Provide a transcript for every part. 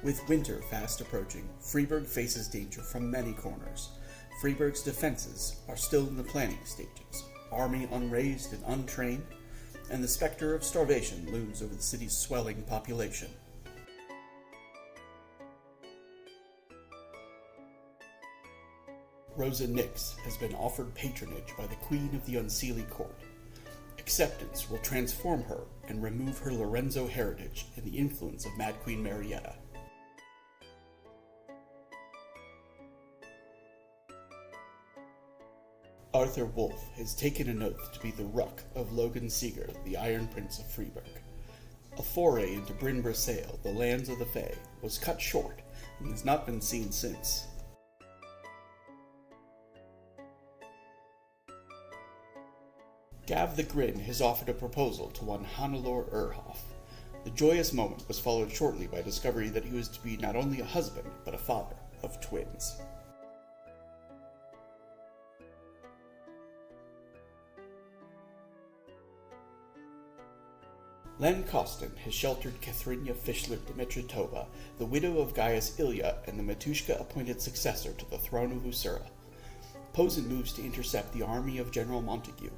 With winter fast approaching, Freiburg faces danger from many corners. Freiburg's defenses are still in the planning stages, army unraised and untrained, and the specter of starvation looms over the city's swelling population. Rosa Nix has been offered patronage by the Queen of the Unseelie Court. Acceptance will transform her and remove her Lorenzo heritage and the influence of Mad Queen Marietta. Arthur Wolfe has taken an oath to be the Ruck of Logan Seeger, the Iron Prince of Freiburg. A foray into Bryn Brasail, the lands of the Fae, was cut short and has not been seen since. Gav the Grin has offered a proposal to one Hannelore Erhoff. The joyous moment was followed shortly by discovery that he was to be not only a husband, but a father of twins. Len Kostin has sheltered Kathrinia Fischler Dimitrotova, the widow of Gaius Ilya and the Matushka-appointed successor to the throne of Usura. Posen moves to intercept the army of General Montague,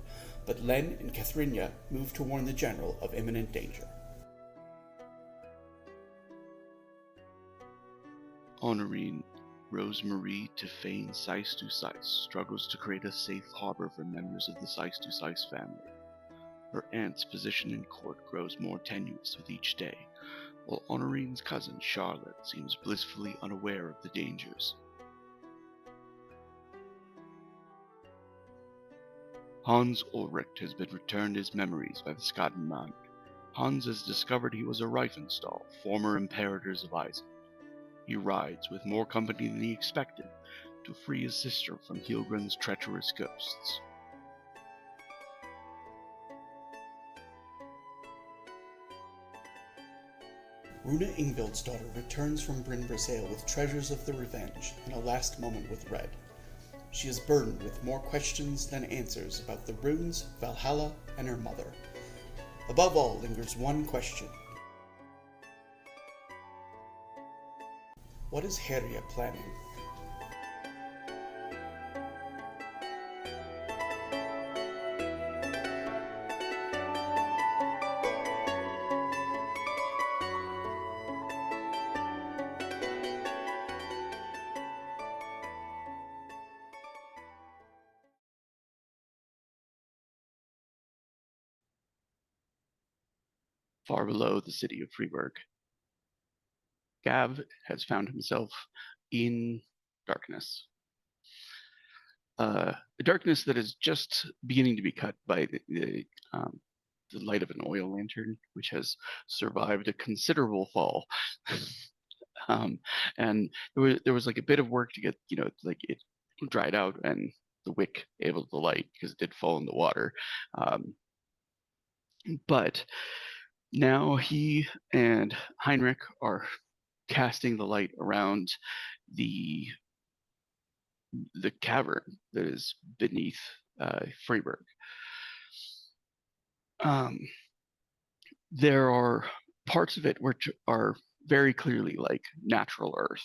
but Len and Kathrinia move to warn the general of imminent danger. Honorine Rosemarie Tifane Seiss du Seiss struggles to create a safe harbor for members of the Seiss du Seiss family. Her aunt's position in court grows more tenuous with each day, while Honorine's cousin Charlotte seems blissfully unaware of the dangers. Hans Ulrich has been returned his memories by the Scottenmund. Hans has discovered he was a Reifenstall, former Imperators of Isaac. He rides with more company than he expected to free his sister from Hilgrin's treacherous ghosts. Runa Ingvild's daughter returns from Bryn Brasail with treasures of the Revenge and a last moment with Red. She is burdened with more questions than answers about the runes, Valhalla, and her mother. Above all lingers one question. What is Herja planning? Far below the city of Freiburg, Gav has found himself in darkness. A darkness that is just beginning to be cut by the light of an oil lantern, which has survived a considerable fall. And there was like a bit of work to get, like it dried out and the wick able to light because it did fall in the water. But now he and Heinrich are casting the light around the cavern that is beneath Freiburg. There are parts of it which are very clearly like natural earth,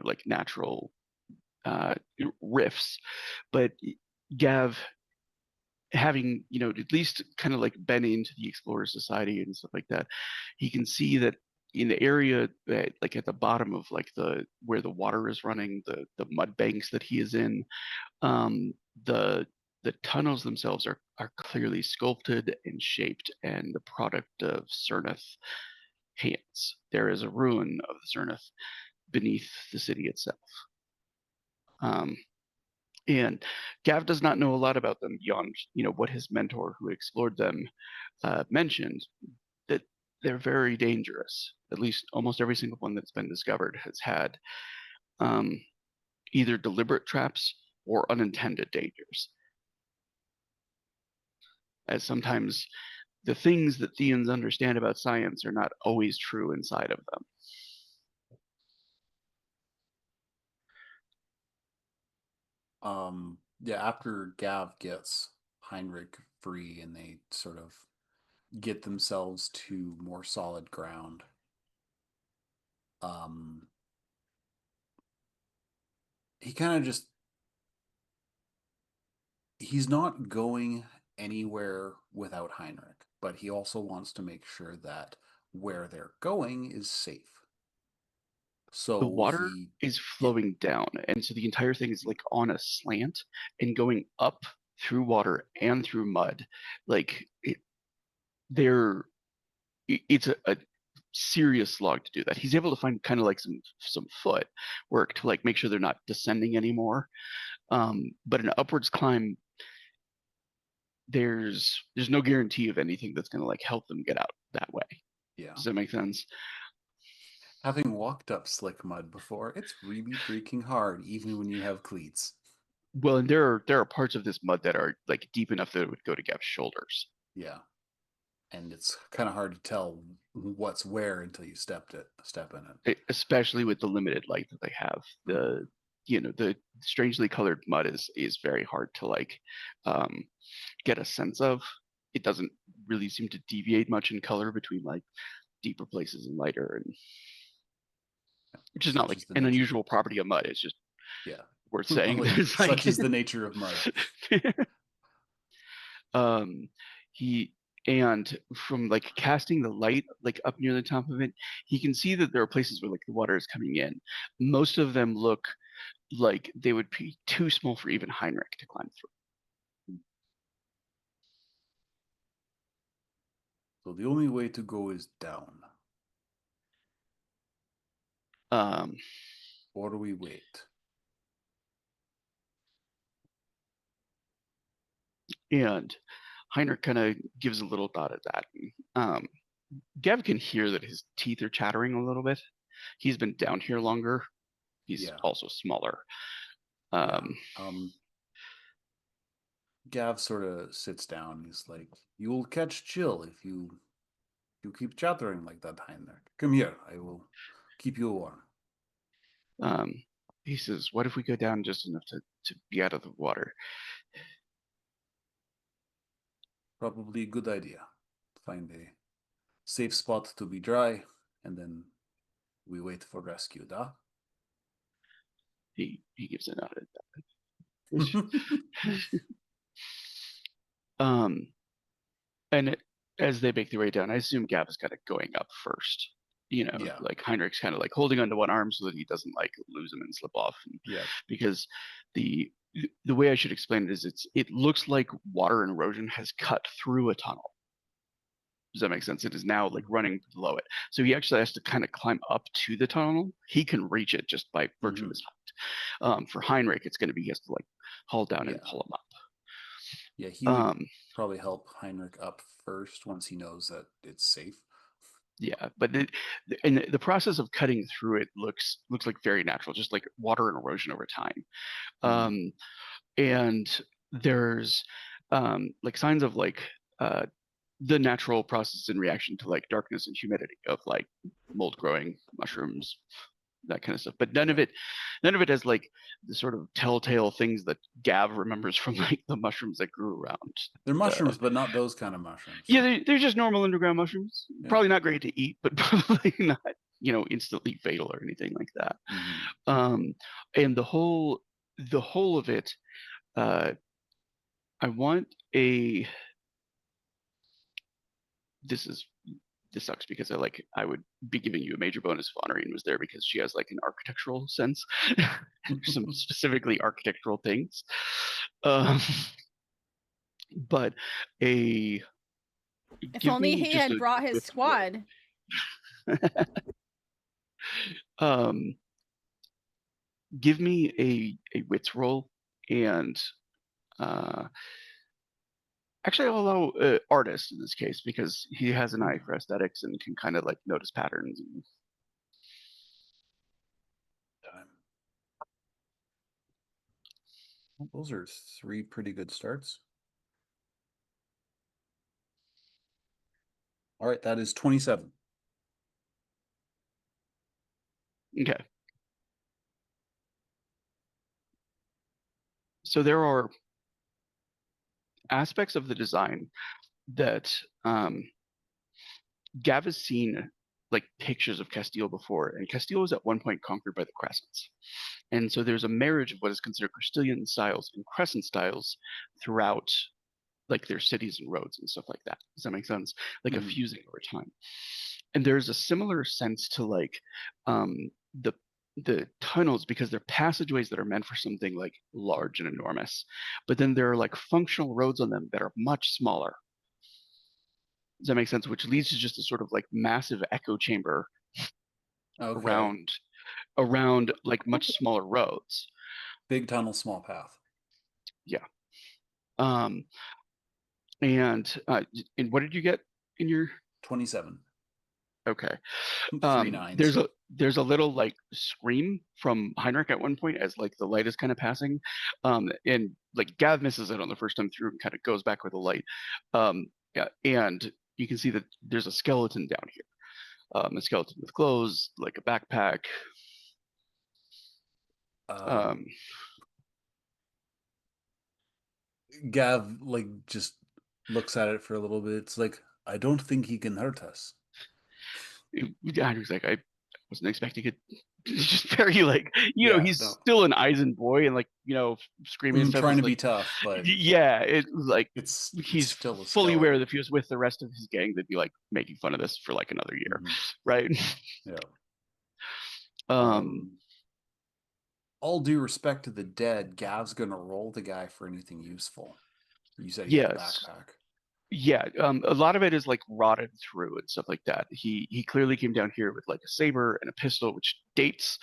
like natural rifts, but Gav, having at least kind of like been into the Explorer Society and stuff like that, he can see that in the area that like at the bottom of like where the water is running, the mud banks that he is in, the tunnels themselves are clearly sculpted and shaped and the product of Syrenth hands. There is a ruin of the Syrenth beneath the city itself. And Gav does not know a lot about them beyond, what his mentor who explored them mentioned, that they're very dangerous. At least almost every single one that's been discovered has had either deliberate traps or unintended dangers. As sometimes the things that Theans understand about science are not always true inside of them. Yeah, after Gav gets Heinrich free and they sort of get themselves to more solid ground, he kind of just he's not going anywhere without Heinrich, but he also wants to make sure that where they're going is safe. The So water he, is yeah, flowing down, and so the entire thing is like on a slant and going up through water and through mud. Like they're it's a serious slog to do that. He's able to find kind of like some foot work to like make sure they're not descending anymore. But an upwards climb, there's no guarantee of anything that's going to like help them get out that way. yeah. Does that make sense? Having walked up slick mud before, it's really freaking hard, even when you have cleats. Well, and there are parts of this mud that are like deep enough that it would go to Gav's shoulders. Yeah, and it's kind of hard to tell what's where until you step in it. Especially with the limited light that they have. The strangely colored mud is very hard to like um, get a sense of. It doesn't really seem to deviate much in color between like deeper places and lighter, and which is not Such like is the an nature. unusual property of mud. It's just Yeah, worth saying. well, yeah. It's Such like is the nature of mud. um he and from like casting the light like up near the top of it, he can see that there are places where like the water is coming in. Most of them look like they would be too small for even Heinrich to climb So the only way to go is down, through. or do we wait? And Heinrich kind of gives a little thought at that. Um, Gav can hear that his teeth are chattering a little bit. He's been down here longer. He's Yeah, also smaller. yeah. Um, Gav sort of sits down. He's like, "You'll catch chill if you keep chattering like that, Heinrich. Come here. I will keep you warm." um, he says, "What if we go down just enough to be out of the water?" Probably a good idea. Find a safe spot to be dry, and then we wait for rescue, da? He gives a nod at that. um, and as they make their way down, I assume Gav is kind of going up first. Yeah, Like Heinrich's kind of like holding onto one arm so that he doesn't like lose him and slip off. yeah. Because the the way I should explain it is it looks like water erosion has cut through a tunnel. Does that make sense? It is now like running below it. So he actually has to kind of climb up to the tunnel. He can reach it just by virtue of his height. For Heinrich, it's going to be he has to like haul down and Yeah. pull him up. Yeah, he would Um, probably help Heinrich up first once he knows that it's safe. yeah, but and the process of cutting through it looks like very natural, just like water and erosion over time. Um, and there's like signs of like the natural process in reaction to like darkness and humidity of like mold growing, mushrooms, that kind of stuff. But Yeah. none of it has like the sort of telltale things that Gav remembers from like the mushrooms that grew around. They're mushrooms, but not those kind of mushrooms. Yeah, they're just normal underground mushrooms. Yeah. Probably not great to eat, but probably not instantly fatal or anything like that. And the whole of it, I want a. This is this sucks because I would be giving you a major bonus if Honorine was there because she has like an architectural sense, some specifically architectural things. Um, but If give only me he just had a brought his wits roll. squad. Give me a wits roll, and actually I'll allow artist in this case because he has an eye for aesthetics and can kind of like notice patterns. Well, those are 3 pretty good starts. All right, that is 27. Okay. So there are aspects of the design that Gav has seen like pictures of Castile before, and Castile was at one point conquered by the Crescents, and so there's a marriage of what is considered Castilian styles and Crescent styles throughout like their cities and roads and stuff like that. Does that make sense? Like a Mhm. fusing over time. And there's a similar sense to like the tunnels because they're passageways that are meant for something like large and enormous, but then there are like functional roads on them that are much smaller. Does that make sense? Which leads to just a sort of like massive echo chamber Okay. around like much smaller roads. Big tunnel, small path. Yeah. Um, and what did you get in your 27. okay? Three nines. There's a little like scream from Heinrich at one point as like the light is kind of passing, and like Gav misses it on the first time through and kind of goes back with the light, yeah, and you can see that there's a skeleton down here, a skeleton with clothes, like a backpack. Um, Um, Gav like just looks at it for a little bit. It's like, I don't think he can hurt us. Heinrich's like, I wasn't expecting it. It's just very like, Yeah, he's no. still an Eisen boy and like, screaming and stuff Trying is to like, be tough, but yeah, it like it's he's still a fully aware that skeleton. if he was with the rest of his gang, they'd be like making fun of this for like another year, Mhm. right? Yeah. um, Um, all due respect to the dead, Gav's gonna roll the guy for anything useful. You said he had a yes, backpack. yeah. A lot of it is like rotted through and stuff like that. He clearly came down here with like a saber and a pistol, which dates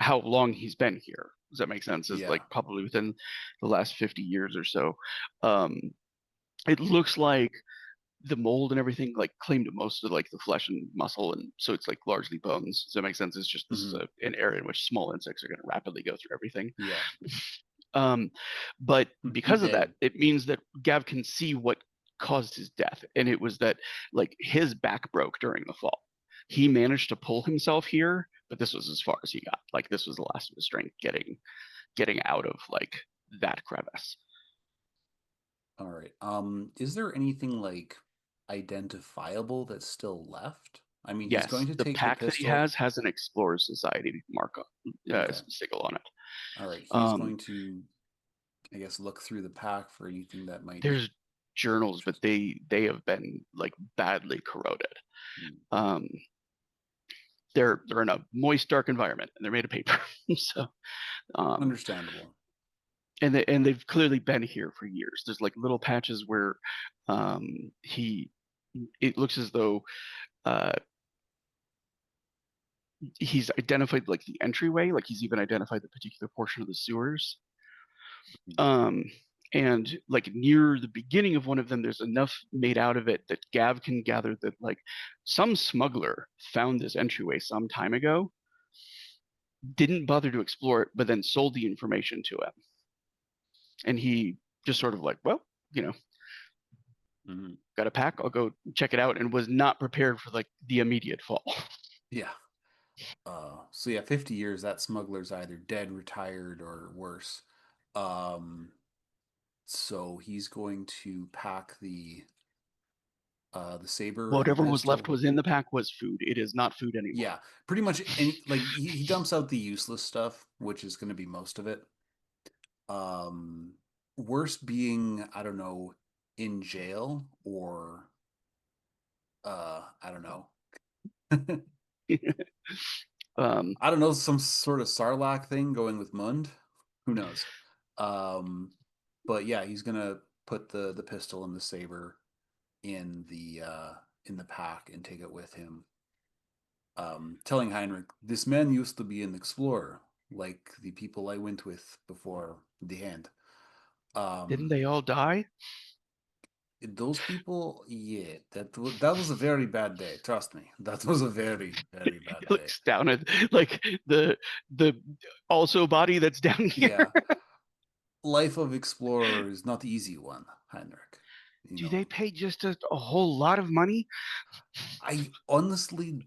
how long he's been here. Does that make sense? Is Yeah. like probably within the last 50 years or so. Um, it looks like the mold and everything like claimed most of like the flesh and muscle, and so it's like largely bones. Does that make sense? It's just this is Hmm. an area in which small insects are going to rapidly go through everything. Yeah. um, but because of that, Dead. it means that Gav can see what caused his death, and it was that like his back broke during the fall. He managed to pull himself here, but this was as far as he got. Like this was the last of his strength getting out of like that crevice. All right. Is there anything like identifiable that's still left? I mean, he's going Yes, to the take the pack that he pistol. has an Explorers Society mark on, Okay. sigil on it. All right. He's Um, going to, I guess, look through the pack for anything that might there's journals, but interest. they have been like badly corroded. Hmm. Um, they're in a moist, dark environment, and they're made of paper. So, um, Understandable. and they've clearly been here for years. There's like little patches where he it looks as though uh, he's identified like the entryway, like he's even identified the particular portion of the sewers. Hmm. Um, and like near the beginning of one of them, there's enough made out of it that Gav can gather that like some smuggler found this entryway some time ago, didn't bother to explore it, but then sold the information to him. And he just sort of like, well, you know, Hmm. got a pack, I'll go check it out, and was not prepared for like the immediate fall. Yeah. So yeah, 50 years, that smuggler's either dead, retired, or worse. Um, so he's going to pack the saber and the Whatever was left pistol. was in the pack was food. It is not food anymore. Yeah, pretty much any like he dumps out the useless stuff, which is going to be most of it. Um, Worst being, I don't know, in jail or I don't know. um, I don't know, some sort of Sarlacc thing going with Mund. Who knows? Um, but yeah, he's gonna put the pistol and the saber in the pack and take it with him. Telling Heinrich, this man used to be an explorer, like the people I went with before the end. didn't Um, they all die? those people, yeah, that was a very bad day. Trust me, that was a very very bad He day. looks down at like the also body that's down here. Yeah, life of explorer is not easy one, Heinrich. You Do know, they pay just a whole lot of money? I honestly,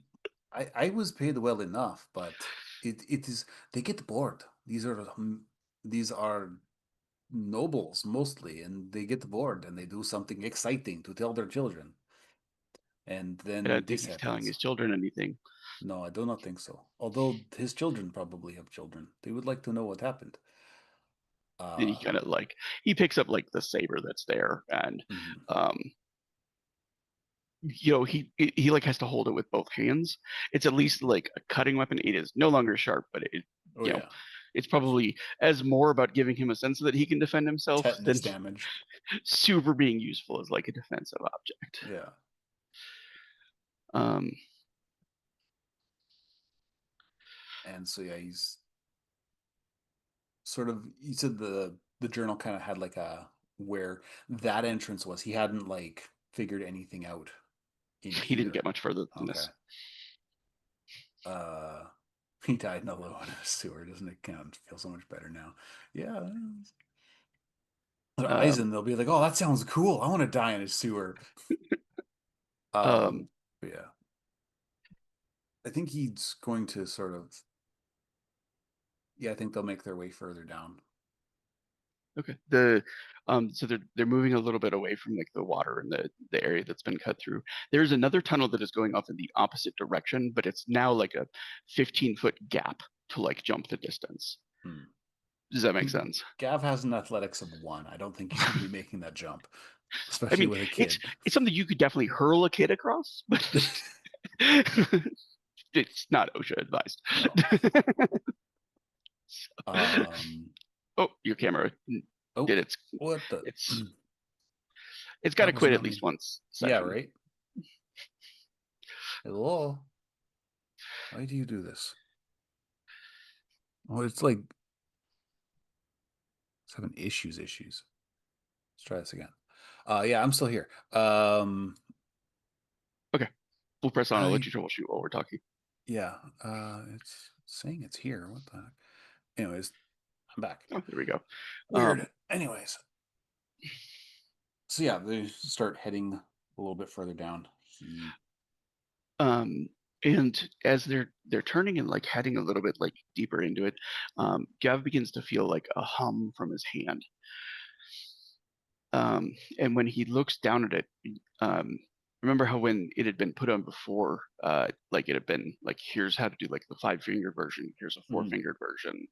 I was paid well enough, but it is they get bored. These are nobles mostly, and they get bored and they do something exciting to tell their children. And I then don't think this he's telling happens. his children anything. No, I do not think so. Although his children probably have children. They would like to know what happened. And he kind of like he picks up like the saber that's there, and mhm. he like has to hold it with both hands. It's at least like a cutting weapon. It is no longer sharp, but Oh you know yeah. it's probably as more about giving him a sense that he can defend himself Tetanus than damage. super being useful as like a defensive object. Yeah. Um, And so yeah, he's sort of, you said the journal kind of had like a where that entrance was. He hadn't like figured anything out in he didn't here. get much further than Okay. this. He died in a low in a sewer. Doesn't it kind of feel so much better now? Yeah. Their eyes, Um, and they'll be like, "Oh, that sounds cool. I want to die in a sewer." um, But yeah, I think he's going to sort of. Yeah, I think they'll make their way further down. okay. So they're moving a little bit away from like the water and the area that's been cut through. There's another tunnel that is going off in the opposite direction, but it's now like a 15-foot gap to like jump the distance. Hmm. Does that make sense? Gav has an athletics of 1. I don't think he's going to be making that jump, I especially mean, with a it's kid. it's something you could definitely hurl a kid across, but it's not OSHA advised. No. Oh, your camera Oh, did its what the? it's it's got to That was quit at not least me. once Yeah, session. right. Hello. Why do you do this? Oh, it's like it's having issues. Let's try this again. Yeah, I'm still here. Okay, we'll press on. I'll let I you troubleshoot while we're talking. yeah. It's saying it's here. What the heck? Anyways, I'm back. Oh, there we go. Weird. Anyways, so yeah, they start heading a little bit further down. Um, and as they're turning and like heading a little bit like deeper into it, Gav begins to feel like a hum from his hand. And when he looks down at it, um, remember how when it had been put on before, like it had been like, here's how to do like the 5-fingered version, here's a 4-fingered version.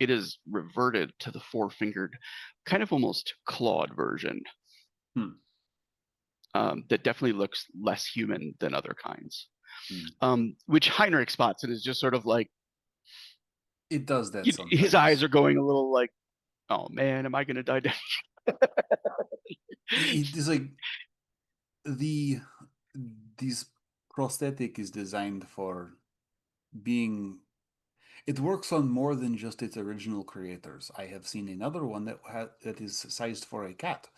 It is reverted to the 4-fingered, kind of almost clawed version. Hmm. That definitely looks less human than other kinds. Hmm. Which Heinrich spots and is just sort of like, It does that his eyes sometimes. are going a little like, oh man, am I going to die? It's like the these prosthetic is designed for being. It works on more than just its original creators. I have seen another one that is sized for a cat.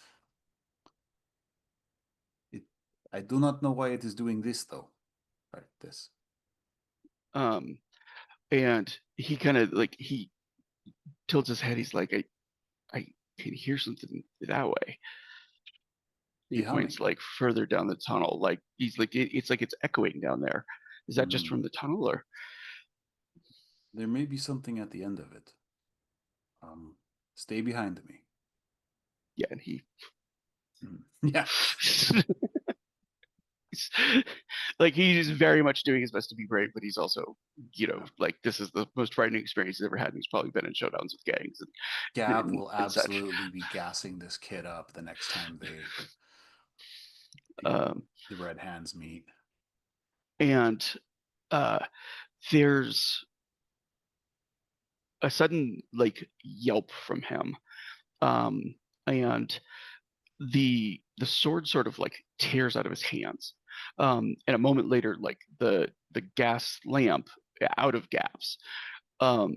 It, I do not know why it is doing this though. Right, this. um, and he kind of like he tilts his head. He's like, I can hear something that way. He A points humming. like further down the tunnel. Like he's like it's like it's echoing down there. Is that just Hmm. from the tunnel or? There may be something at the end of it. Stay behind me. Yeah, and he Yeah. like he's very much doing his best to be brave, but he's also, Yeah. like this is the most frightening experience he's ever had. And he's probably been in showdowns with gangs Gav and, will and such. absolutely be gassing this kid up the next time Um, the red hands meet. and uh, there's a sudden like yelp from him, um, and the sword sort of like tears out of his hands. And a moment later, like the gas lamp out of Gav's, um,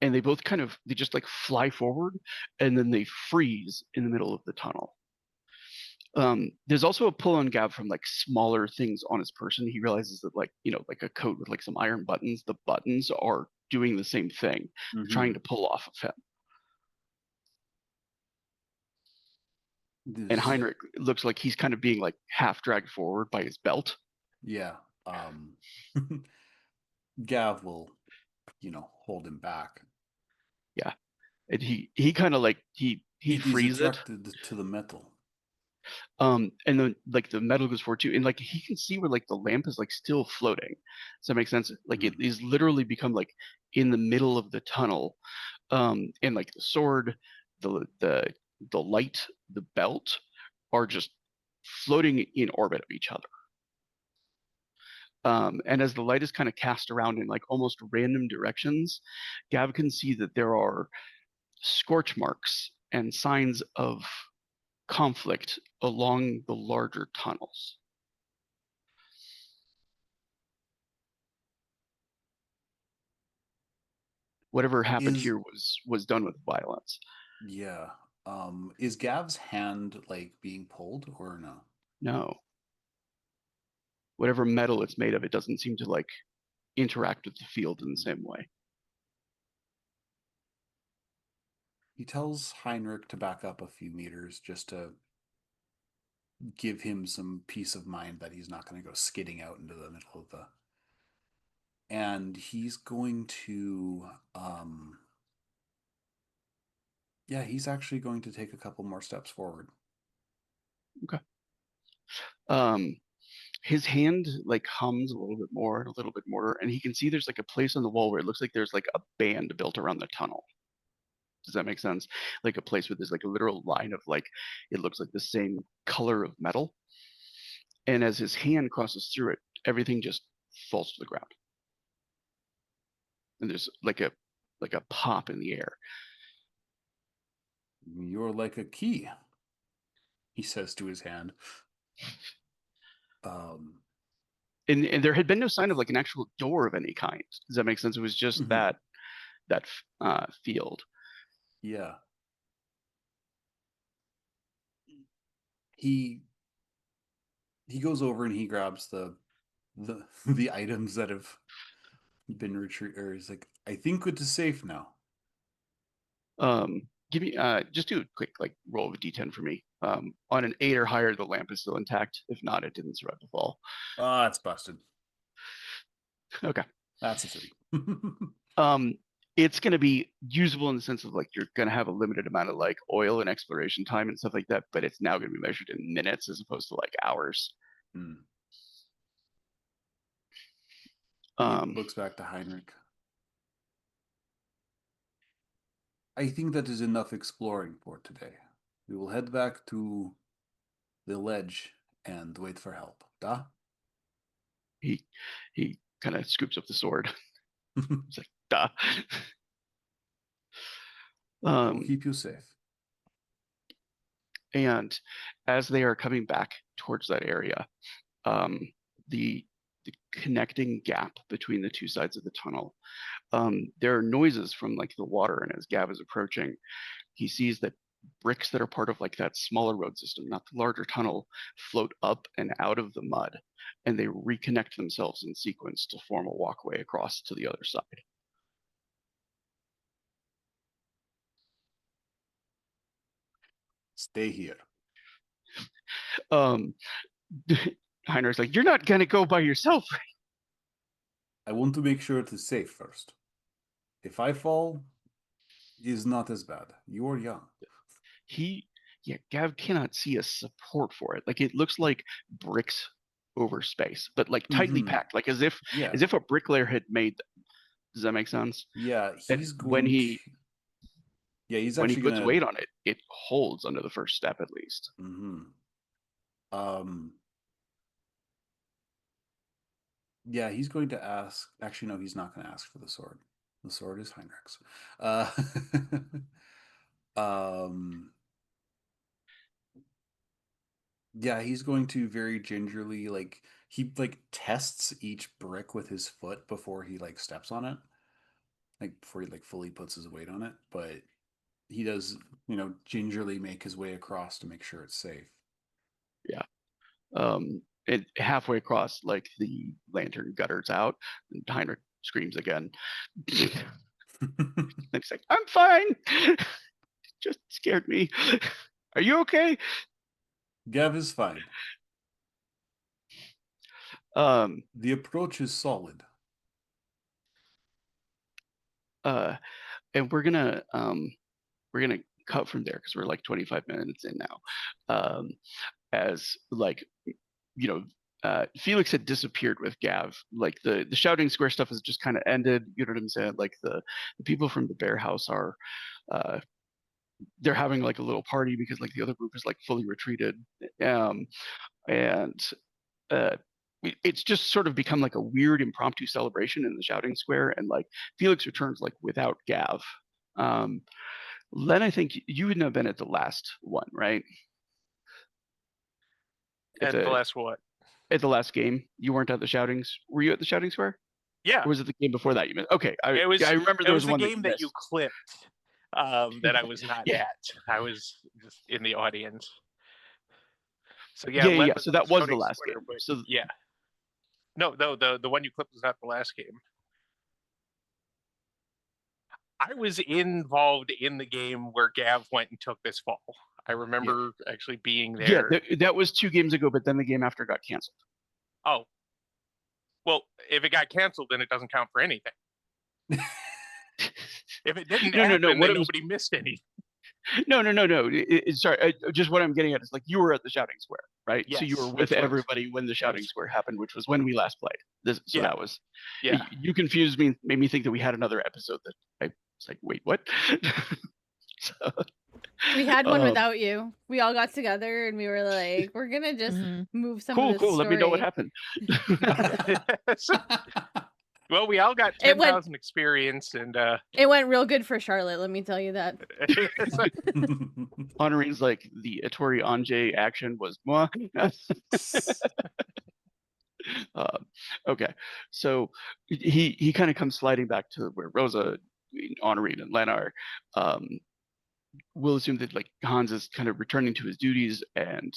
and they both kind of they just like fly forward, and then they freeze in the middle of the tunnel. There's also a pull on Gav from like smaller things on his person. He realizes that like like a coat with like some iron buttons, the buttons are doing the same thing, trying to pull off of him. And This, Heinrich looks like he's kind of being like half dragged forward by his belt. yeah. Gav will, hold him back. Yeah, and he kind of like he It is frees it. attracted to the metal. And then like the metal goes forward too, and like he can see where like the lamp is like still floating. Does that make sense? Like it is literally become like in the middle of the tunnel, and like the sword, the light, the belt are just floating in orbit of each other. And as the light is kind of cast around in like almost random directions, Gav can see that there are scorch marks and signs of conflict along the larger tunnels. Whatever happened Is here was done with violence. Yeah. Is Gav's hand like being pulled or no? No, whatever metal it's made of, it doesn't seem to like interact with the field in the same way. He tells Heinrich to back up a few meters just to give him some peace of mind that he's not going to go skidding out into the middle of the. And he's going to, yeah, he's actually going to take a couple more steps forward. Okay. Um, his hand like hums a little bit more and a little bit more, and he can see there's like a place on the wall where it looks like there's like a band built around the tunnel. Does that make sense? Like a place where there's like a literal line of like, it looks like the same color of metal. And as his hand crosses through it, everything just falls to the ground. And there's like a pop in the air. You're like a key, he says to his hand. And there had been no sign of like an actual door of any kind. Does that make sense? It was just that field. Yeah. He goes over and he grabs the items that have been retrieved, or he's like, I think it is safe now. Give me just do a quick like roll of a d10 for me. On an 8 or higher, the lamp is still intact. If not, it didn't survive the fall. Ah, it's busted. Okay. That's a 3. It's going to be usable in the sense of like you're going to have a limited amount of like oil and exploration time and stuff like that, but it's now going to be measured in minutes as opposed to like hours. He looks back to Heinrich. I think that is enough exploring for today. We will head back to the ledge and wait for help. Da? He kind of scoops up the sword. It's like, duh. I will keep you safe. And as they are coming back towards that area, the connecting gap between the two sides of the tunnel, there are noises from like the water. And as Gav is approaching, he sees that bricks that are part of like that smaller road system, not the larger tunnel, float up and out of the mud, and they reconnect themselves in sequence to form a walkway across to the other side. Stay here. Heinrich's like, you're not gonna go by yourself. I want to make sure it is safe first. If I fall, it is not as bad. You are young. Gav cannot see a support for it. Like it looks like bricks over space, but like tightly packed, like as if a bricklayer had made them. Does that make sense? Yeah, And he's going to. Yeah, he's when he actually puts gonna. weight on it, it holds under the first step at least. Yeah, he's going to ask. Actually, no, he's not going to ask for the sword. The sword is Heinrich's. Yeah, he's going to very gingerly he like tests each brick with his foot before he like steps on it, like before he like fully puts his weight on it. But he does, gingerly make his way across to make sure it's safe. Yeah. It halfway across, like the lantern gutters out, and Heinrich screams again. He's like, "I'm fine. Just scared me. Are you okay?" Gav is fine. The approach is solid. And we're gonna cut from there because we're like 25 minutes in now. as like, you know, Felix had disappeared with Gav. Like the shouting square stuff has just kind of ended. You know what I'm saying? Like the people from the Bear House are, they're having like a little party because like the other group is like fully retreated, and uh, it's just sort of become like a weird impromptu celebration in the shouting square, and like Felix returns like without Gav. Len, I think you would have been at the last one, right? At the last what? At the last game, you weren't at the shoutings. Were you at the shouting square? Yeah. Or was it the game before that you missed? Okay, I remember it there was was the one game that you missed. clipped that I was not Yeah. at. I was just in the audience. So Yeah. Len Yeah. was So at that was the shouting last square, game. but So yeah. No, the one you clipped was not the last game. I was involved in the game where Gav went and took this fall. I remember actually being there. Yeah, that was 2 games ago, but then the game after got canceled. Oh. Well, if it got canceled, then it doesn't count for anything. If it didn't happen, then nobody missed any. No. Sorry, just what I'm getting at is like you were at the shouting square, right? Yes, so you were with everybody when the shouting square happened, which was when we last played. That was. Yeah. You confused me, made me think that we had another episode that I was like, wait, what? So, we had one without you. We all got together and we were like, we're gonna just move some of this cool. story. Let me know what happened. Well, we all got 10,000 experience, and it went real good for Charlotte. Let me tell you that. Honorene's like the Ettore Ange action was moi. Okay, so he kind of comes sliding back to where Rosa, Honorine, and Len are. We'll assume that like Hans is kind of returning to his duties, and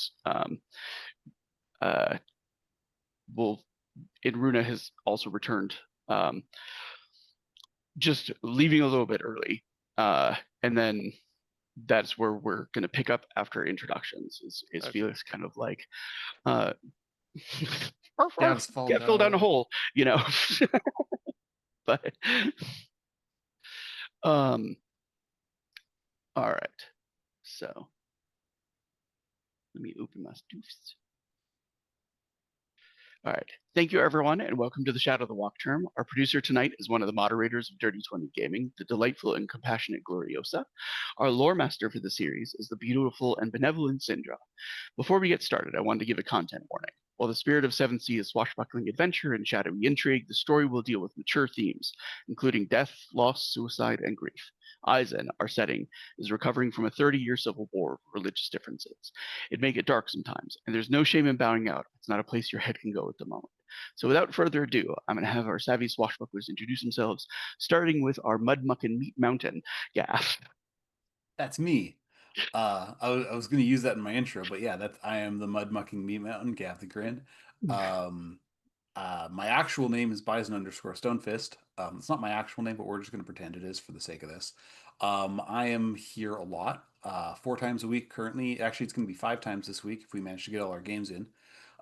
Runa has also returned, just leaving a little bit early, and then that's where we're going to pick up after introductions. Is Felix kind of like, Gav's fell down a hole, you know? But all right, so let me open my stuffs. All right. Thank you, everyone, and welcome to the Shadow of the Wachtturm. Our producer tonight is one of the moderators of Dirty 20 Gaming, the delightful and compassionate Gloriosa. Our lore master for the series is the beautiful and benevolent Syndra. Before we get started, I wanted to give a content warning. While the spirit of 7th Sea is swashbuckling adventure and shadowy intrigue, the story will deal with mature themes, including death, loss, suicide, and grief. Eisen, our setting, is recovering from a 30-year civil war of religious differences. It may get dark sometimes, and there's no shame in bowing out. It's not a place your head can go at the moment. So without further ado, I'm going to have our savvy swashbucklers introduce themselves, starting with our Mudmuckin Meat Mountain, Gaff. That's me. I was going to use that in my intro, but yeah, I am the Mudmucking Meat Mountain, Gav the Grin. My actual name is Bison_Stonefist. It's not my actual name, but we're just going to pretend it is for the sake of this. I am here a lot, 4 times a week currently. Actually, it's going to be 5 times this week if we manage to get all our games in.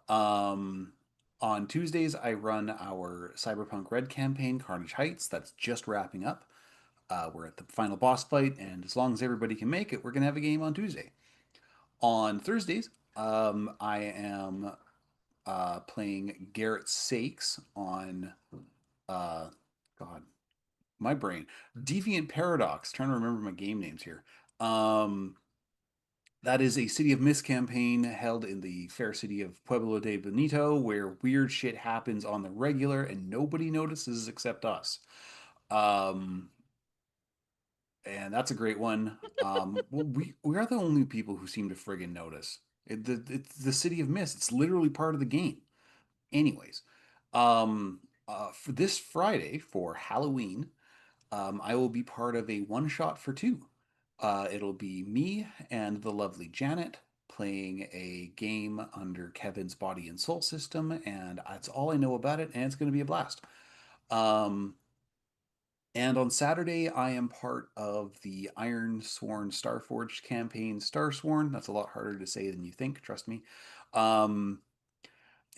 On Tuesdays, I run our Cyberpunk Red campaign, Carnage Heights. That's just wrapping up. We're at the final boss fight, and as long as everybody can make it, we're going to have a game on Tuesday. On Thursdays, I am playing Garrett Sakes on, God, my brain. Deviant Paradox. Trying to remember my game names here. That is a City of Mist campaign held in the fair city of Pueblo de Bonito, where weird shit happens on the regular and nobody notices except us. And that's a great one. Well, we are the only people who seem to friggin' notice. It's the City of Mist. It's literally part of the game. Anyways, for this Friday for Halloween, I will be part of a one shot for 2. It'll be me and the lovely Janet playing a game under Kevin's Body and Soul system, and that's all I know about it, and it's going to be a blast. And on Saturday, I am part of the Iron Sworn Starforged campaign, Starsworn. That's a lot harder to say than you think, trust me. And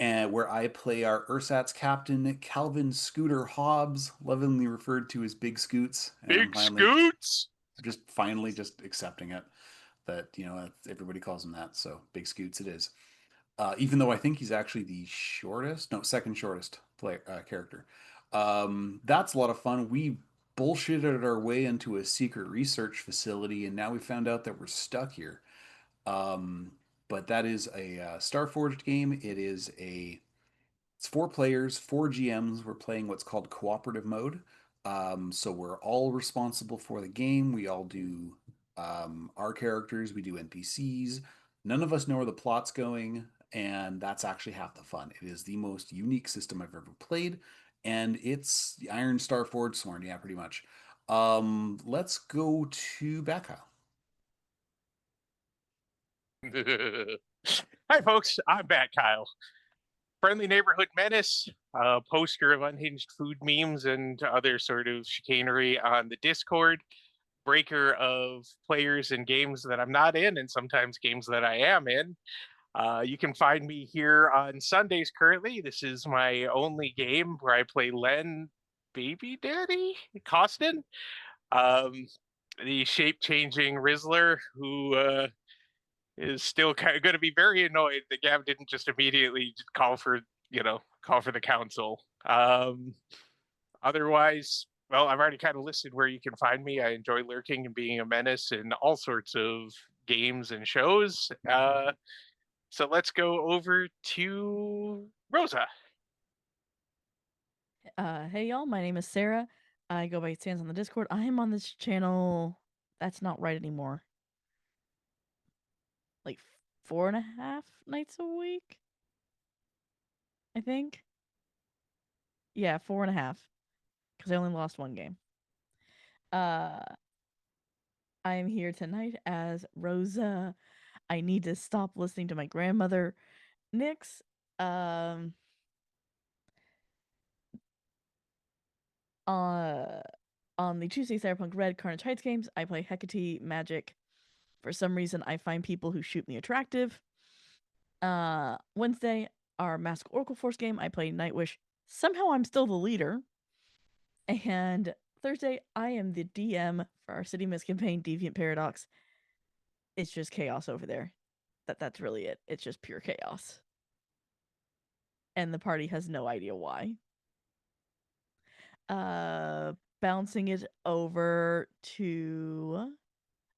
where I play our ersatz captain, Calvin Scooter Hobbs, lovingly referred to as Big Scoots. And Big Scoots! Just finally just accepting it. that, everybody calls him that. So Big Scoots it is. Even though I think he's actually the second shortest character. That's a lot of fun. We bullshitted our way into a secret research facility, and now we found out that we're stuck here. But that is a Starforged game. It's 4 players, 4 GMs. We're playing what's called cooperative mode. So we're all responsible for the game. We all do our characters. We do NPCs. None of us know where the plot's going, and that's actually half the fun. It is the most unique system I've ever played, and it's the Iron Starforged Sworn. Yeah, pretty much. Let's go to Kyle. Hi, folks. I'm Bat Kyle. Friendly neighborhood menace, poster of unhinged food memes and other sort of chicanery on the Discord, breaker of players in games that I'm not in and sometimes games that I am in. You can find me here on Sundays currently. This is my only game where I play Len Baby Daddy Costin, the shape-changing Rizzler who is still kind of going to be very annoyed that Gav didn't just immediately call for the council. Otherwise, well, I've already kind of listed where you can find me. I enjoy lurking and being a menace in all sorts of games and shows. So let's go over to Rosa. Hey y'all, my name is Sarah. I go by Sans on the Discord. I am on this channel. That's not right anymore. Like 4.5 nights a week, I think. Yeah, 4.5. Because I only lost 1 game. I am here tonight as Rosa. I need to stop listening to my grandmother. Nix. On the Tuesday Cyberpunk Red Carnage Heights games, I play Hecate Magic. For some reason, I find people who shoot me attractive. Wednesday, our Mask Oracle Force game, I play Nightwish. Somehow I'm still the leader. And Thursday, I am the DM for our City Mist campaign, Deviant Paradox. It's just chaos over there. That's really it. It's just pure chaos. And the party has no idea why. Bouncing it over to...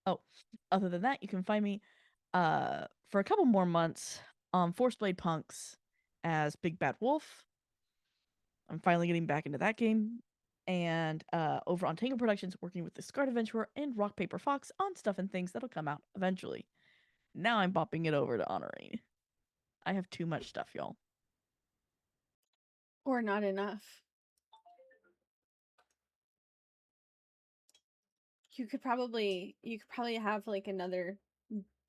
Oh, other than that, you can find me for a couple more months on Forceblade Punks as Big Bad Wolf. I'm finally getting back into that game. And over on Tango Productions, working with the Scarred Adventurer and Rock Paper Fox on stuff and things that'll come out eventually. Now I'm bopping it over to Honorine. I have too much stuff, y'all. Or not enough. You could probably have like another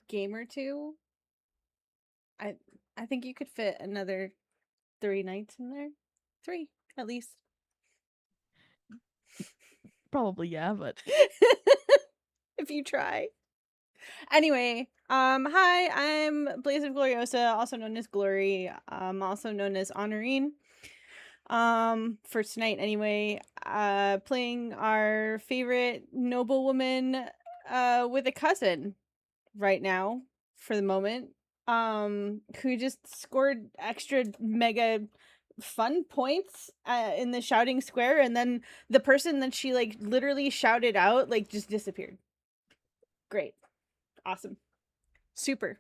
game or two. I think you could fit another 3 nights in there. 3 at least. Probably, yeah, but if you try. Anyway, hi, I'm Blaze of Gloriosa, also known as Glory, also known as Honorine. For tonight anyway, playing our favorite noblewoman with a cousin right now for the moment, who just scored extra mega fun points in the shouting square, and then the person that she like literally shouted out like just disappeared. Great. Awesome. Super.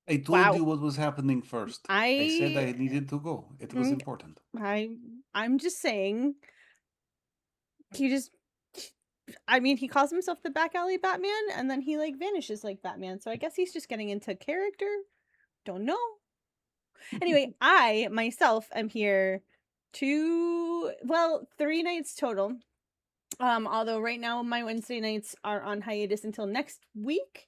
I told you what was happening first. I said I I needed to go. It was important. I'm just saying he calls himself the back alley Batman, and then he like vanishes like Batman. So I guess he's just getting into character. Don't know. Anyway, I myself am here 3 nights total. Although right now my Wednesday nights are on hiatus until next week.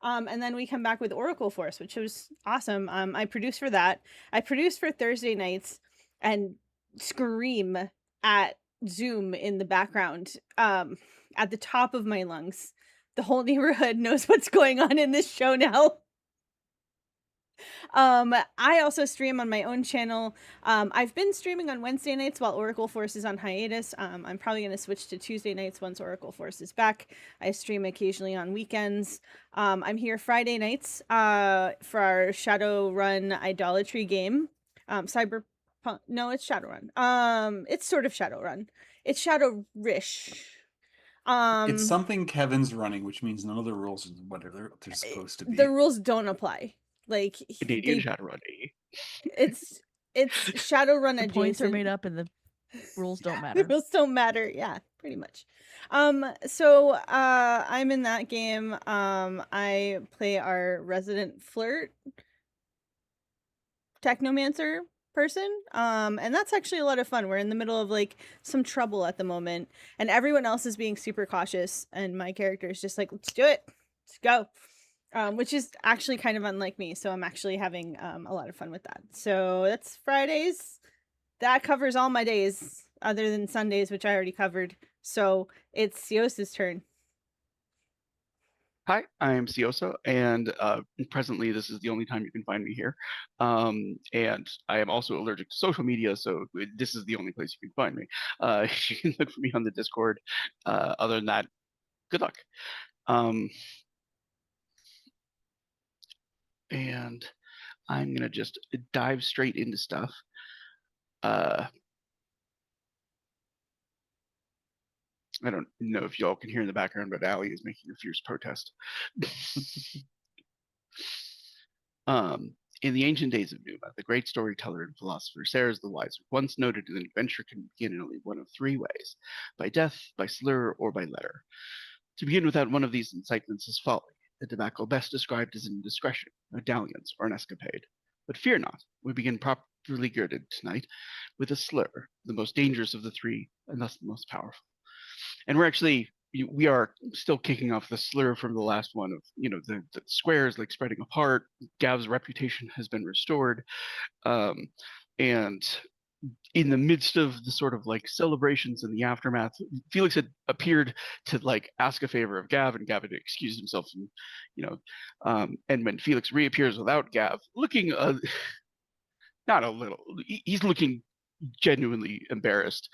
And then we come back with Oracle Force, which was awesome. I produce for that. I produce for Thursday nights and scream at Zoom in the background, at the top of my lungs. The whole neighborhood knows what's going on in this show now. I also stream on my own channel. I've been streaming on Wednesday nights while Oracle Force is on hiatus. I'm probably going to switch to Tuesday nights once Oracle Force is back. I stream occasionally on weekends. I'm here Friday nights for our Shadowrun idolatry game. Cyberpunk. No, it's Shadowrun. It's sort of Shadowrun. It's Shadow-ish. It's something Kevin's running, which means none of the rules are what they're supposed to be. The rules don't apply. Like Canadian Shadowrun. it's Shadowrun The adjacent. points are made up and the rules don't matter. The rules don't matter. Yeah, pretty much. So I'm in that game. I play our resident flirt technomancer person. And that's actually a lot of fun. We're in the middle of like some trouble at the moment, and everyone else is being super cautious, and my character is just like, let's do it. Let's go. Which is actually kind of unlike me. So I'm actually having a lot of fun with that. So that's Fridays. That covers all my days other than Sundays, which I already covered. So it's Sios's turn. Hi, I am Sioso, and presently this is the only time you can find me here. And I am also allergic to social media, so this is the only place you can find me. You can look for me on the Discord. Other than that, good luck. And I'm gonna just dive straight into stuff. I don't know if y'all can hear in the background, but Allie is making a fierce protest. In the ancient days of Numa, the great storyteller and philosopher Ceres the Wise once noted that an adventure can begin in only one of three ways: by death, by slur, or by letter. To begin without one of these incitements is folly, the tobacco best described as an indiscretion, a dalliance, or an escapade. But fear not, we begin properly girded tonight with a slur, the most dangerous of the three, and thus the most powerful. And we are still kicking off the slur from the last one of, the squares like spreading apart. Gav's reputation has been restored. And in the midst of the sort of like celebrations and the aftermath, Felix had appeared to like ask a favor of Gav, and Gav had excused himself. And, and when Felix reappears without Gav, looking not a little, he's looking genuinely embarrassed.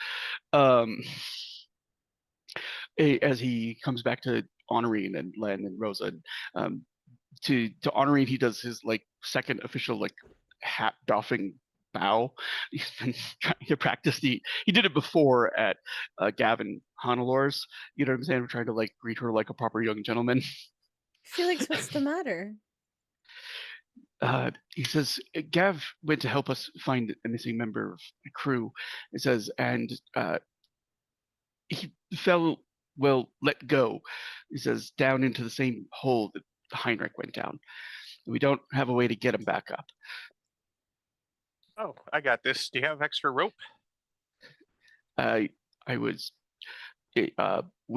As he comes back to Honorine and Len and Rosa, to Honorine, he does his like second official like hat doffing bow. He's been trying to practice he did it before at Gavin Honolor's. You know what I'm saying? We're trying to like greet her like a proper young gentleman. Felix, what's the matter? He says Gav went to help us find a missing member of the crew. It says, and he fell, well, let go. He says, down into the same hole that Heinrich went down. We don't have a way to get him back up. Oh, I got this. Do you have extra rope? We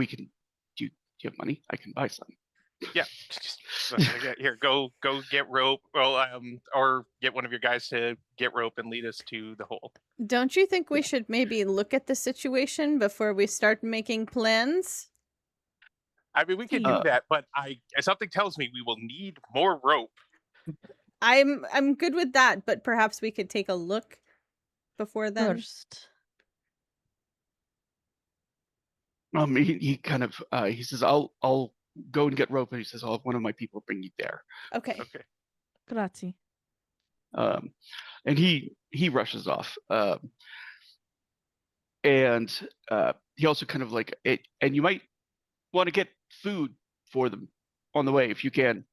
can. Do you have money? I can buy some. Yeah. Here, go get rope. Well, or get one of your guys to get rope and lead us to the hole. Don't you think we should maybe look at the situation before we start making plans? I mean, we can do that, but something tells me we will need more rope. I'm good with that, but perhaps we could take a look before then. First. He kind of he says, I'll go and get rope, and he says, I'll have one of my people bring you there. Okay. Grazie. And he rushes off. And he also kind of like it, and you might want to get food for them on the way if you can.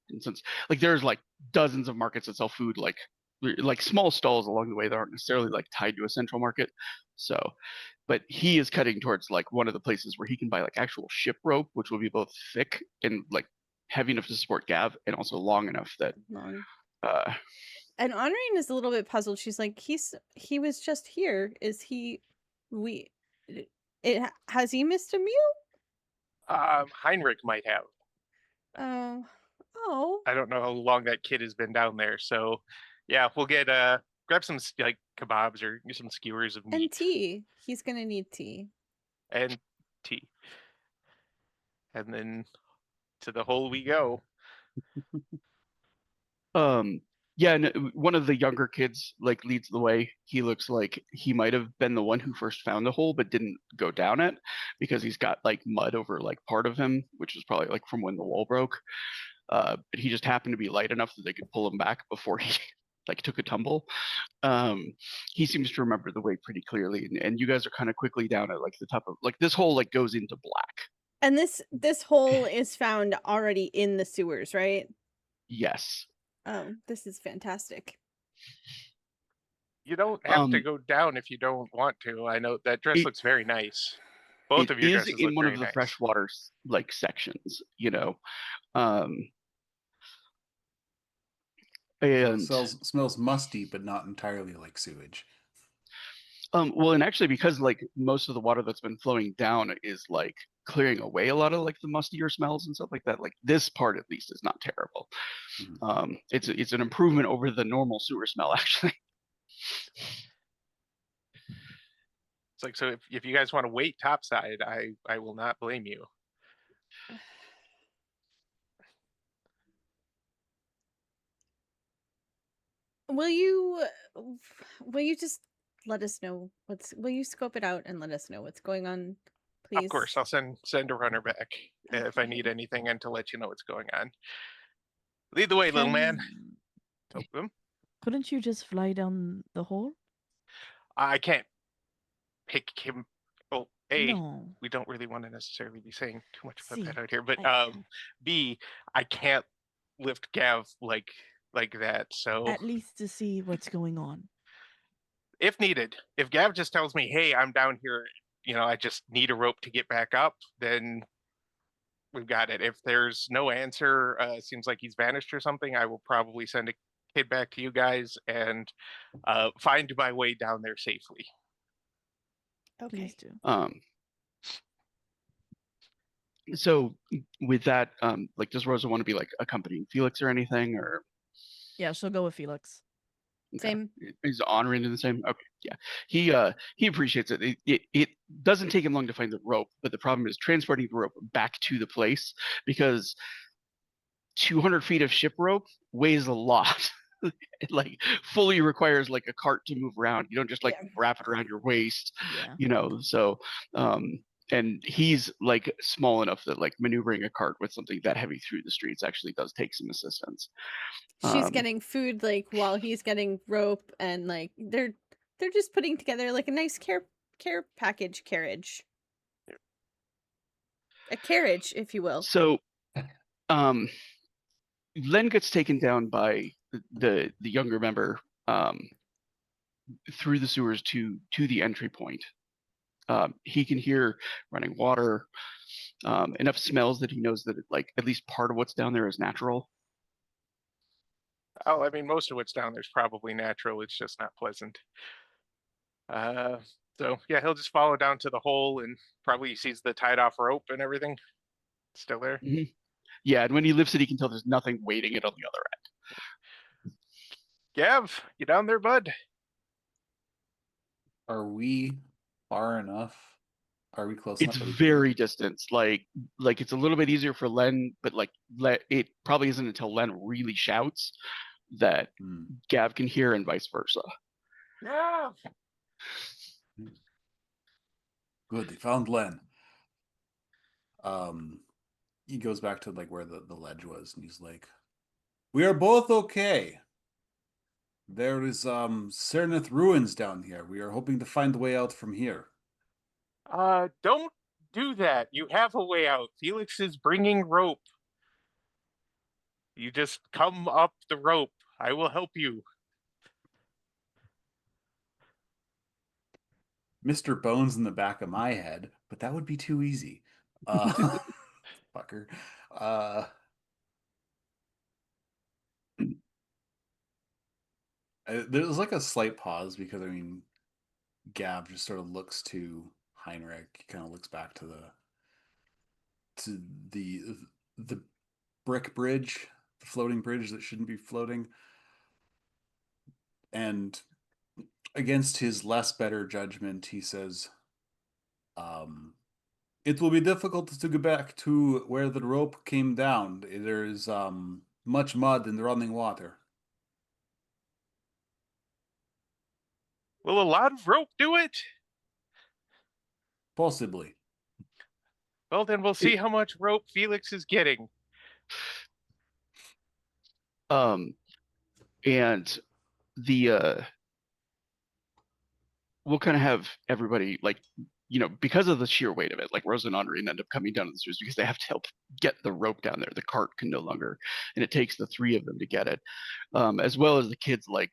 And since like there's like dozens of markets that sell food, like small stalls along the way that aren't necessarily like tied to a central market. So, but he is cutting towards like one of the places where he can buy like actual ship rope, which will be both thick and like heavy enough to support Gav, and also long enough that. And Honorine is a little bit puzzled. She's like, he was just here. Is he? Has he missed a meal? Heinrich might have. Oh. I don't know how long that kid has been down there. So, yeah, we'll get grab some like kebabs or some skewers of meat. And tea. He's gonna need tea. And tea. And then to the hole we go. Yeah, and one of the younger kids like leads the way. He looks like he might have been the one who first found the hole, but didn't go down it because he's got like mud over like part of him, which is probably like from when the wall broke. But he just happened to be light enough that they could pull him back before he like took a tumble. He seems to remember the way pretty clearly, and you guys are kind of quickly down at like the top of like this hole like goes into black. And this hole is found already in the sewers, right? Yes. Oh, this is fantastic. You don't have to Um, go down if you don't want to. I know that dress It- looks very nice. Both it of your is dresses in look one very of the nice. freshwater like sections, you know. Um, So it and smells musty, but not entirely like sewage. well, and actually, because like most of the water that's been flowing down is like clearing away a lot of like the mustier smells and stuff like that. Like this part at least is not terrible. Mhm. It's an improvement over the normal sewer smell actually. It's like, so if you guys want to wait topside, I will not blame you. Will you just let us know will you scope it out and let us know what's going on, please? Of course, I'll send a runner back if I need Okay. anything and to let you know what's going on. Lead the way, little man. Oh, Couldn't you just fly down the hole? I can't pick him. Well, A, No. we don't really want to necessarily be saying too much about See, that out here, but I- B, I can't lift Gav like that. So At least to see what's going on. if needed, if Gav just tells me, "Hey, I'm down here," I just need a rope to get back up, then we've got it. If there's no answer, seems like he's vanished or something, I will probably send a kid back to you guys and find my way down there safely. Okay. Please do. So with that, like, does Rosa want to be like accompanying Felix or anything, or Yeah, she'll go with Felix. okay. Same. Is honoring in the same? Okay, yeah. He appreciates it. It doesn't take him long to find the rope, but the problem is transporting the rope back to the place because 200 feet of ship rope weighs a lot. It like fully requires like a cart to move around. You don't just like Yeah. wrap it around your waist, Yeah. So and he's like small enough that like maneuvering a cart with something that heavy through the streets actually does take some assistance. She's getting food like while he's getting rope, and like they're just putting together like a nice care package carriage. A carriage, if you will. So Len gets taken down by the younger member through the sewers to the entry point. He can hear running water, enough smells that he knows that like at least part of what's down there is natural. Oh, I mean, most of what's down there's probably natural. It's just not pleasant. So yeah, he'll just follow down to the hole and probably sees the tied off rope and everything still there. Mm-hmm. Yeah, and when he lifts it, he can tell there's nothing weighting it on the other end. Gav, you down there, bud? Are we far enough? Are we close It's enough? very distant. Like it's a little bit easier for Len, but like it probably isn't until Len really shouts that Gav can hear, and vice versa. Yeah. Good, they found Len. He goes back to like where the ledge was, and he's like, "We are both okay. There is Syrenth ruins down here. We are hoping to find the way out from here." Don't do that. You have a way out. Felix is bringing rope. You just come up the rope. I will help you. Mr. Bones in the back of my head, but that would be too easy. Fucker. There's like a slight pause because I mean, Gav just sort of looks to Heinrich. He kind of looks back to the brick bridge, the floating bridge that shouldn't be floating, and against his less better judgment, he says, "It will be difficult to go back to where the rope came down. There is much mud and running water." Will a lot of rope do it? Possibly. Well, then we'll see how much rope Felix is getting. And the we'll kind of have everybody like, because of the sheer weight of it, like Rosa and Henri end up coming down the stairs because they have to help get the rope down there. The cart can no longer, and it takes the three of them to get it, as well as the kids. Like,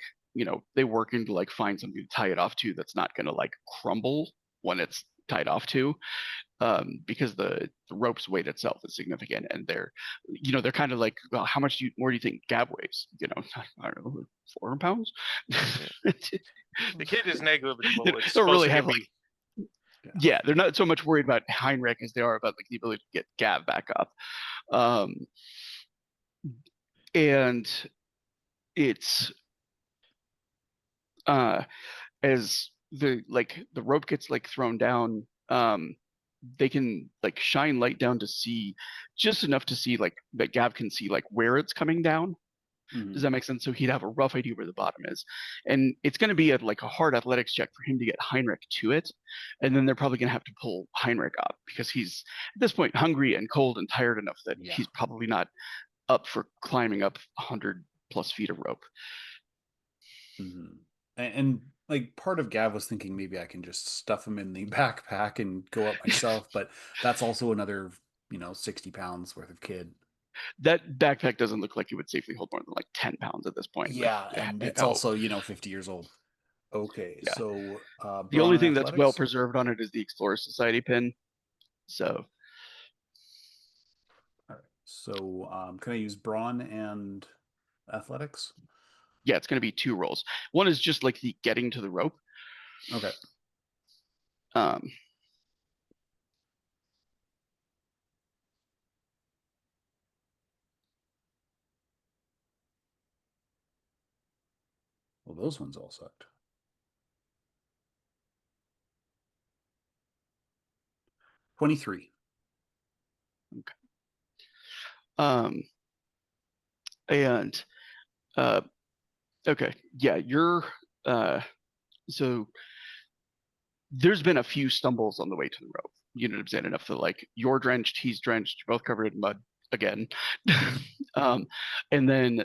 they work in to like find something to tie it off to that's not going to like crumble when it's tied off to, because the rope's weight itself is significant, and they're kind of like, well, how much more do you think Gab weighs? I don't know, 400 pounds. The kid is negligible. They It's don't really supposed to have be. like, yeah, they're not so much worried about Heinrich as they are about like the ability to get Gav back up. And it's as the rope gets like thrown down, they can like shine light down to see just enough to see like that Gav can see like where it's coming down. Does that make sense? So he'd have a rough idea where the bottom is, and it's going to be like a hard athletics check for him to get Heinrich to it, and then they're probably going to have to pull Heinrich up because he's at this point hungry and cold and tired enough that he's probably not up for climbing up 100+ feet of rope. And like part of Gav was thinking maybe I can just stuff him in the backpack and go up myself, but that's also another 60 pounds worth of kid. That backpack doesn't look like it would safely hold more than like 10 pounds at this point. Yeah, and it's also 50 years old. Okay, yeah. So the only thing that's well preserved on it is the Explorer Society pin. So, all right. So can I use brawn and athletics? Yeah, it's going to be 2 rolls. One is just like the getting to the rope. Okay. Well, those ones all sucked. 23. Okay. And okay, yeah, you're so there's been a few stumbles on the way to the rope. You know what I'm saying? Enough that like you're drenched, he's drenched, you're both covered in mud again. And then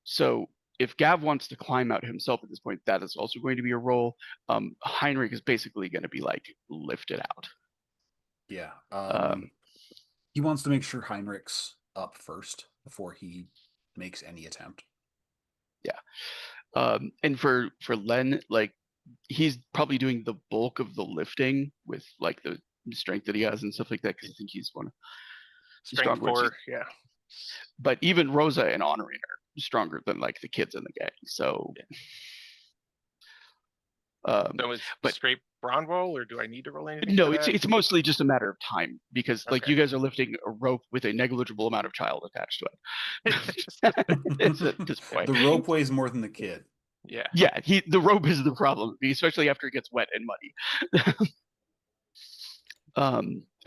so if Gav wants to climb out himself at this point, that is also going to be a roll. Heinrich is basically going to be like lifted out. Yeah. He wants to make sure Heinrich's up first before he makes any attempt. Yeah. And for Len, like he's probably doing the bulk of the lifting with like the strength that he has and stuff like that, because I think he's one of the stronger ones. Yeah. But even Rosa and Henri are stronger than like the kids in the gang. So so it's straight brawn roll, or do I need to roll anything? No, it's mostly just a matter of time, because like you guys are lifting a rope with a negligible amount of child attached to it. It's at this point. The rope weighs more than the kid. Yeah. Yeah, the rope is the problem, especially after it gets wet and muddy.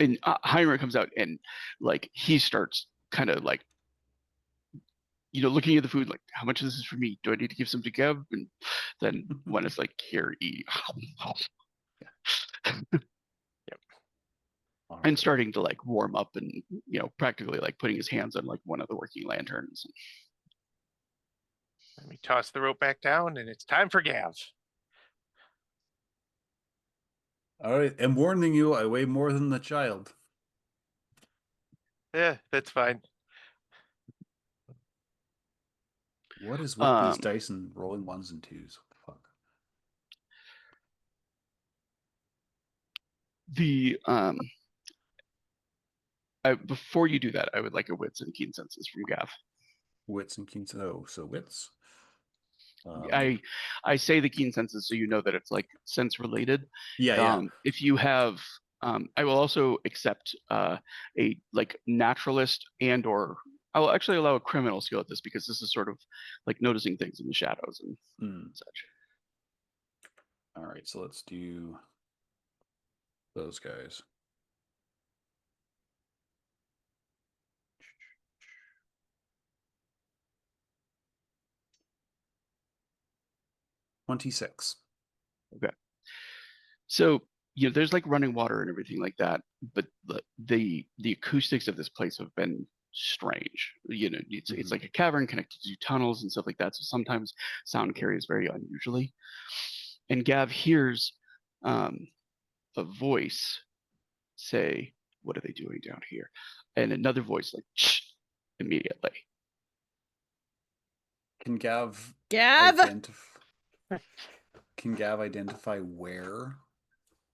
And Heinrich comes out and like he starts kind of like looking at the food like, how much of this is for me? Do I need to give some to Kev? And then when it's like, here, eat. Yep. And starting to like warm up and practically like putting his hands on like one of the working lanterns. Let me toss the rope back down, and it's time for Gav. All right, I'm warning you, I weigh more than the child. Yeah, that's fine. What is with these dice and rolling 1s and 2s? What the fuck? Before you do that, I would like a wits and keen senses from Gav. Wits and keen senses. So wits. I say the keen senses so you know that it's like sense related. Yeah. If you have, I will also accept a like naturalist and or I will actually allow a criminal skill at this, because this is sort of like noticing things in the shadows and such. All right, so let's do those guys. 26. So, there's like running water and everything like that, but the acoustics of this place have been strange. It's like a cavern connected to tunnels and stuff like that. So sometimes sound carries very unusually. And Gav hears a voice say, "What are they doing down here?" And another voice like, "Shh," immediately. Can Gav Gav! identify where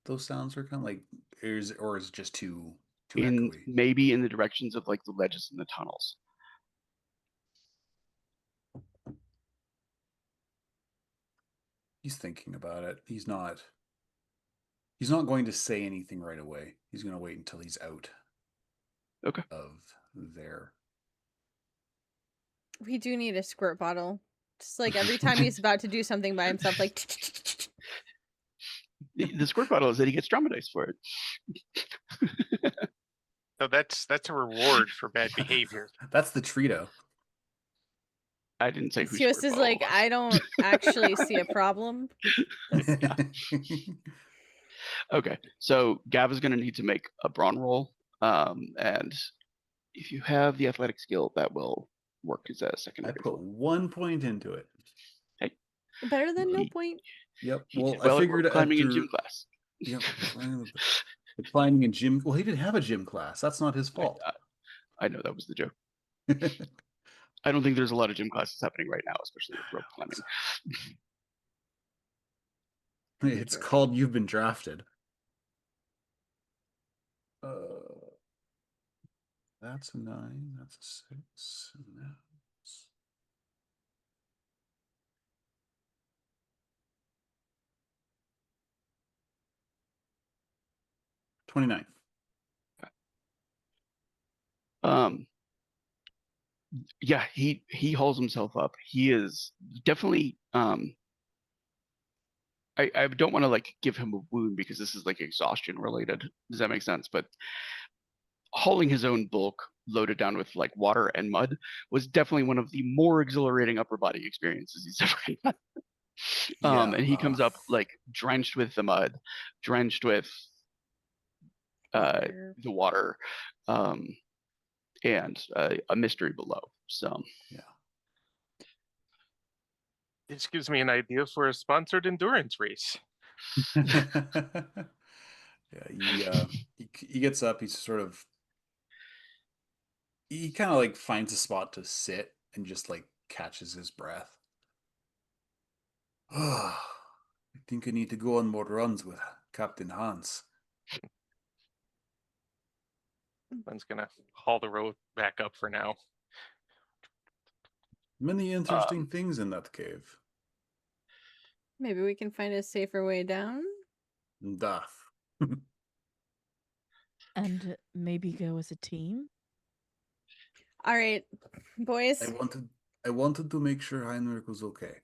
those sounds are coming? Like, is it just too echoey? Maybe in the directions of like the ledges in the tunnels. He's thinking about it. He's not going to say anything right away. He's going to wait until he's out Okay. of there. We do need a squirt bottle. Just like every time he's about to do something by himself, like. The squirt bottle is that he gets traumatized for it. So that's a reward for bad behavior. That's the Trito. I didn't say who Sios is like, I don't actually see a problem. Okay, so Gav is going to need to make a brawn roll, and if you have the athletic skill, that will work as a I secondary. put 1 point into it. Hey, Better than no point. Yep. he Well, did well I at figured climbing in after gym class. Yep. Climbing in gym. Well, he didn't have a gym class. That's not his fault. I know that was the joke. I don't think there's a lot of gym classes happening right now, especially with rope climbing. It's called You've Been Drafted. That's a 9. That's a 6. And that's... $29. Yeah, he hauls himself up. He is definitely I don't want to like give him a wound because this is like exhaustion related. Does that make sense? But hauling his own bulk loaded down with like water and mud was definitely one of the more exhilarating upper body experiences he's ever had. And he comes up like drenched with the mud, drenched with the water, and a mystery below. So yeah. This gives me an idea for a sponsored endurance race. Yeah, he gets up. He kind of like finds a spot to sit and just like catches his breath. I think I need to go on more runs with Captain Hans. One's gonna haul the road back up for now. Many interesting things in that cave. Maybe we can find a safer way down. Duh. And maybe go as a team? All right, boys. I wanted to make sure Heinrich was okay.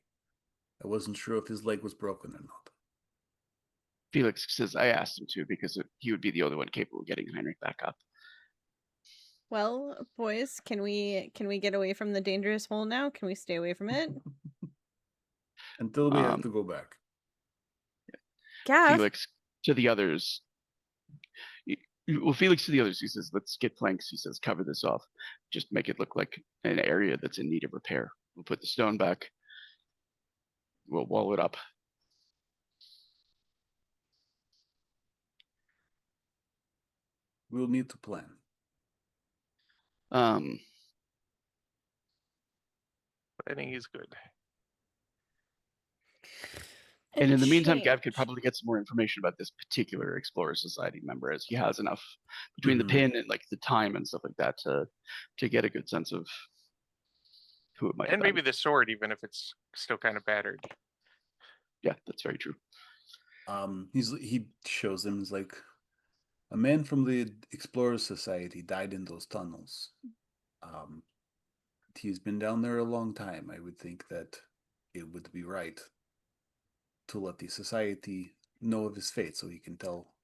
I wasn't sure if his leg was broken or not. Felix says I asked him to because he would be the only one capable of getting Heinrich back up. Well, boys, can we get away from the dangerous hole now? Can we stay away from it? Until we have to go back. Gav. Felix to the others. Well, Felix to the others, he says, let's get planks. He says, cover this off. Just make it look like an area that's in need of repair. We'll put the stone back. We'll wall it up. We'll need to plan. Planning is good. And in the meantime, Gav could probably get some more information about this particular Explorer Society member, as he has enough between the pin and like the time and stuff like that to get a good sense of who it might. And maybe the sword, even if it's still kind of battered. Yeah, that's very true. He shows them, he's like, a man from the Explorer Society died in those tunnels. He's been down there a long time. I would think that it would be right to let the society know of his fate so he can tell,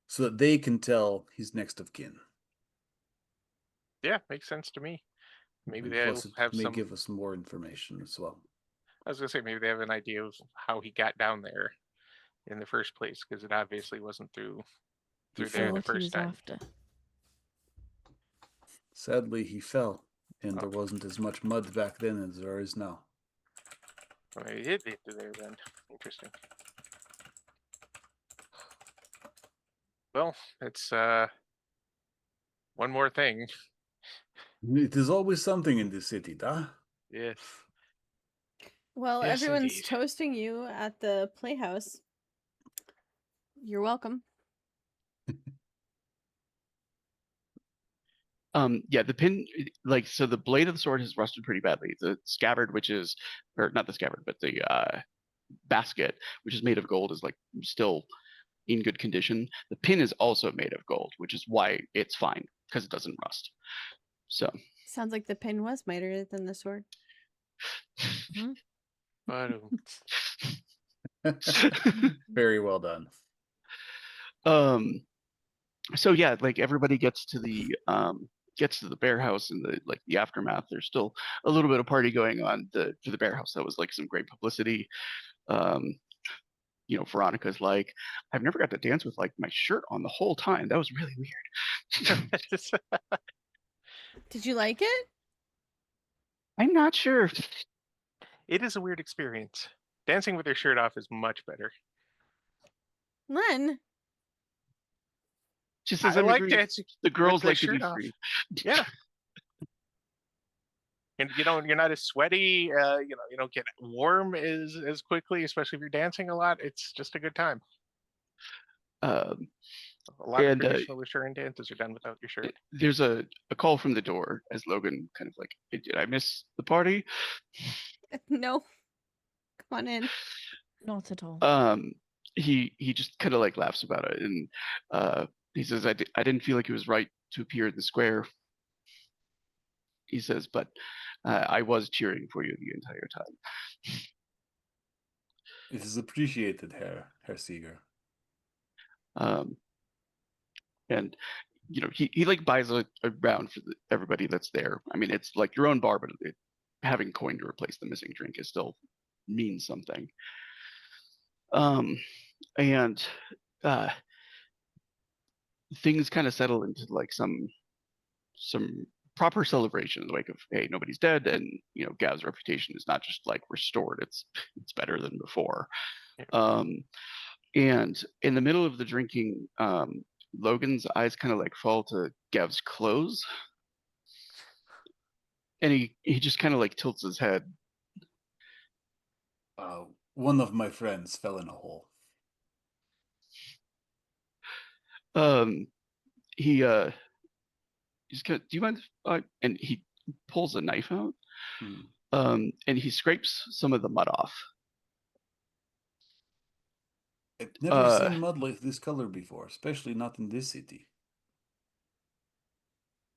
so that they can tell he's next of kin. Yeah, makes sense to me. Maybe And they'll plus, it have may some. give us more information as well. I was gonna say maybe they have an idea of how he got down there in the first place, because it obviously wasn't through He there So the what he first was time. after. Sadly, he fell, and Oh. there wasn't as much mud back then as there is now. Well, he did get to there then. Interesting. Well, it's one more thing. It is always something in this city, da? Yes. Well, Yes, everyone's indeed. toasting you at the playhouse. You're welcome. Yeah, the pin, like, so the blade of the sword has rusted pretty badly. The scabbard, which is, or not the scabbard, but the basket, which is made of gold, is like still in good condition. The pin is also made of gold, which is why it's fine, because it doesn't rust. So, Sounds like the pin was mightier than the sword. But Very well done. so yeah, like everybody gets to the bear house and the aftermath. There's still a little bit of party going on for the bear house. That was like some great publicity. Veronica's like, I've never got to dance with like my shirt on the whole time. That was really weird. Did you like it? I'm not sure. it is a weird experience. Dancing with your shirt off is much better. Len, Just as I I'm like agreeing, dancing the girls with like the to be shirt off. free. Yeah. And you're not as sweaty. You don't get warm as quickly, especially if you're dancing a lot. It's just a good time. Um, A lot of and traditional Assyrian dances are done without your shirt. there's a call from the door as Logan kind of like, hey, did I miss the party? no. Come on in. Not at all. He just kind of like laughs about it, and he says, I didn't feel like it was right to appear in the square. He says, but I was cheering for you the entire time. It is appreciated, Herr Seeger. And he like buys a round for everybody that's there. I mean, it's like your own bar, but having coin to replace the missing drink is still means something. And things kind of settle into like some proper celebration in the wake of, hey, nobody's dead, and Gav's reputation is not just like restored; it's better than before. And in the middle of the drinking, Logan's eyes kind of like fall to Gav's clothes, and he just kind of like tilts his head. One of my friends fell in a hole. He's kind of, do you mind? And he pulls a knife out, and he scrapes some of the mud off. I've never seen mud like this color before, especially not in this city.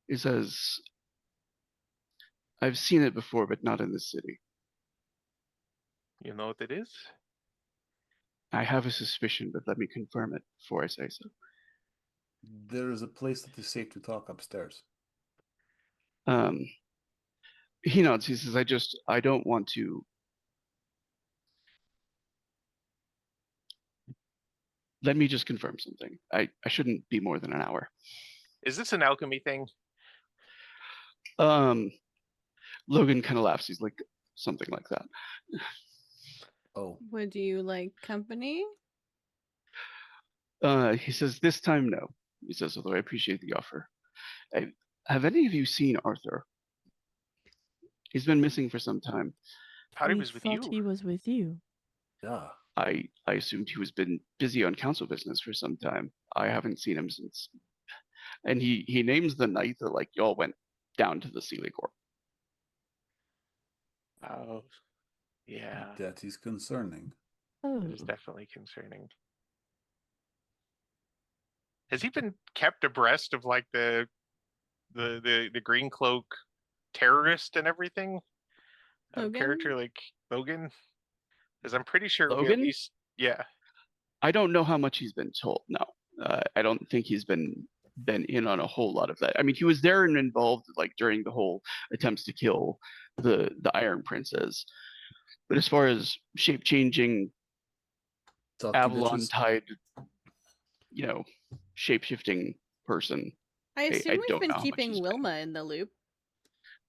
He says, I've seen it before, but not in this city. You know what it is? I have a suspicion, but let me confirm it before I say so. There is a place that is safe to talk upstairs. He nods. He says, I don't want to. Let me just confirm something. I shouldn't be more than an hour. Is this an alchemy thing? Logan kind of laughs. He's like, something like that. Oh. Would you like company? He says, this time, no. He says, although I appreciate the offer. Have any of you seen Arthur? He's been missing for some time. Thought he was with you. He was with you. Yeah. I assumed he was been busy on council business for some time. I haven't seen him since. And he names the night that like y'all went down to the Sealy Corp. Oh, yeah. That is concerning. Oh. It is definitely concerning. Has he been kept abreast of like the green cloak terrorist and everything? Character like Logan? Because I'm pretty sure we at least, yeah. I don't know how much he's been told. No, I don't think he's been in on a whole lot of that. I mean, he was there and involved like during the whole attempts to kill the Iron Princess. But as far as shape changing, Talk to Avalon bitches. Tide, shape shifting person, I assume we've don't been know how much keeping he's been. Wilma in the loop.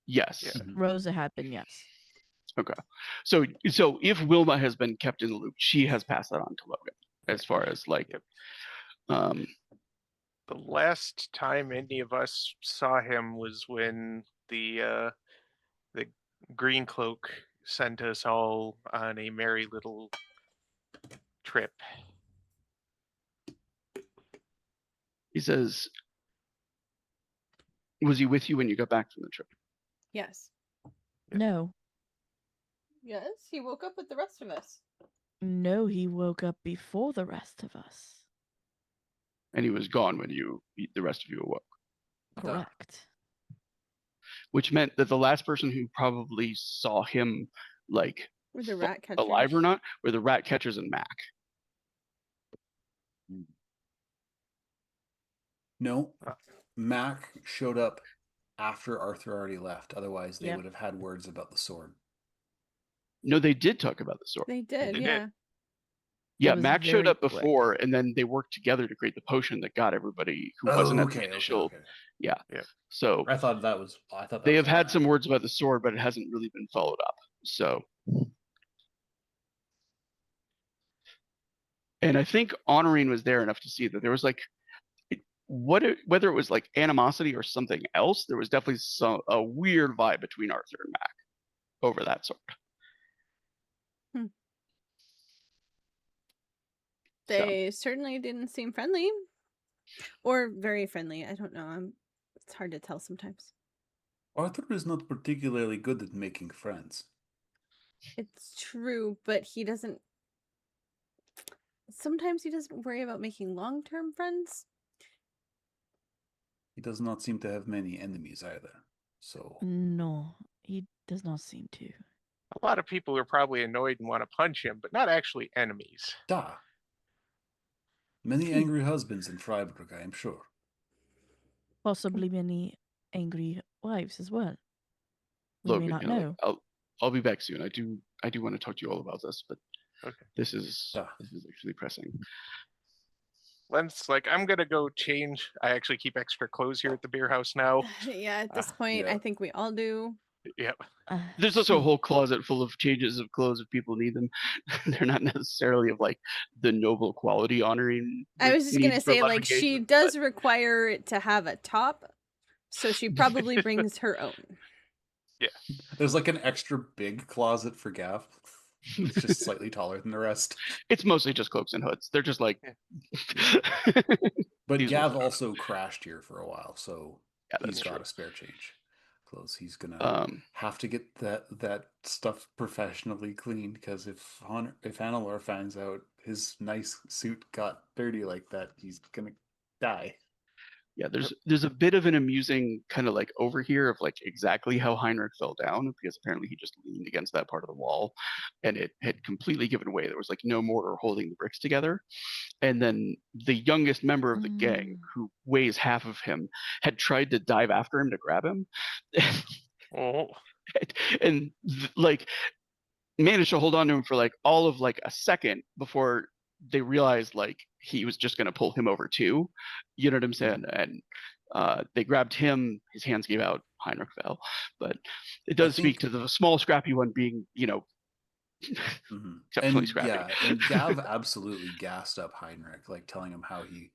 Yes. Yeah. Rosa had been, yes. Okay. So if Wilma has been kept in the loop, she has passed that on to Logan. As far as like, Yep. um, The last time any of us saw him was when the Green Cloak sent us all on a merry little trip. he says, was he with you when you got back from the trip? Yes. No. Yes, he woke up with the rest of us. No, he woke up before the rest of us. And he was gone when the rest of you awoke. Correct. Which meant that the last person who probably saw him, like, With the rat catchers. alive or not, were the rat catchers and Mac. No, Mac showed up after Arthur already left. Otherwise, they Yep. would have had words about the sword. No, they did talk about the sword. They did, They yeah. did. Yeah, was Mac showed very up quick. before, and then they worked together to create the potion that got everybody who wasn't at the initial. Okay. Yeah. Yep. So I thought that was. they have all had some Mac. words about the sword, but it hasn't really been followed up. So, and I think Honorine was there enough to see that there was like, whether it was like animosity or something else, there was definitely a weird vibe between Arthur and Mac over that sword. They certainly didn't seem friendly. Or very friendly. I don't know. It's hard to tell sometimes. Arthur is not particularly good at making friends. It's true, but he doesn't. Sometimes he doesn't worry about making long-term friends. He does not seem to have many enemies either. So No, he does not seem to. A lot of people are probably annoyed and want to punch him, but not actually enemies. da. Many angry husbands in Freiburg, I am sure. Possibly many angry wives as well. We Logan, may not you know, know. like, I'll be back soon. I do want to talk to you all about this, but Okay. this is Ah. actually pressing. Len's like, I'm gonna go change. I actually keep extra clothes here at the beer house now. Yeah, at this point, yeah. I think we all do. Yep. There's also a whole closet full of changes of clothes if people need them. They're not necessarily of like the noble quality honoring. I was just gonna say, like, she does but require it to have a top, so she probably brings her own. There's like an extra big closet for Gav. It's just slightly taller than the rest. it's mostly just cloaks and hoods. They're just like. But These Gav ones are- also crashed here for a while, so Yeah, he's that's got true. a spare change clothes. He's gonna have to get that stuff professionally cleaned, because if Annalore finds out his nice suit got dirty like that, he's gonna die. Yeah, there's a bit of an amusing kind of like overhear of like exactly how Heinrich fell down, because apparently he just leaned against that part of the wall and it had completely given way. There was like no mortar holding the bricks together. And then the youngest member of the gang, who weighs half of him, had tried to dive after him to grab him. Oh. and like managed to hold on to him for like all of like a second before they realized like he was just going to pull him over too. You know what I'm saying? And they grabbed him, his hands gave out, Heinrich fell. But it does speak to the small scrappy one being, exceptionally scrappy. Yeah, and Gav absolutely gassed up Heinrich, like telling him how he,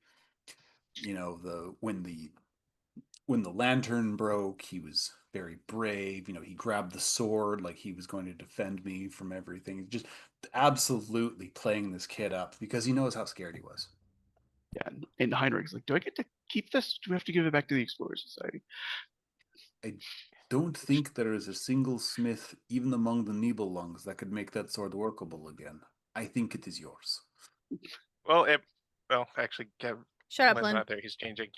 when the lantern broke, he was very brave. He grabbed the sword like he was going to defend me from everything. Just absolutely playing this kid up because he knows how scared he was. Yeah, and Heinrich's like, do I get to keep this? Do we have to give it back to the Explorer Society? I don't think there is a single smith, even among the Nibelungs, that could make that sword workable again. I think it is yours. Well, actually, Shut up, Len's Len. not there. He's changing.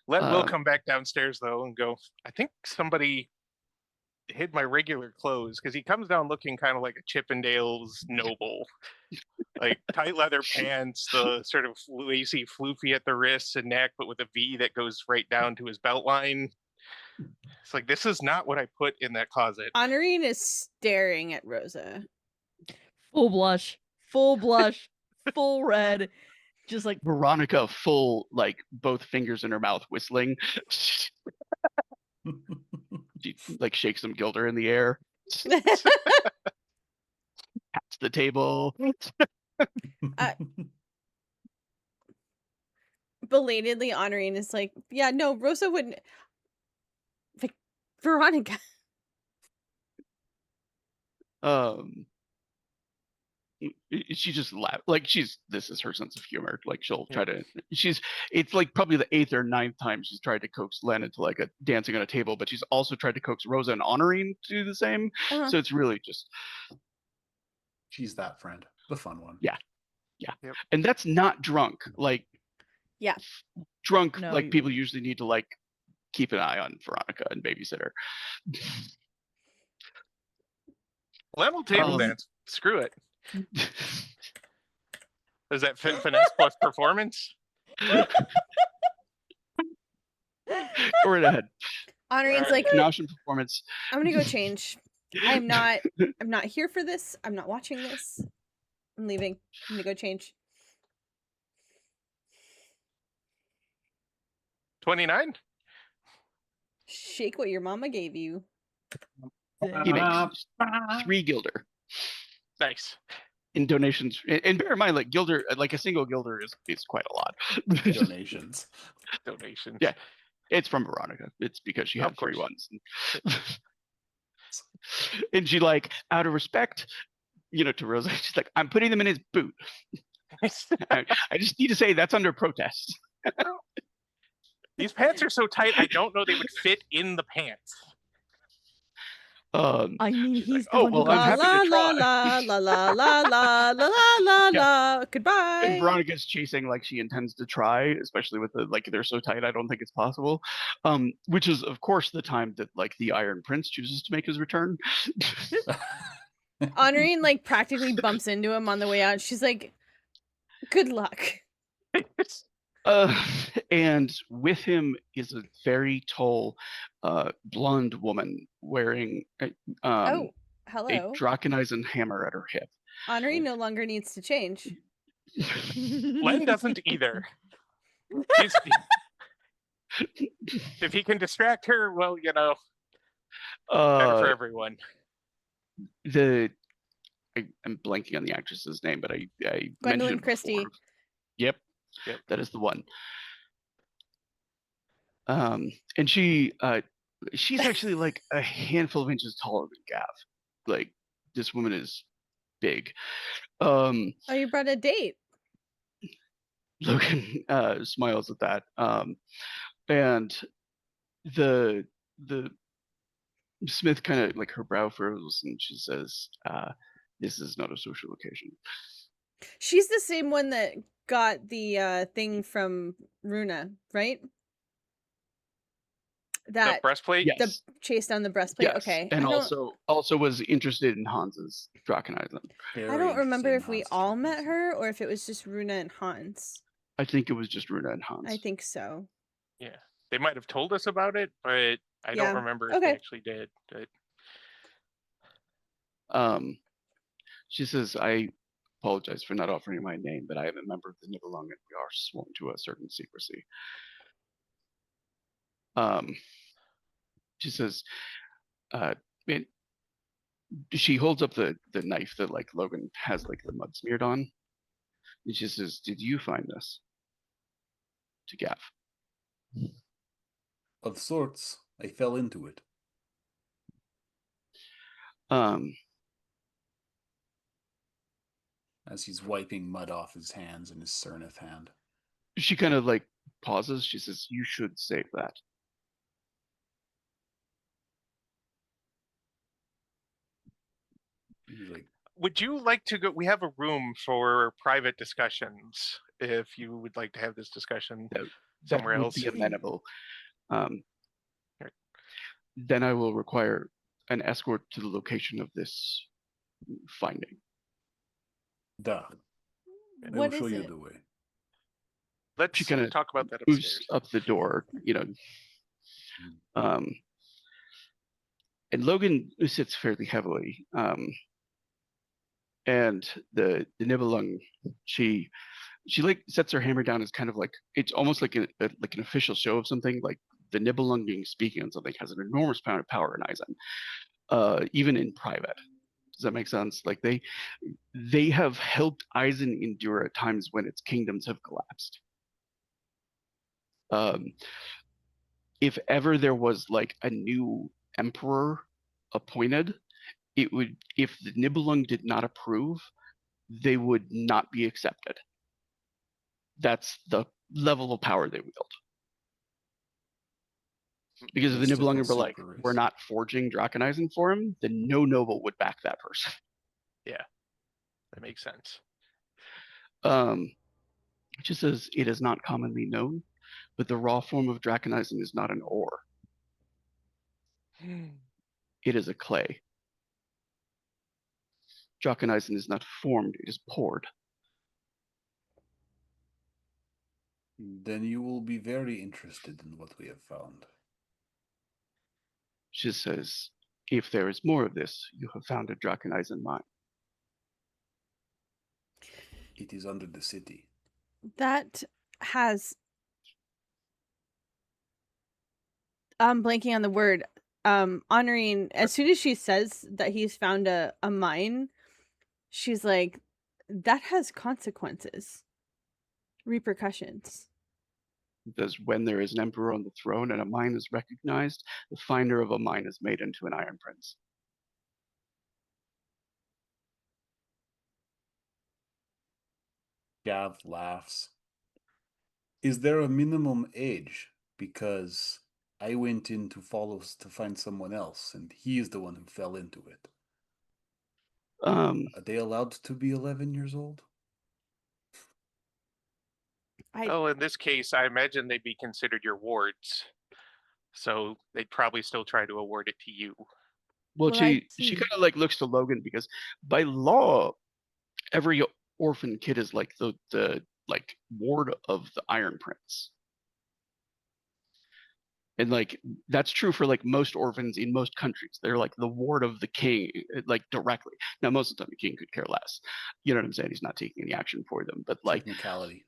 Len will come back downstairs though and go, I think somebody hid my regular clothes, because he comes down looking kind of like a Chippendales noble. Like tight leather pants, the sort of lacy floofy at the wrists and neck, but with a V that goes right down to his belt line. It's like, this is not what I put in that closet. Honorine is staring at Rosa. Full blush, full red, just like Veronica, full like both fingers in her mouth, whistling. She like shakes some Gilder in the air, pats the table. Belatedly, Honorine is like, yeah, no, Rosa wouldn't. Like, Veronica. She just laughed, like this is her sense of humor. Like she'll try to, it's like probably the 8th or 9th time she's tried to coax Len into like a dancing on a table, but she's also tried to coax Rosa and Honorine to do the same. So it's really just, she's that friend, the fun one. Yeah. And that's not drunk. Like, yeah, drunk. No, like people usually need to like keep an eye on Veronica and babysit her. Len will table dance. Screw it. Is that finesse plus performance? Go right ahead. Honorine's like, Notion performance. I'm gonna go change. I'm not here for this. I'm not watching this. I'm leaving. I'm gonna go change. 29? Shake what your mama gave you. He makes 3 Gilder. Nice. In donations, and bear in mind, like Gilder, like a single Gilder is quite a lot. Donations. Yeah, it's from Veronica. It's because she had 3 ones, and she like out of respect, to Rosa, she's like, I'm putting them in his boot. I just need to say that's under protest. These pants are so tight, I don't know they would fit in the pants. I mean, he's like, I'm happy to try. La la la la la la la la. Goodbye. And Veronica's chasing like she intends to try, especially with the like they're so tight. I don't think it's possible. Which is of course the time that like the Iron Prince chooses to make his return. Honorine like practically bumps into him on the way out. She's like, "Good luck." And with him is a very tall, blonde woman wearing hello. a Drakenisen hammer at her hip. Honorine no longer needs to change. Len doesn't either. If he can distract her, well, better for everyone. I'm blanking on the actress's name, but I Gwendolyn mentioned Christie. Before. Yep, that is the one. And she's actually like a handful of inches taller than Gav. Like this woman is big. Oh, you brought a date. Logan smiles at that. And the Smith kind of like her brow furrows and she says, this is not a social occasion. She's the same one that got the thing from Runa, right? The breastplate? Yes. The chase down the breastplate. Yes. Okay. And also was interested in Hans's Drakenisen. I don't remember if we all met her or if it was just Runa and Hans. I think it was just Runa and Hans. I think so. Yeah. They might have told us about it, but I don't remember if they actually did. But... She says, I apologize for not offering my name, but I am a member of the Nibelung and we are sworn to a certain secrecy. She says, she holds up the knife that like Logan has like the mud smeared on. And she says, did you find this? To Gav. Of sorts. I fell into it. As he's wiping mud off his hands in his Syrenth hand. She kind of like pauses. She says, you should save that. Like, would you like to go? We have a room for private discussions if you would like to have this discussion somewhere else. Be amenable. Then I will require an escort to the location of this finding. Duh. I will show you the way. Let's she kind of talk about that moves upstairs. up the door, And Logan sits fairly heavily. And the Nibelung, she like sets her hammer down as kind of like, it's almost like like an official show of something. Like the Nibelung being speaking on something has an enormous amount of power in Eisen, even in private. Does that make sense? Like they have helped Eisen endure at times when its kingdoms have collapsed. If ever there was like a new emperor appointed, it would, if the Nibelung did not approve, they would not be accepted. That's the level of power they wield. Because if the Nibelungen were like, we're not forging Drakenisen for him, then no noble would back that person. Yeah, that makes sense. It just says, it is not commonly known, but the raw form of Drakenisen is not an ore. It is a clay. Drakenisen is not formed, it is poured. Then you will be very interested in what we have found. She says, if there is more of this, you have found a Drakenisen mine. It is under the city. That has... I'm blanking on the word. Honoring, as soon as she says that he's found a mine, she's like, that has consequences. Repercussions. Because when there is an emperor on the throne and a mine is recognized, the finder of a mine is made into an Iron Prince. Gav laughs. Is there a minimum age? Because I went in to find someone else, and he is the one who fell into it. Are they allowed to be 11 years old? Well, in this case, I imagine they'd be considered your wards. So they'd probably still try to award it to you. Well, she kind of like looks to Logan because by law, every orphan kid is like the like ward of the Iron Prince. And like that's true for like most orphans in most countries. They're like the ward of the king, like directly. Now, most of the time, the king could care less. You know what I'm saying? He's not taking any action for them, but like technicality.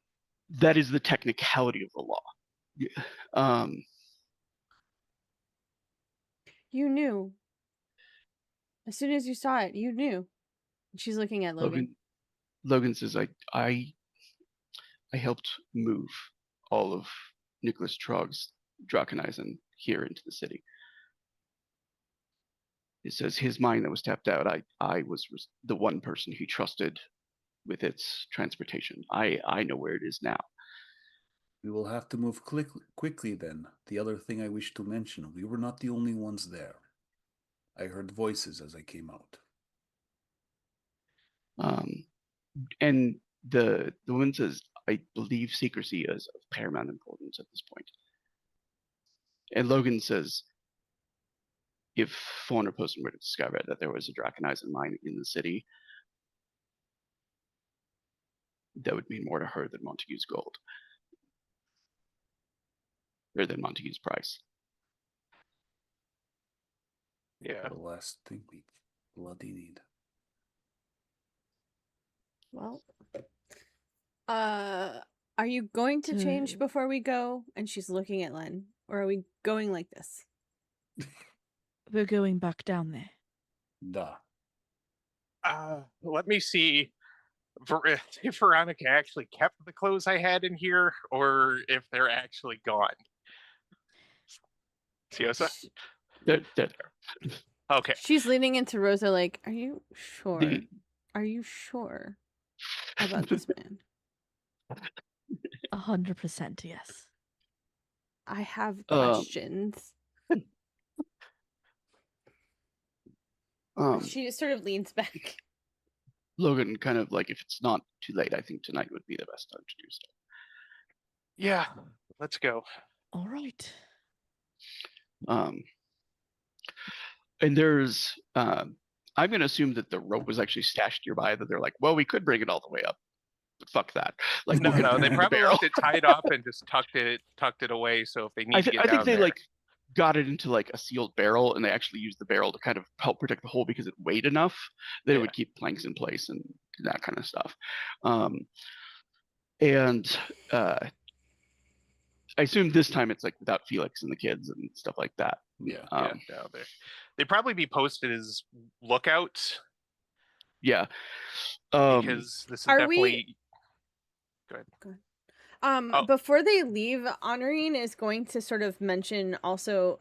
That is the technicality of the law. You knew. As soon as you saw it, you knew. She's looking at Logan. Logan says, I helped move all of Nicholas Trogg's Drakenisen here into the city. It says his mine that was tapped out, I was the one person he trusted with its transportation. I know where it is now. We will have to move quickly then. The other thing I wish to mention, we were not the only ones there. I heard voices as I came out. And the woman says, I believe secrecy is of paramount importance at this point. And Logan says, if Fauna Poston were to discover that there was a Drakenisen mine in the city, that would mean more to her than Montague's gold. Or than Montague's price. Yeah. The last thing we bloody need. Well, are you going to change before we go? And she's looking at Len. Or are we going like this? We're going back down there. Duh. Let me see if Veronica actually kept the clothes I had in here, or if they're actually gone. Siosa? They're there. Okay. She's leaning into Rosa like, are you sure? Are you sure about this man? 100% yes. I have questions. She just sort of leans back. Logan kind of like, if it's not too late, I think tonight would be the best time to do so. Yeah, let's go. All right. And there's, I'm going to assume that the rope was actually stashed nearby, that they're like, well, we could bring it all the way up, but fuck that. Like, no, they probably left it tied up and just tucked it away. So if they need to get down there. got it into like a sealed barrel, and they actually used the barrel to kind of help protect the hole because it weighed enough that it would keep planks in place and that kind of stuff. And I assume this time it's like without Felix and the kids and stuff like that. Yeah. Yeah, no, they'd probably be posted as lookouts Yeah. because this is Are definitely. Go ahead. Oh. Before they leave, Honorine is going to sort of mention also,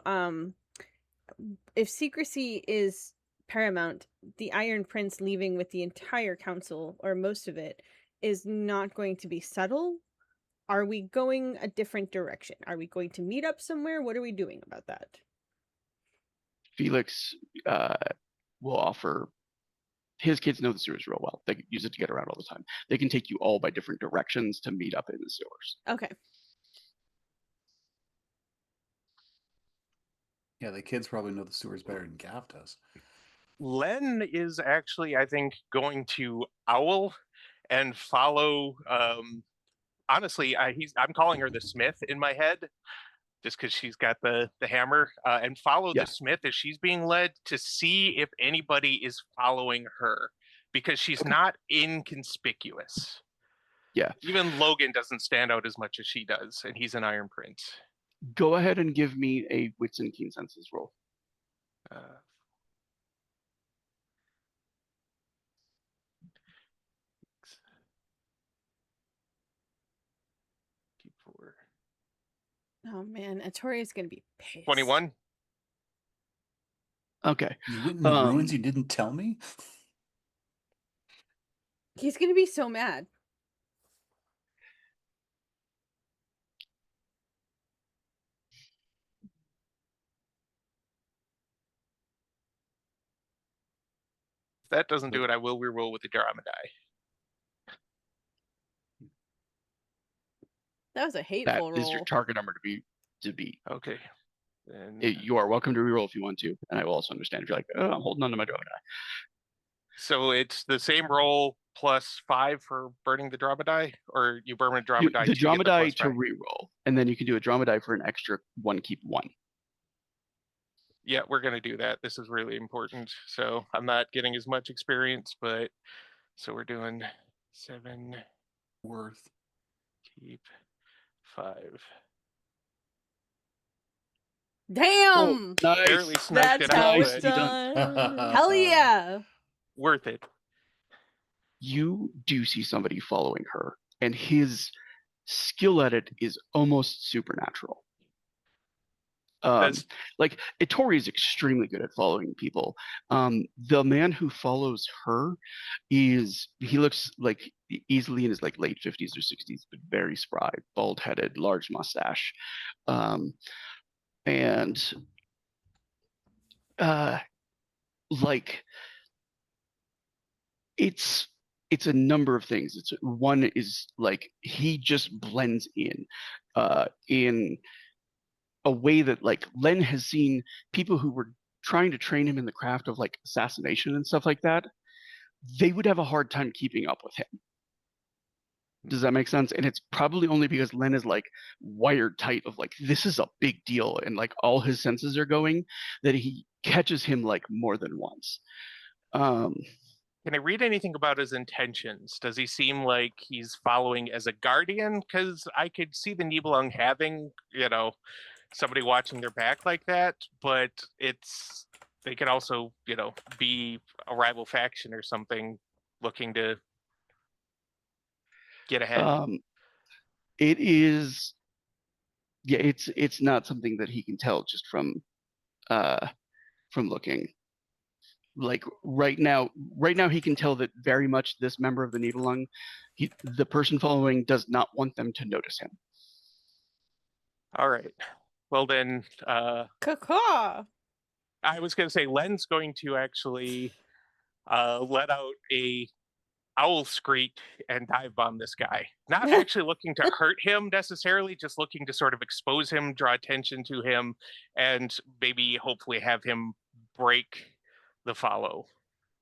if secrecy is paramount, the Iron Prince leaving with the entire council, or most of it, is not going to be subtle. Are we going a different direction? Are we going to meet up somewhere? What are we doing about that? Felix will offer. His kids know the sewers real well. They use it to get around all the time. They can take you all by different directions to meet up in the sewers. Okay. Yeah, the kids probably know the sewers better than Gav does. Len is actually, I think, going to owl and follow. Honestly, I'm calling her the Smith in my head, just because she's got the hammer, and follow the Smith as she's being led to see if anybody is following her, because she's not inconspicuous. Yeah. Even Logan doesn't stand out as much as she does, and he's an Iron Prince. Go ahead and give me a wits and keen senses roll. Oh man, Atori's gonna be pissed. 21. Okay. You went in the ruins, you didn't tell me? He's gonna be so mad. If that doesn't do it, I will reroll with the drama die. That was a hateful That roll. is your target number to beat. Okay. Then... You are welcome to reroll if you want to, and I will also understand if you're like, oh, I'm holding on to my drama die. So it's the same roll plus 5 for burning the drama die, or you burn a drama die the to drama get the die plus to 5? reroll, and then you can do a drama die for an extra 1, keep 1. Yeah, we're gonna do that. This is really important. So I'm not getting as much experience, but so we're doing 7 worth, keep 5. Damn! Oh, nice. Barely sniped That's it how out, it's but done. Hell yeah! worth it. You do see somebody following her, and his skill at it is almost supernatural. Like Itori is extremely good at following people. The man who follows her he looks like easily in his like late 50s or 60s, but very spry, bald-headed, large mustache, and like it's a number of things. One is like he just blends in a way that like Len has seen people who were trying to train him in the craft of like assassination and stuff like that. They would have a hard time keeping up with him. Does that make sense? And it's probably only because Len is like wired tight of like, this is a big deal. And like all his senses are going that he catches him like more than once. Can I read anything about his intentions? Does he seem like he's following as a guardian? Because I could see the Nibelung having, somebody watching their back like that, but they could also, be a rival faction or something looking to get ahead. It is, yeah, it's not something that he can tell just from looking. Like right now he can tell that very much this member of the Nibelung, the person following does not want them to notice him. All right. Well then, Caw. I was going to say Len's going to actually let out a owl screech and dive bomb this guy. Not actually looking to hurt him necessarily, just looking to sort of expose him, draw attention to him, and maybe hopefully have him break the follow.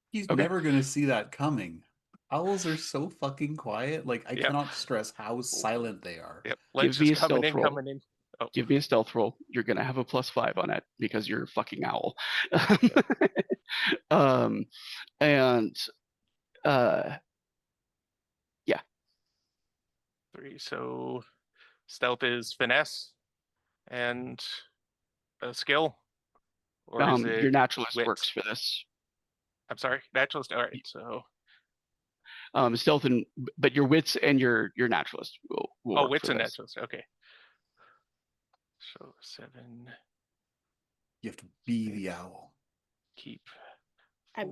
He's never going to see that coming. Owls are so fucking quiet. Like, I cannot stress how silent they are. Yep. Len's just coming in. Give me a stealth roll. You're gonna have a +5 on it because you're a fucking owl. And yeah. 3. So stealth is finesse and a skill, or is it Your naturalist wit? works for this. I'm sorry, naturalist. All right, so Stealth but your wits and your naturalist will work wits for and this. naturalist. Okay. So 7. You have to be the owl. Keep I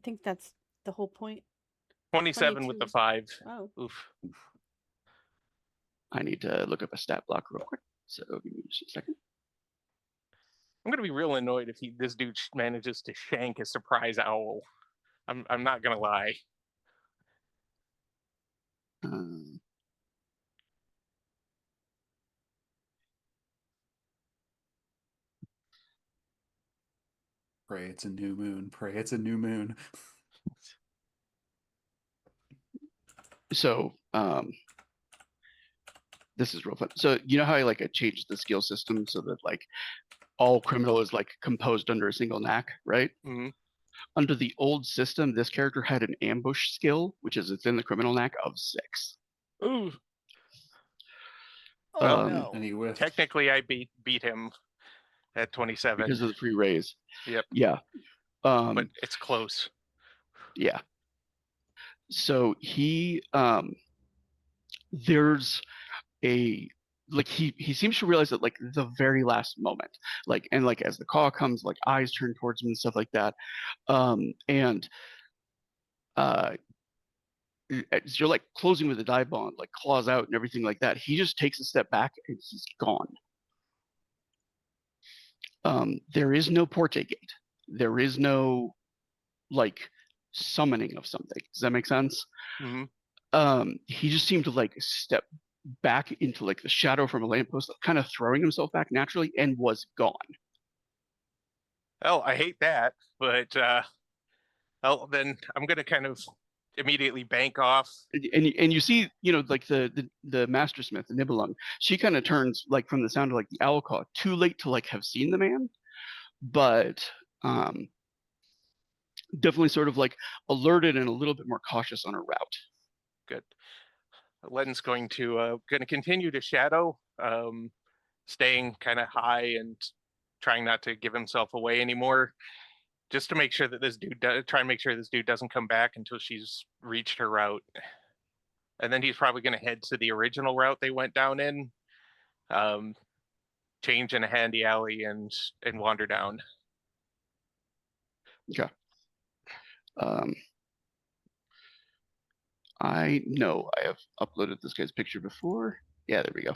think that's the whole point. 27 with the 5. Oh. Oof. I need to look up a stat block real quick. So give me just a second. I'm gonna be real annoyed if this dude manages to shank a surprise owl. I'm not gonna lie. Pray it's a new moon. Pray it's a new moon. So this is real fun. So you know how I changed the skill system so that all criminal is composed under a single knack, right? Mm-hmm. Under the old system, this character had an ambush skill, which is it's in the criminal knack of 6. Ooh. Oh no. And he whiffed. Technically, I beat him at 27 because of the free raise. Yep. Yeah. But it's close. Yeah. So he there's a he seems to realize that the very last moment, and as the call comes, eyes turn towards him and stuff like that. And as you're closing with the dive bond, claws out and everything like that, he just takes a step back and he's gone. There is no porte gate. There is no summoning of something. Does that make sense? Mm-hmm. He just seemed to step back into the shadow from a lamppost, kind of throwing himself back naturally, and was gone. Oh, I hate that, but then I'm gonna kind of immediately bank off. And you see, the master smith, the Nibelung, she kind of turns from the sound of the owl call, too late to have seen the man, but definitely sort of alerted and a little bit more cautious on her route. Good. Len's going to continue to shadow, staying kind of high and trying not to give himself away anymore, just to make sure that this dude doesn't come back until she's reached her route. And then he's probably going to head to the original route they went down in, change in a handy alley and wander down. Okay. I know I have uploaded this guy's picture before. Yeah, there we go.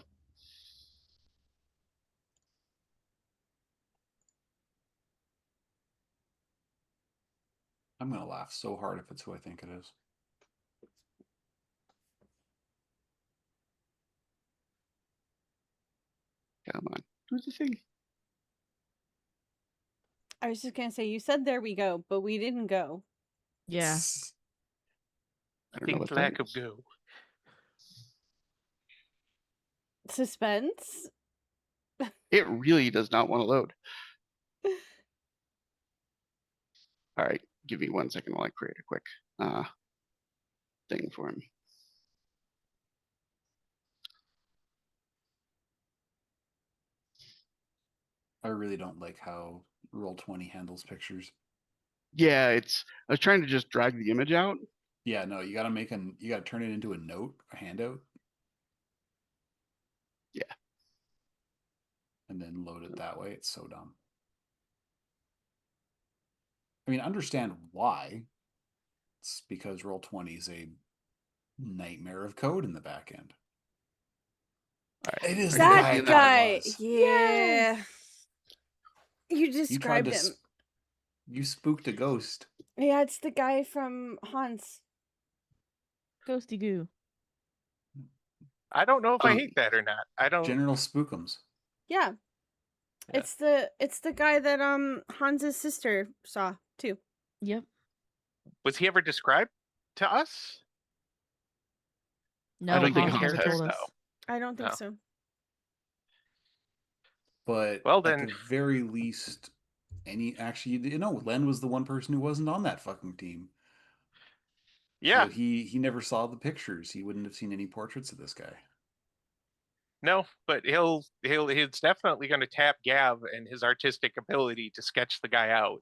I'm going to laugh so hard if it's who I think it is. Come on, do the thing. I was just gonna say, you said there we go, but we didn't go. Yeah. I don't know what lack that of is. go. Suspense? It really does not want to load. All right, give me 1 second while I create a quick thing for him. I really don't like how Roll20 handles pictures. Yeah, I was trying to just drag the image out. Yeah, no, you gotta turn it into a note, a handout. Yeah. And then load it that way. It's so dumb. I mean, understand why. It's because Roll20 is a nightmare of code in the back end. Right. It is That guy. was. Yeah. Yes. You described him. You spooked a ghost. Yeah, it's the guy from Hans. Ghosty goo. I don't know if I hate that or not. I don't. General Spookums. Yeah. Yeah. It's the guy that Hans's sister saw too. Yep. Was he ever described to us? No, I don't think Hans Hans never has, told no. us. I don't think No. so. But Well, at then, the very least, Len was the one person who wasn't on that fucking team. So yeah, that he never saw the pictures. He wouldn't have seen any portraits of this guy. no, but he's definitely going to tap Gav and his artistic ability to sketch the guy out.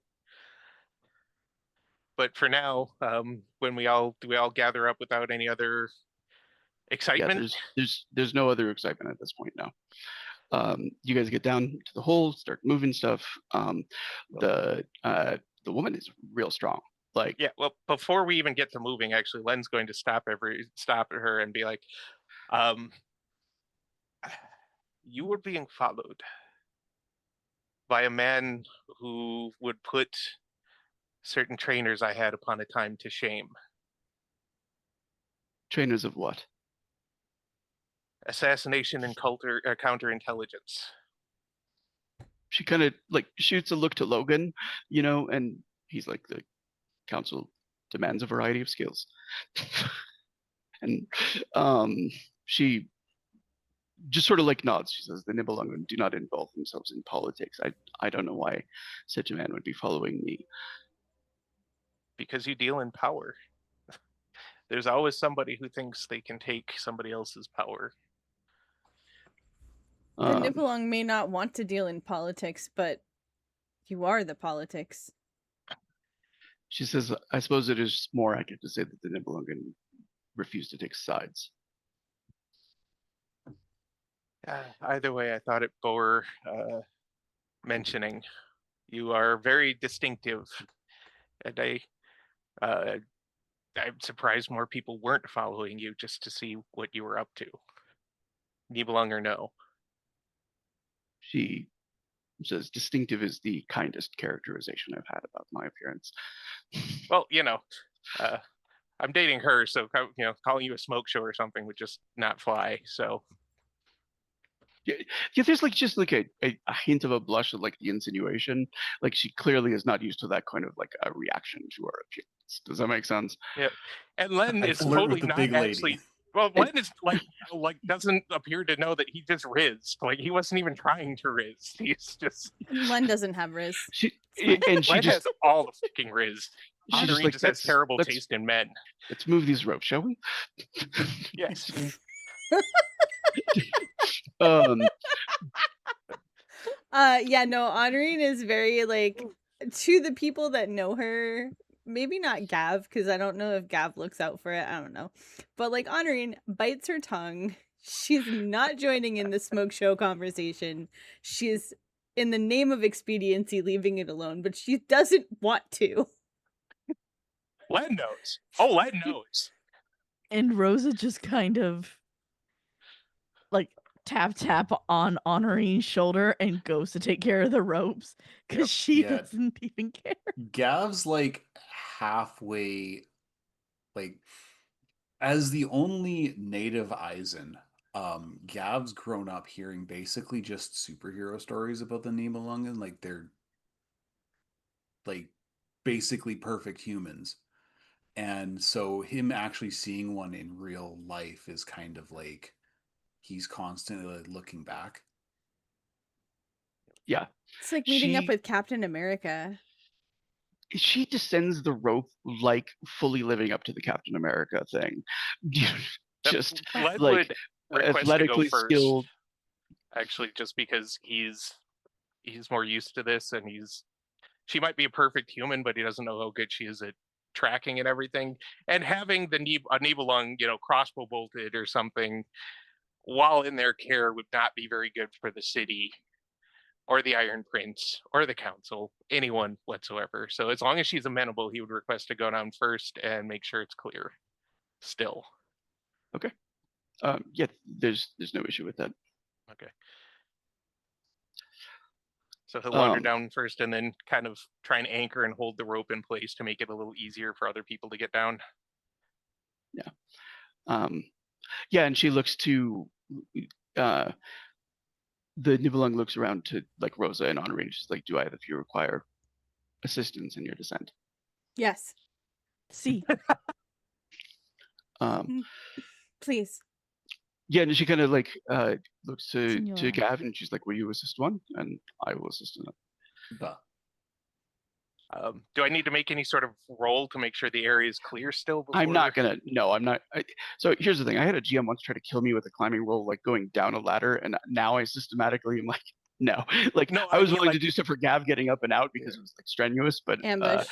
But for now, when we all gather up without any other Yeah, excitement? there's no other excitement at this point now. You guys get down to the hole, start moving stuff. The woman is real strong. Like, Yeah, well, before we even get to moving, actually, Len's going to stop her and be like, you were being followed by a man who would put certain trainers I had upon a time to shame. trainers of what? Assassination and counterintelligence. She kind of like shoots a look to Logan, and he's like, the council demands a variety of skills. And she just sort of like nods. She says, the Nibelungen do not involve themselves in politics. I don't know why such a man would be following me. Because you deal in power. There's always somebody who thinks they can take somebody else's power. The Nibelung may not want to deal in politics, but you are the politics. She says, I suppose it is more accurate to say that the Nibelungen refuse to take sides. Either way, I thought it bore mentioning. You are very distinctive, and I'm surprised more people weren't following you just to see what you were up to. Nibelung or no. She says, distinctive is the kindest characterization I've had about my appearance. Well, I'm dating her, so calling you a smoke show or something would just not fly. So yeah, there's like just like a hint of a blush at like the insinuation. Like she clearly is not used to that kind of like a reaction to her appearance. Does that make sense? yeah, and Len is flirt totally with the not big lady. actually. Well, Len is like doesn't appear to know that he just rizzed. Like he wasn't even trying to rizz. He's just. Len doesn't have Riz. She Len just has all the fucking rizz. She just Honorine like, just has terrible taste in men. let's move these ropes, shall we? Yes. Yeah, no, Honorine is very like, to the people that know her, maybe not Gav, because I don't know if Gav looks out for it. I don't know. But like Honorine bites her tongue. She's not joining in the smoke show conversation. She's, in the name of expediency, leaving it alone, but she doesn't want to. Len knows. Oh, Len knows. And Rosa just kind of like tap on Honorine's shoulder and goes to take care of the ropes because she doesn't even care. Gav's like halfway, like as the only native Eisen, Gav's grown up hearing basically just superhero stories about the Nibelungen, like they're like basically perfect humans. And so him actually seeing one in real life is kind of like he's constantly looking back. Yeah. It's like meeting up with Captain America. She descends the rope like fully living up to the Captain America thing. Just Len like would athletically to go first, skilled. Actually, just because he's more used to this, and she might be a perfect human, but he doesn't know how good she is at tracking and everything. And having a Nibelung, crossbow bolted or something while in their care would not be very good for the city or the Iron Prince or the council, anyone whatsoever. So as long as she's amenable, he would request to go down first and make sure it's clear still. Okay. Yeah, there's no issue with that. Okay. So he'll wander down first and then kind of try and anchor and hold the rope in place to make it a little easier for other people to get down. Yeah. Yeah, and she looks to the Nibelung looks around to like Rosa and Honorine. She's like, do either of you require assistance in your descent? Yes. See. Please. Yeah, and she kind of like looks to Senora. Gav, and she's like, "Will you assist one?" And I will assist another. Duh. Do I need to make any sort of roll to make sure the area is clear still? Before... I'm not gonna. No, I'm not. So here's the thing. I had a GM once try to kill me with a climbing roll, like going down a ladder, and now I systematically am like, no. Like No, I was mean, willing like, to do stuff for Gav getting up and out because it was like strenuous, but Ambush.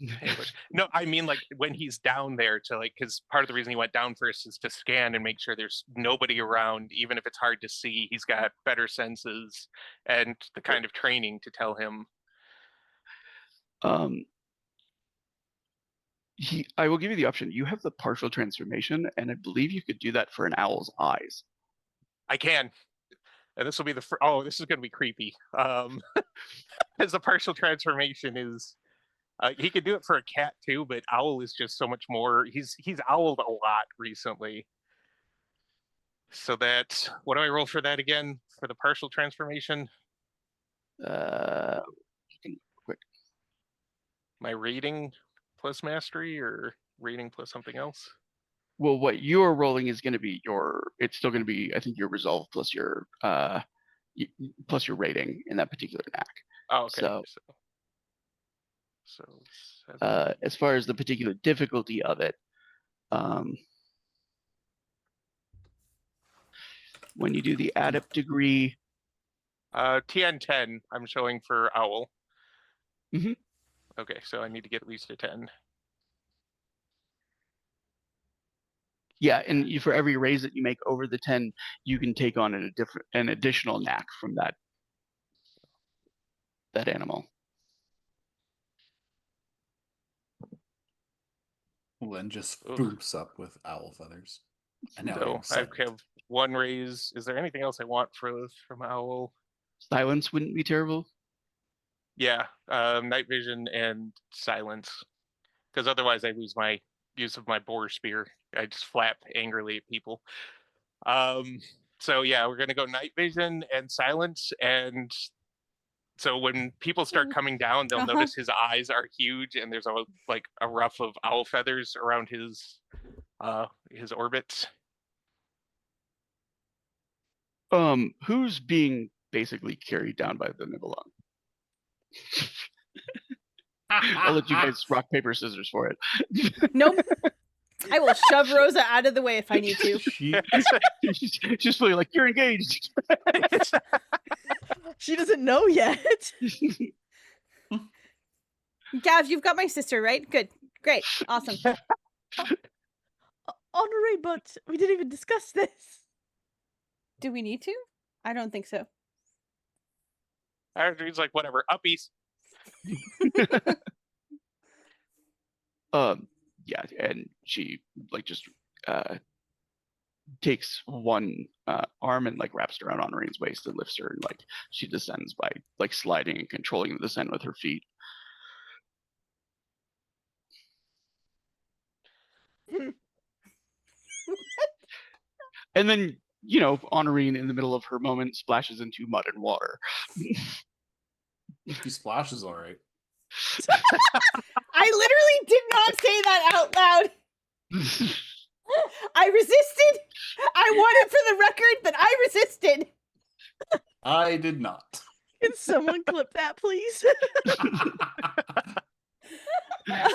ambush. No, I mean like when he's down there to like, because part of the reason he went down first is to scan and make sure there's nobody around, even if it's hard to see. He's got better senses and the kind of training to tell him. I will give you the option. You have the partial transformation, and I believe you could do that for an owl's eyes. I can, and this will be the oh, this is going to be creepy. As the partial transformation is, he could do it for a cat too, but owl is just so much more. He's owled a lot recently. So that, what do I roll for that again? For the partial transformation? Quick. My rating plus mastery, or rating plus something else? Well, what you're rolling is going to be it's still going to be, I think, your resolve plus your rating in that particular knack. Oh, okay. So as far as the particular difficulty of it, when you do the adept degree, TN10 I'm showing for owl. Mhm. Okay, so I need to get at least a 10. Yeah, and for every raise that you make over the 10, you can take on an additional knack from that animal. Len just boops up with owl feathers. And now So I have one raise. Is there anything else I want from owl? Silence wouldn't be terrible. Yeah, night vision and silence, because otherwise I lose my use of my boar spear. I just flap angrily at people. So yeah, we're gonna go night vision and silence, and so when people start coming down, they'll notice his eyes are huge, and there's a ruff of owl feathers around his orbits. Who's being basically carried down by the Nibelung? I'll let you guys rock, paper, scissors for it. Nope. I will shove Rosa out of the way if I need to. She's feeling like, you're engaged. She doesn't know yet. Gav, you've got my sister, right? Good. Great. Awesome. Honorary, but we didn't even discuss this. Do we need to? I don't think so. He's like, whatever, uppies. Yeah, and she like just takes one arm and like wraps it around Honorene's waist and lifts her, and like she descends by like sliding and controlling the descent with her feet. And then, Honorine in the middle of her moment splashes into mud and water. She splashes all right. I literally did not say that out loud. I resisted. I want it for the record that I resisted. I did not. Can someone clip that, please? I'm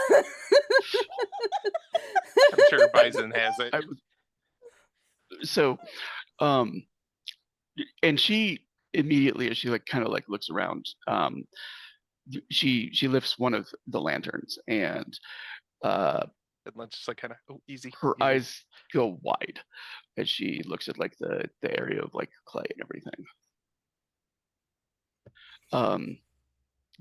sure Bison has it. So, and she immediately, as she like kind of like looks around, she lifts one of the lanterns, and let's just like kind of easy. Her eyes go wide as she looks at like the area of like clay and everything.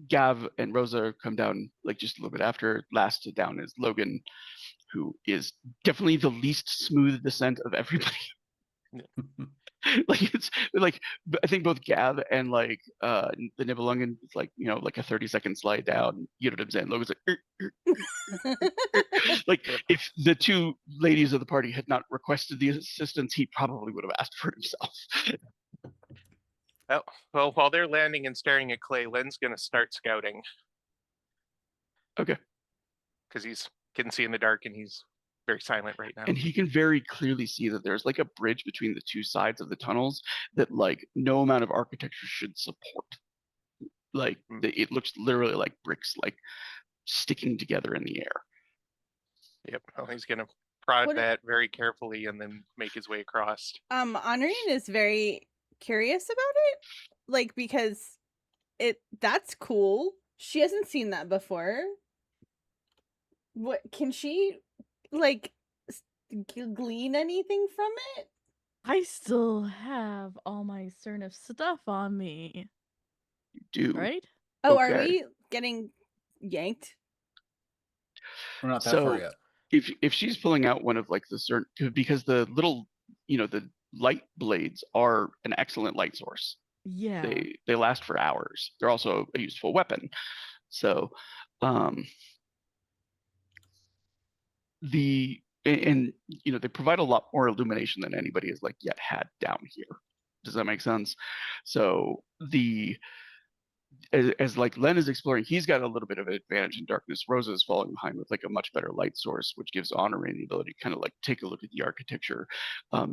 Gav and Rosa come down like just a little bit after. Last down is Logan, who is definitely the least smooth descent of everybody. Like it's like I think both Gav and like the Nibelungen, it's like like a 30-second slide down. You know what I'm saying? Logan's like like if the two ladies of the party had not requested the assistance, he probably would have asked for it himself. Oh, well, while they're landing and staring at clay, Len's gonna start scouting. Okay. Because he's can see in the dark and he's very silent right now. And he can very clearly see that there's like a bridge between the two sides of the tunnels that like no amount of architecture should support. Like it looks literally like bricks like sticking together in the air. Yep. Well, he's gonna prod What- that very carefully and then make his way across. Honoring is very curious about it, like, because that's cool. She hasn't seen that before. What can she like glean anything from it? I still have all my Syrenth stuff on me, You do. right? Oh, are Okay. we getting yanked? We're not that far So yet. if she's pulling out one of like the certain, because the little, the light blades are an excellent light source. Yeah. They last for hours. They're also a useful weapon. So they provide a lot more illumination than anybody has like yet had down here. Does that make sense? So as like Len is exploring, he's got a little bit of an advantage in darkness. Rosa is falling behind with like a much better light source, which gives Honorine the ability to kind of like take a look at the architecture.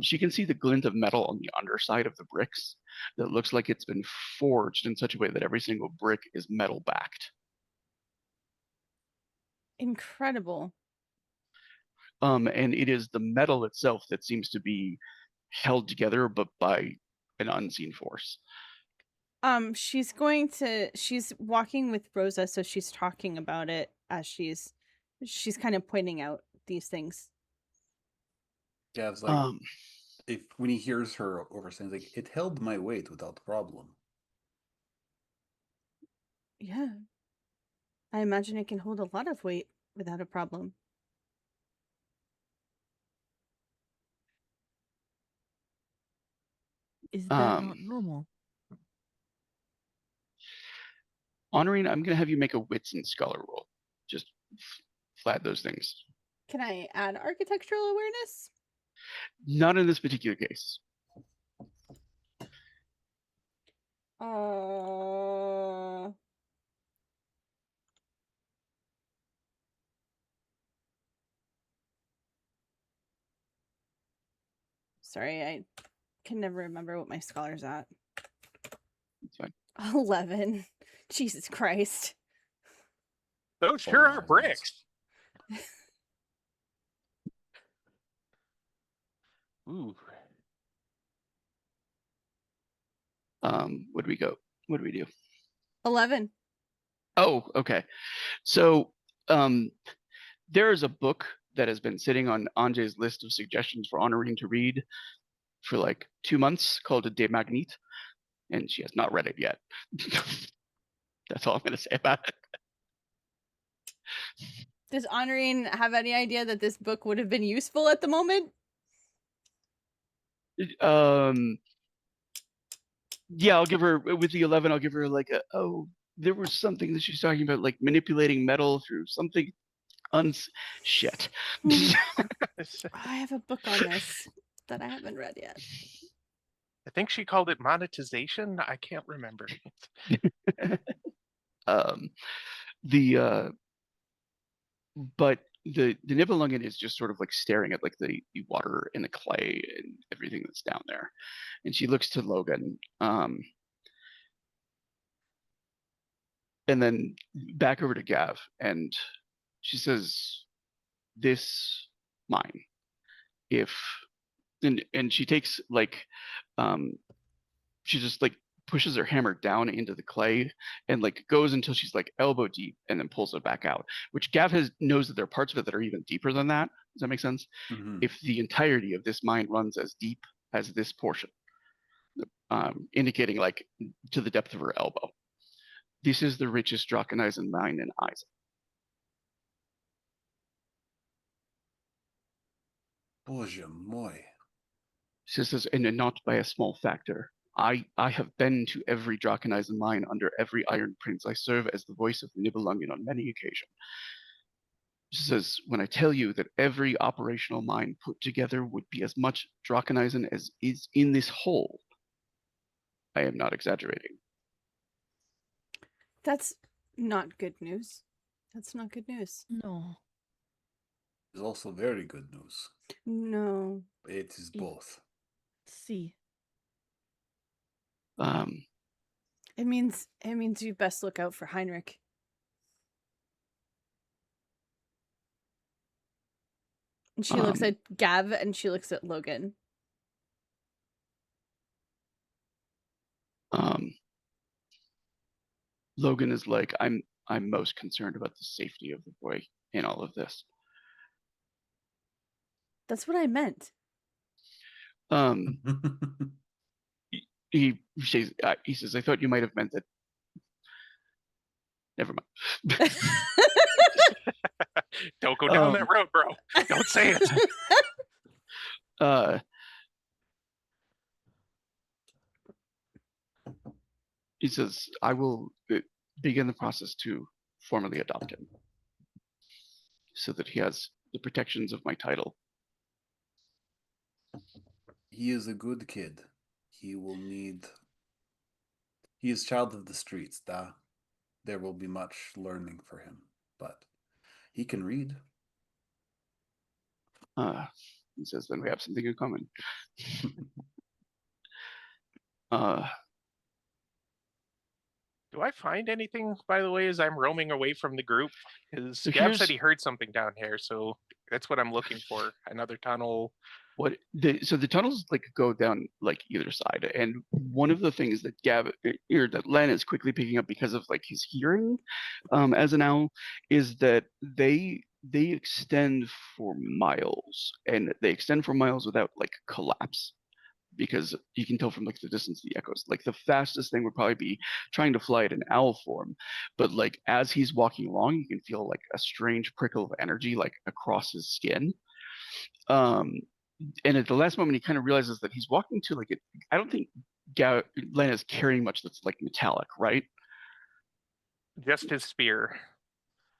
She can see the glint of metal on the underside of the bricks that looks like it's been forged in such a way that every single brick is metal backed. Incredible. And it is the metal itself that seems to be held together, but by an unseen force. She's walking with Rosa, so she's talking about it as she's kind of pointing out these things. Yeah, it's like when he hears her over saying like, it held my weight without problem. Yeah. I imagine it can hold a lot of weight without a problem. Is that not normal? Honorine, I'm gonna have you make a wits and scholar roll. Just flat those things. Can I add architectural awareness? Not in this particular case. Sorry, I can never remember what my scholar's at. It's fine. 11. Jesus Christ. Those sure are bricks. Ooh. What do we go? What do we do? 11. Oh, okay. So there is a book that has been sitting on Anje's list of suggestions for Honorine to read for like 2 months called De Magnete, and she has not read it yet. That's all I'm going to say about it. Does Honorine have any idea that this book would have been useful at the moment? Yeah, I'll give her with the 11. I'll give her like there was something that she's talking about, like manipulating metal through something. Shit. I have a book on this that I haven't read yet. I think she called it monetization. I can't remember. But the Nibelungen is just sort of like staring at like the water and the clay and everything that's down there, and she looks to Logan, and then back over to Gav, and she says, "This mine, if," and she takes like, she just like pushes her hammer down into the clay and like goes until she's like elbow deep and then pulls it back out, which Gav knows that there are parts of it that are even deeper than that. Does that make sense? Mm-hmm. If the entirety of this mine runs as deep as this portion, indicating like to the depth of her elbow. This is the richest Drakenisen mine in Isaac. Boże moi. She says, and not by a small factor. I have been to every Drakenisen mine under every Iron Prince. I serve as the voice of the Nibelungen on many occasions. She says, when I tell you that every operational mine put together would be as much Drakenisen as is in this whole, I am not exaggerating. That's not good news. That's not good news. No. is also very good news. No. It is E- both. See. It means you best look out for Heinrich. And she looks at Gav and she looks at Logan. Logan is like, I'm most concerned about the safety of the boy in all of this. That's what I meant. He says, I thought you might have meant that. Never mind. Don't go down that road, bro. Don't say it. He says, I will begin the process to formally adopt him so that he has the protections of my title. He is a good kid. He will need... He is child of the streets, da. There will be much learning for him, but he can read. He says, then we have something in common. Do I find anything, by the way, as I'm roaming away from the group? Because So Gab said here's- he heard something down here, so that's what I'm looking for. Another tunnel. So the tunnels like go down like either side, and one of the things that that Len is quickly picking up because of like his hearing as an owl is that they extend for miles, and they extend for miles without like collapse, because you can tell from like the distance of the echoes. Like the fastest thing would probably be trying to fly at an owl form, but like as he's walking along, you can feel like a strange prickle of energy like across his skin. And at the last moment, he kind of realizes that he's walking to like I don't think Len is carrying much that's like metallic, right? Just his spear.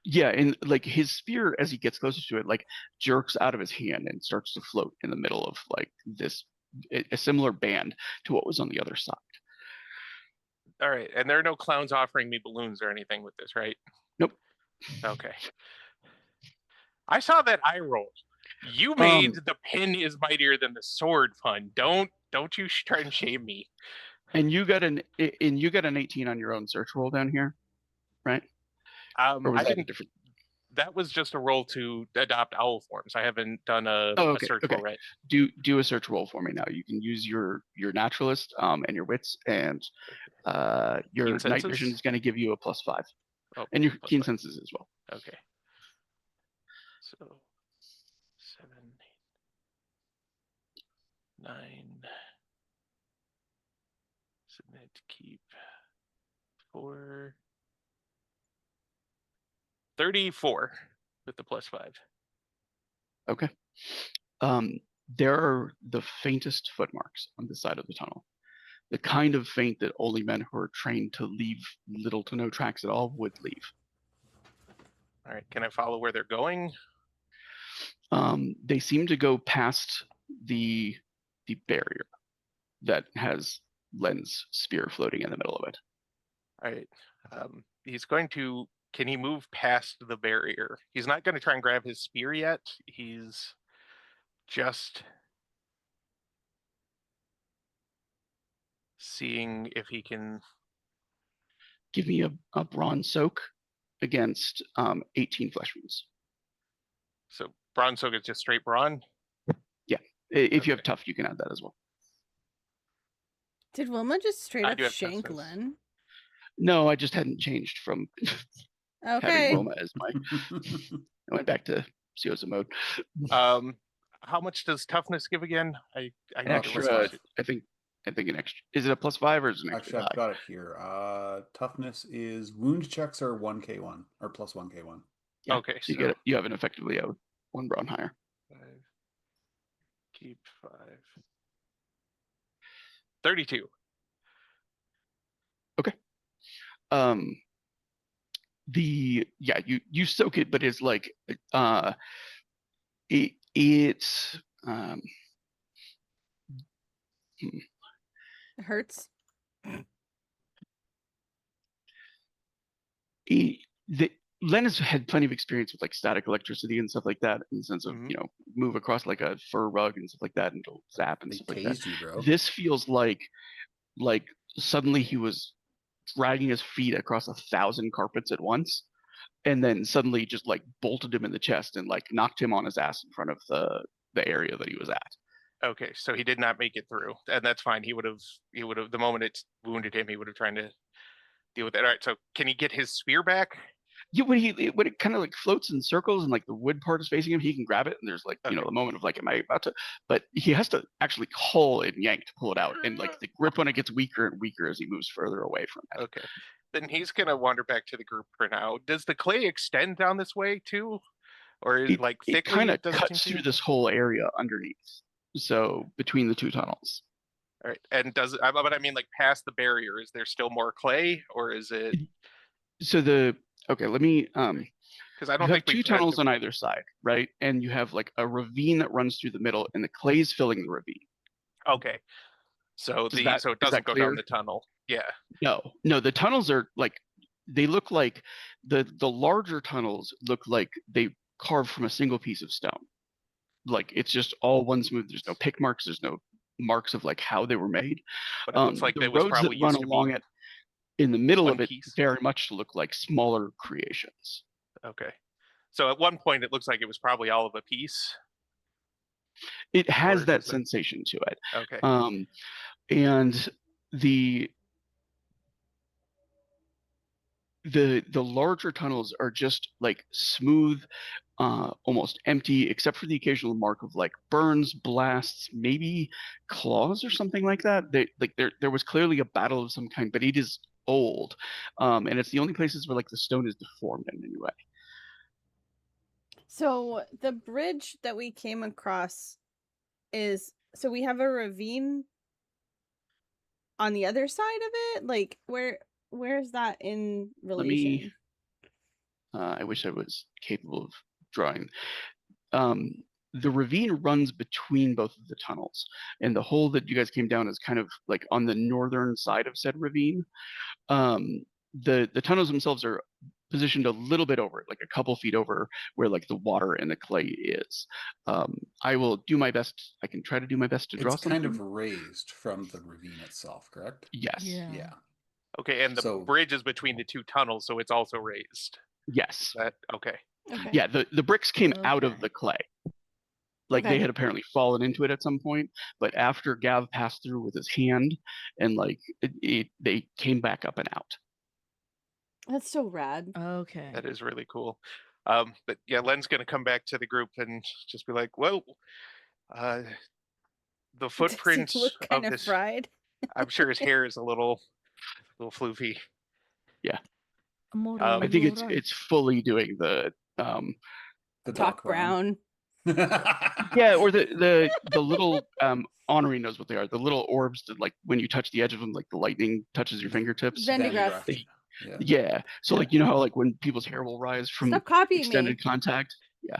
Yeah, and like his spear, as he gets closer to it, like jerks out of his hand and starts to float in the middle of like this a similar band to what was on the other side. All right, and there are no clowns offering me balloons or anything with this, right? Nope. Okay. I saw that eye roll. You made the pin is mightier than the sword fun. Don't you try and shame me. And you got an 18 on your own search roll down here, right? Or was that a different? That was just a roll to adopt owl forms. I haven't done a search roll yet. Do a search roll for me now. You can use your naturalist and your wits, and your night vision is going to give you a +5. Oh, and your keen senses as well. Okay. So 7, 8, 9. Submit, keep 4. 34 with the +5. Okay. There are the faintest footmarks on the side of the tunnel. The kind of faint that only men who are trained to leave little to no tracks at all would leave. All right. Can I follow where they're going? They seem to go past the barrier that has Len's spear floating in the middle of it. All right. He's going to. Can he move past the barrier? He's not going to try and grab his spear yet. He's just seeing if he can. Give me a brawn soak against 18 flesh wounds. So brawn soak is just straight brawn? Yeah. If you have tough, you can add that as well. Did Wilma just straight up shank Len? No, I just hadn't changed from having Wilma as my. I went back to Siosa mode. How much does toughness give again? I extra. I think an extra. Is it a +5 or is it an extra? Actually, I've got it here. Toughness is wound checks are 1k1 or +1k1. Yeah, okay, so you get it. You have an effectively 1 brawn higher. 5. Keep 5. 32. Okay. You soak it, but it's like it's It hurts. Len has had plenty of experience with like static electricity and stuff like that, in the sense of, Mhm. you know, move across like a fur rug and stuff like that, and it'll zap and They stuff like that. tased you, bro. This feels like suddenly he was dragging his feet across 1,000 carpets at once, and then suddenly just like bolted him in the chest and like knocked him on his ass in front of the area that he was at. Okay, so he did not make it through, and that's fine. He would have. The moment it wounded him, he would have tried to deal with that. All right. So can he get his spear back? Yeah, when it kind of like floats in circles and like the wood part is facing him, he can grab it, and there's like, you know, Okay. the moment of like, am I about to? But he has to actually haul and yank to pull it out, and like the grip on it gets weaker and weaker as he moves further away from it. Okay. Then he's gonna wander back to the group for now. Does the clay extend down this way too, or is It it like it thickly? kind of Does it cuts seem through to? this whole area underneath, so between the two tunnels. All right. And does it? But I mean, like past the barrier, is there still more clay, or is it? So let me Because I you don't have think we've two had tunnels to. on either side, right? And you have like a ravine that runs through the middle, and the clay's filling the ravine. Okay. So Is so it that doesn't go down clear? the tunnel. Yeah. No, the tunnels are like, they look like the larger tunnels look like they carved from a single piece of stone. Like it's just all one smooth. There's no pick marks. There's no marks of like how they were made. But it looks like The that was roads that probably run used to be along it in the middle one of it piece. very much look like smaller creations. Okay. So at one point, it looks like it was probably all of a piece. It has Or that does it? sensation to it. Okay. And the larger tunnels are just like smooth, almost empty, except for the occasional mark of like burns, blasts, maybe claws or something like that. There was clearly a battle of some kind, but it is old, and it's the only places where like the stone is deformed in any way. So the bridge that we came across is, so we have a ravine on the other side of it. Like where is that in Let relation? me. I wish I was capable of drawing. The ravine runs between both of the tunnels, and the hole that you guys came down is kind of like on the northern side of said ravine. The tunnels themselves are positioned a little bit over it, like a couple feet over where like the water and the clay is. I will do my best. I can try to do my best to draw It's something. kind of raised from the ravine itself, correct? Yes. Yeah. Okay. And the So- bridge is between the two tunnels, so it's also raised. Yes. That okay. Okay. Yeah. The bricks came out of Okay. the clay. Like Okay. they had apparently fallen into it at some point, but after Gav passed through with his hand, and like they came back up and out. That's so rad. Okay. That is really cool. But yeah, Len's gonna come back to the group and just be like, "Well, the Does he footprints look of kind of this." fried? I'm sure his hair is a little floofy. Yeah. More I think right. it's fully doing the The Doc Doc Brown. Brown. yeah, or the little Honorine knows what they are. The little orbs that like when you touch the edge of them, like the lightning touches your fingertips. Vendigraph. Yeah. Yeah. So Yeah. like you know how like when people's hair will rise from Stop copying extended me. contact. Yeah.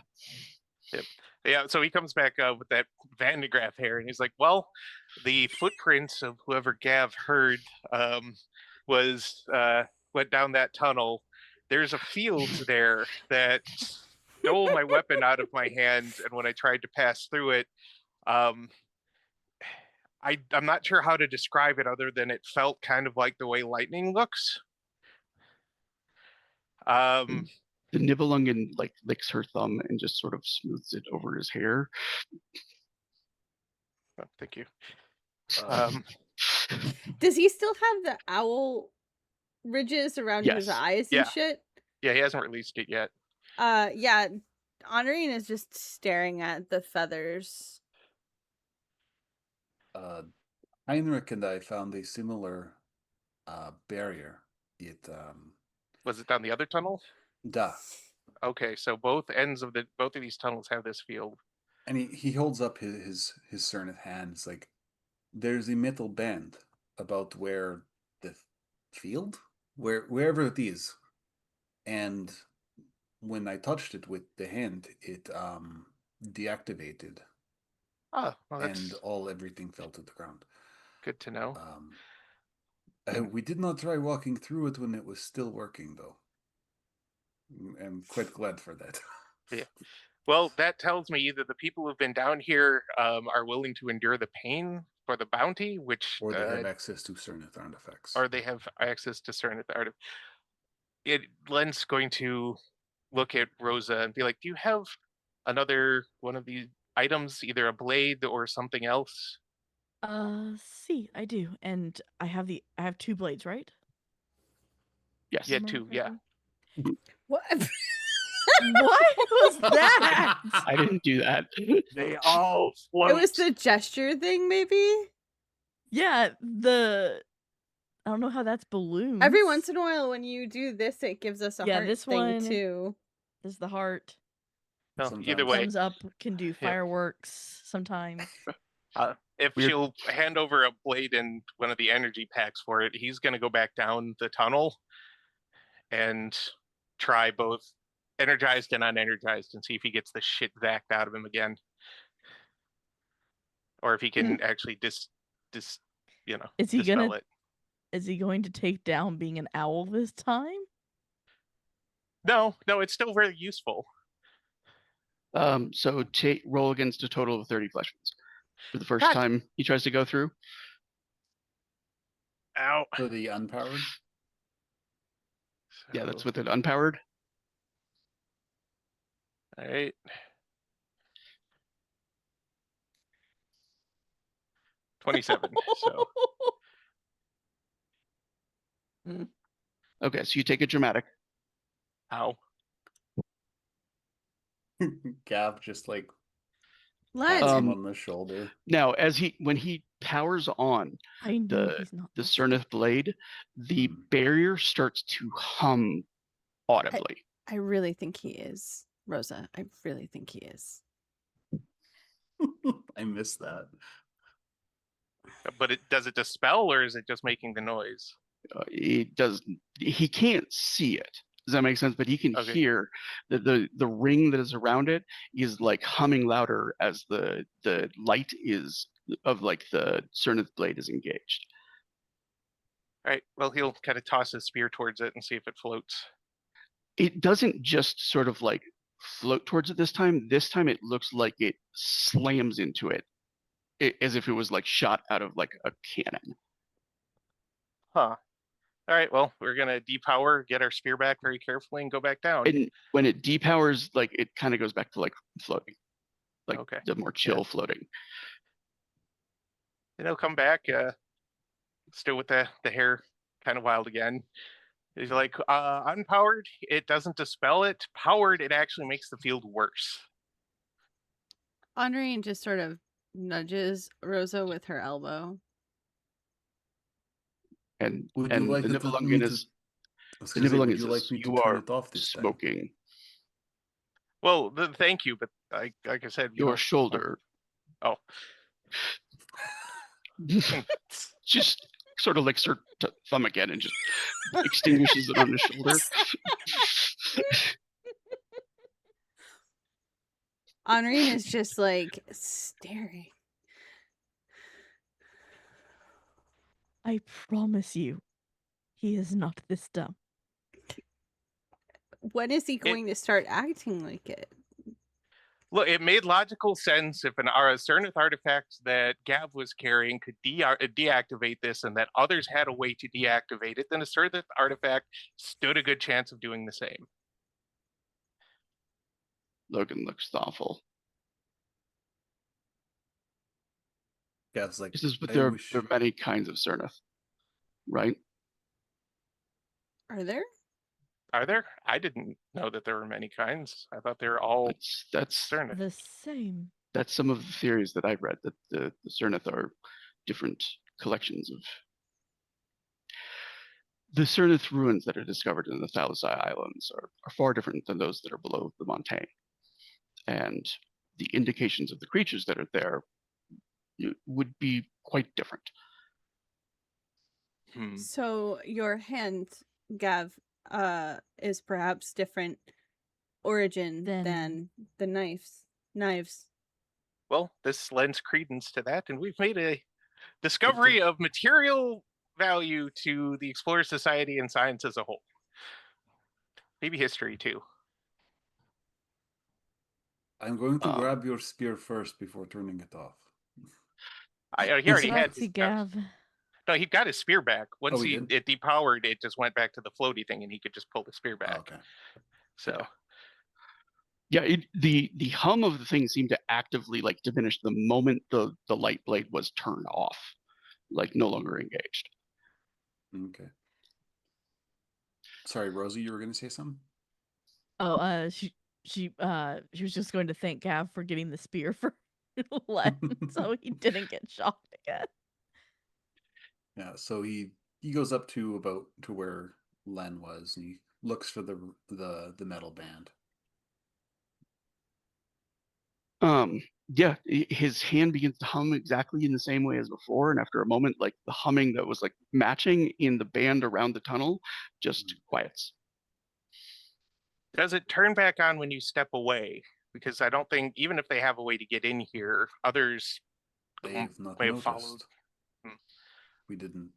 Yeah, so he comes back with that Van de Graaff hair, and he's like, "Well, the footprints of whoever Gav heard was went down that tunnel. There's a field there that stole my weapon out of my hand, and when I tried to pass through it, um, I'm not sure how to describe it other than it felt kind of like the way lightning looks." The Nibelungen like licks her thumb and just sort of smooths it over his hair. Oh, thank you. Does he still have the owl ridges around his Yes. eyes Yeah. and shit? Yeah, he hasn't released it yet. Yeah. Honorine is just staring at the feathers. Heinrich and I found a similar barrier. It Was it down the other tunnel? da. Okay, so both of these tunnels have this field. And he holds up his Syrenth hand. It's like there's a metal band about where the field, wherever it is, and when I touched it with the hand, it deactivated, Oh, well, that's and everything fell to the ground. good to know. We did not try walking through it when it was still working, though. I'm quite glad for that. Well, that tells me either the people who've been down here are willing to endure the pain for the bounty, which Or they have access to certain artifacts. or they have access to certain artifacts. Len's going to look at Rosa and be like, "Do you have another one of these items, either a blade or something else?" See, I do, and I have 2 blades, right? Yes. Yeah, Remember two. Yeah. correctly? What? What was that? I didn't do that. They all float. It was the gesture thing, maybe? Yeah, I don't know how that's balloons. Every once in a while, when you do this, it gives us a Yeah, heart this thing, one too. is the heart. No, Sometimes. either way, Thumbs up can do Yeah. fireworks sometimes. if Weird. she'll hand over a blade and one of the energy packs for it, he's going to go back down the tunnel and try both energized and unenergized and see if he gets the shit zacked out of him again, or if he can actually you know, Is he dispel gonna- it. Is he going to take down being an owl this time? No, it's still very useful. So roll against a total of 30 flesh wounds for the first God. time he tries to go through. Ow. For the unpowered? Yeah, that's So, with it unpowered. all right. $27. So Okay, so you take a dramatic. ow. Gav just like Len, pats him Um, on the shoulder. Now, when he powers on I know the he's not the this Syrenth blade, the barrier starts to hum audibly. I really think he is. Rosa, I really think he is. I missed that. But does it dispel, or is it just making the noise? He can't see it. Does that make sense? But he can Okay. hear the ring that is around it is like humming louder as the light is of like the Syrenth blade is engaged. All right. Well, he'll kind of toss his spear towards it and see if it floats. It doesn't just sort of like float towards it this time. This time it looks like it slams into it, as if it was like shot out of like a cannon. Huh. All right. Well, we're gonna depower, get our spear back very carefully, and go back down. And when it depowers, like it kind of goes back to like floating, like Okay. the more chill floating. Then he'll come back, still with the hair kind of wild again. He's like, unpowered, it doesn't dispel it. Powered, it actually makes the field worse. Honorine just sort of nudges Rosa with her elbow. And Would you and like the to tell me Nibelungen to- is I was the gonna say, Nibelungen would you says, like me to you turn are it off this time? smoking Well, thank you, but like I said, you your know, shoulder. Oh. Just sort of licks her thumb again and just extinguishes it on his shoulder. Honorine is just like staring. I promise you, he is not this dumb. When is he going to start acting like it? Look, it made logical sense if a Syrenth artifact that Gav was carrying could deactivate this, and that others had a way to deactivate it, then a Syrenth artifact stood a good chance of doing the same. Logan looks thoughtful. Gav's like, This is, but I there wish- are many kinds of Syrenth, right? Are there? Are there? I didn't know that there were many kinds. I thought they were all That's Syrenth. The same. that's some of the theories that I've read, that the Syrenth are different collections of the Syrenth ruins that are discovered in the Thalisai Islands are far different than those that are below the Montaigne. And the indications of the creatures that are there would be quite different. So your hand, Gav, is perhaps different origin than the knives. Well, this lends credence to that, and we've made a discovery of material value to the Explorer Society and science as a whole. Maybe history too. I'm going to Um, grab your spear first before turning it off. He already had Nazi his Gav. No, he got his spear back. Once he did? it depowered, it just went back to the floaty thing, and he could just pull the spear back. Oh, okay. So Yeah, the hum of the thing seemed to actively like diminish the moment the light blade was turned off, like no longer engaged. Okay. Sorry, Rosie, you were going to say something? Oh, she was just going to thank Gav for getting the spear for Len, so he didn't get shot again. Yeah, so he goes up to where Len was, and he looks for the metal band. Yeah, his hand begins to hum exactly in the same way as before, and after a moment, like the humming that was like matching in the band around the tunnel just quiets. does it turn back on when you step away? Because I don't think, even if they have a way to get in here, others They've not may have noticed. followed. We didn't.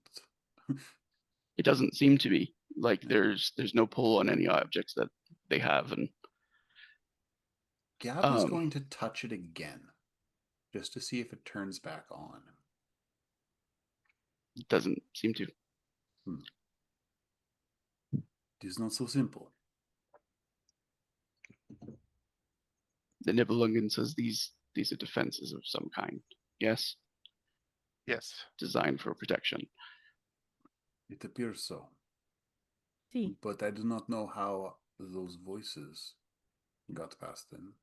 It doesn't seem to be like there's no pull on any objects that they have, and Gav is going to touch it again, just to see if it turns back on. it doesn't seem to. It is not so simple. The Nibelungen says these are defenses of some kind. Yes, Yes. designed for protection. It appears so. See, But I do not know how those voices got past them.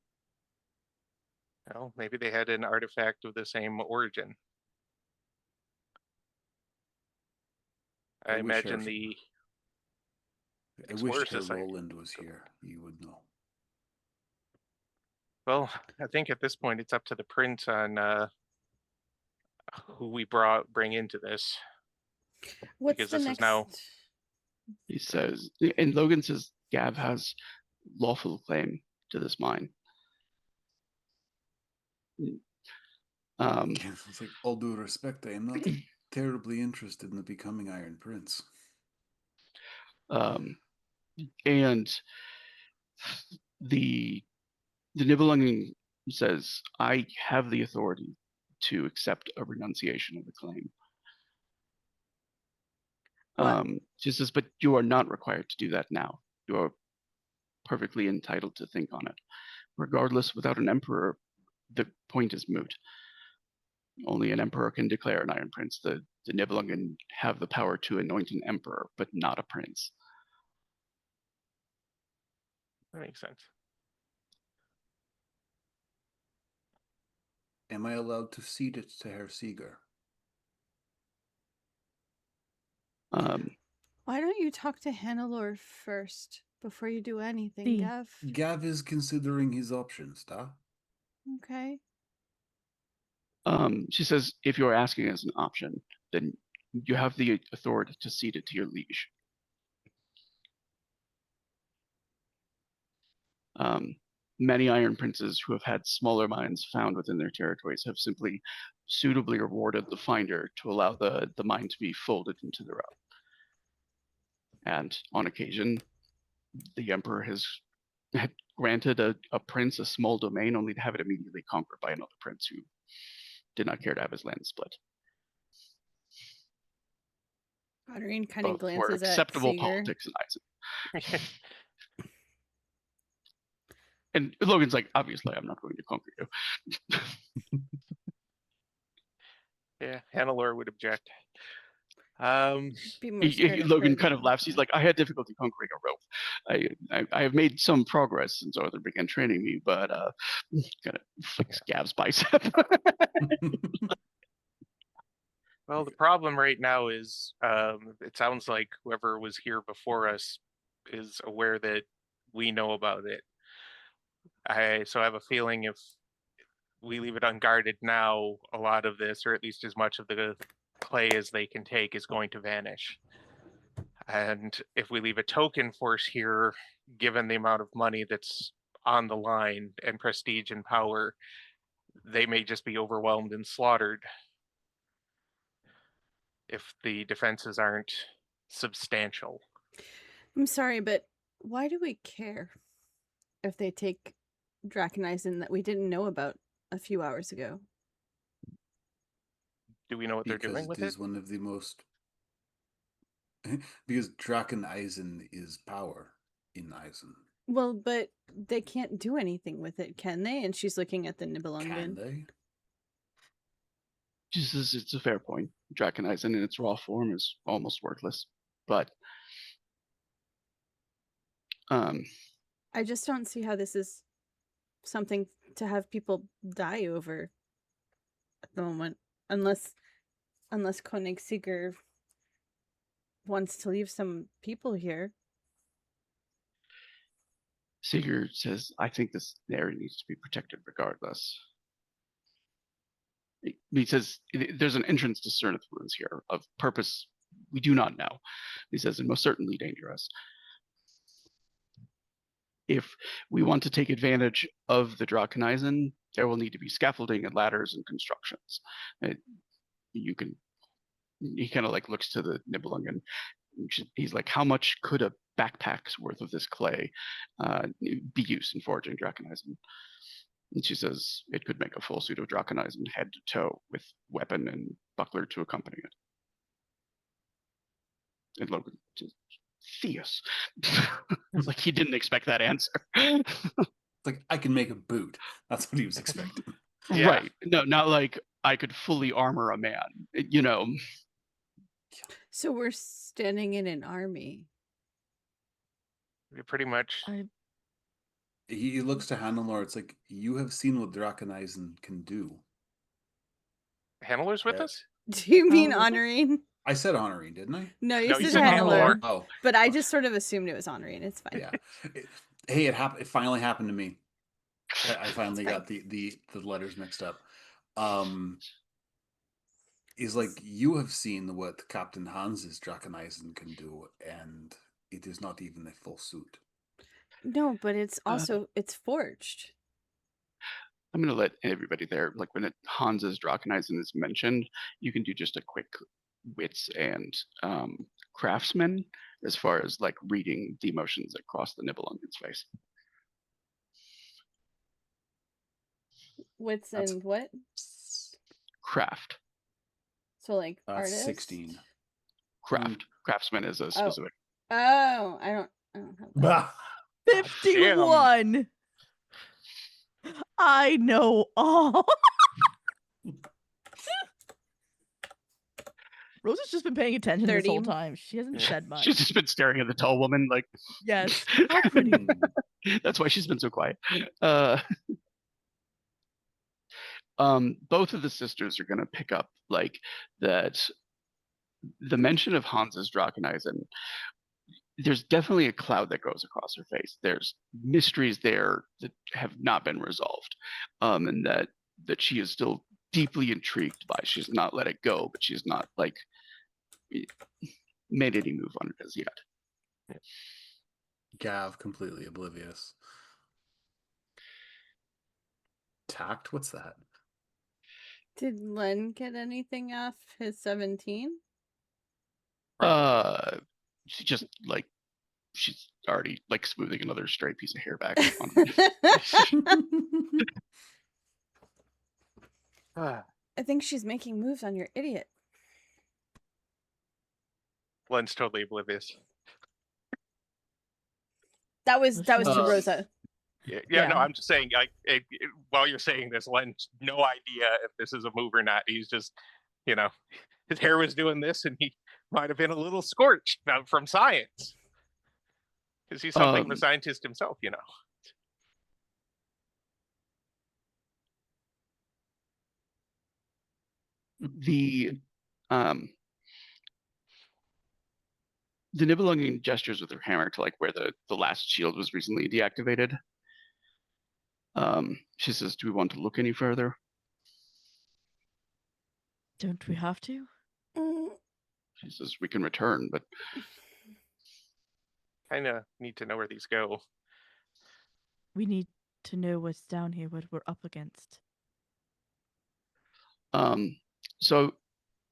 Well, maybe they had an artifact of the same origin. I imagine the I wish Explorer Herr Society. Roland was here. He would know. Well, I think at this point it's up to the prince on who we bring into this. What's Because the this next? is now He says, and Logan says Gav has lawful claim to this mine. It's like, all due respect, I am not terribly interested in becoming Iron Prince. And the Nibelungen says, I have the authority to accept a renunciation of the claim. She says, but you are not required to do that now. You are perfectly entitled to think on it. Regardless, without an emperor, the point is moot. Only an emperor can declare an Iron Prince. The Nibelungen have the power to anoint an emperor, but not a prince. that makes sense. Am I allowed to cede it to Herr Seeger? Why don't you talk to Hannelore first before you do anything, Gav? Gav is considering his options, da? Okay. She says, if you're asking as an option, then you have the authority to cede it to your liege. Many Iron Princes who have had smaller mines found within their territories have simply suitably rewarded the finder to allow the mine to be folded into their own. And on occasion, the Emperor had granted a prince a small domain only to have it immediately conquered by another prince who did not care to have his land split. Audrine kind of Both were glances at acceptable Seeger. politics in Isaac. And Logan's like, obviously, I'm not going to conquer you. Yeah, Hannelore would object. Be more scared of Logan her kind of than- laughs. He's like, I had difficulty conquering a rope. I have made some progress since Arthur began training me, but kind of flicks Gav's bicep. Well, the problem right now is it sounds like whoever was here before us is aware that we know about it. So I have a feeling if we leave it unguarded now, a lot of this, or at least as much of the clay as they can take, is going to vanish. And if we leave a token force here, given the amount of money that's on the line and prestige and power, they may just be overwhelmed and slaughtered if the defenses aren't substantial. I'm sorry, but Why do we care if they take Draconizin that we didn't know about a few hours ago? Do we know what they're Because doing it with it? is one of the most. Because Dracheneisen is power in Eisen. Well, but they can't do anything with it, can they? And she's looking at the Can Nibelungen. they? She says it's a fair point. Draconizin in its raw form is almost worthless. But I just don't see how this is something to have people die over at the moment, unless Koenigsegger wants to leave some people here. Sigurd says, I think this area needs to be protected regardless. He says, there's an entrance to Syrenth ruins here of purpose we do not know. He says, and most certainly dangerous. If we want to take advantage of the Draconizin, there will need to be scaffolding and ladders and constructions. He kind of like looks to the Nibelungen. He's like, how much could a backpack's worth of this clay be used in forging Draconizin? And she says it could make a full suit of Draconizin head to toe with weapon and buckler to accompany it. And Logan says, Theus. It's like he didn't expect that answer. It's like, I can make a boot. That's what he was expecting. Yeah. Right. No, not like I could fully armor a man, you know. So we're standing in an army. We pretty much. He looks to Hannelore. It's like, you have seen what Draconizin can do. Handler's with Yeah. us? Do you mean Oh. Honorine? I said Honorine, didn't I? No, you No, you said said Hannelore. Hannelore. Oh, But I just sort of assumed it was Honorine. It's fine. yeah. Hey, it happened. It finally happened to me. I finally It's got the letters mixed up. Is like, you have seen what Captain Hans's Draconizin can do, and it is not even a full suit. No, but it's also it's forged. I'm going to let everybody there, like when Hans's Draconizin is mentioned, you can do just a quick wits and craftsman as far as like reading the emotions that cross the Nibelungen's face. Wits That's- and what? Craft. So like artist. 16. Craft. Craftsman is a specific. Oh, I don't have that. Bah! 51. I know all. Rose has just been paying attention this whole 30. time. She hasn't Yeah. said much. She's just been staring at the tall woman like. Yes. How pretty. That's why she's been so quiet. Both of the sisters are going to pick up like that. The mention of Hans's Draconizin, there's definitely a cloud that goes across her face. There's mysteries there that have not been resolved, and that she is still deeply intrigued by. She's not let it go, but she's not like made any move on it as yet. Gav, completely oblivious. Tact? What's that? Did Len get anything off his 17? She just like she's already like smoothing another stray piece of hair back on. I think she's making moves on your idiot. Len's totally oblivious. That was to Uh, Rosa. Yeah, Yeah. no, I'm just saying, like, while you're saying this, Len's no idea if this is a move or not. He's just, his hair was doing this, and he might have been a little scorched from science. Because he's something of a scientist himself, The Nibelungen gestures with her hammer to like where the last shield was recently deactivated. She says, do we want to look any further? Don't we have to? She says, we can return, but kind of need to know where these go. We need to know what's down here, what we're up against. so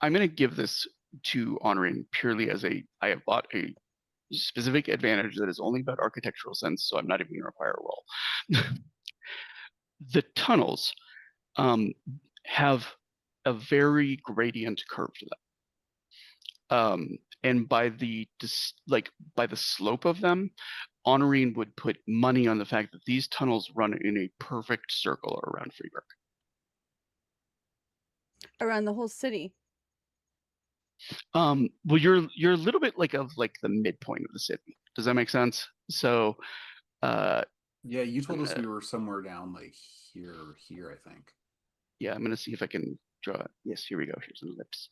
I'm going to give this to Honorine purely as I have bought a specific advantage that is only about architectural sense, so I'm not even going to require a roll. The tunnels have a very gradient curve to them. And by the slope of them, Honorine would put money on the fact that these tunnels run in a perfect circle around Freeburg. Around the whole city. Well, you're a little bit of the midpoint of the city. Does that make sense? So, Yeah, you told I'm us gonna, we were somewhere down like here, I think. yeah, I'm gonna see if I can draw. Yes, here we go. Here's an ellipse.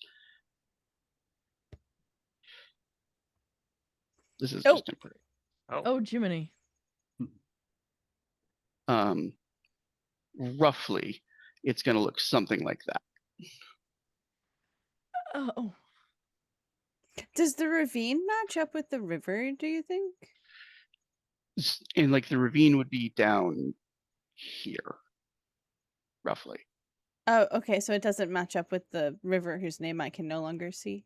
This is just temporary. Oh, Jiminy. Roughly, it's gonna look something like that. Oh. Does the ravine match up with the river, do you think? And the ravine would be down here, roughly. Oh, okay, so it doesn't match up with the river whose name I can no longer see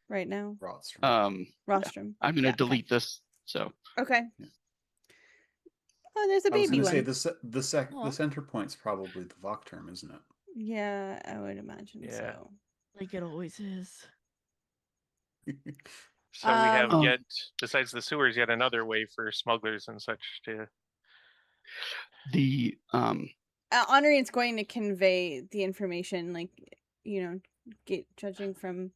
right now. Wachtturm. Rostrum. I'm gonna delete this. So okay. Yeah. Oh, there's a I was baby going to one. say the center point's probably the Wachtturm, isn't it? Yeah, I would imagine so. Like it always is. So we have yet, besides the sewers, yet another way for smugglers and such to. The Honorine's going to convey the information, judging from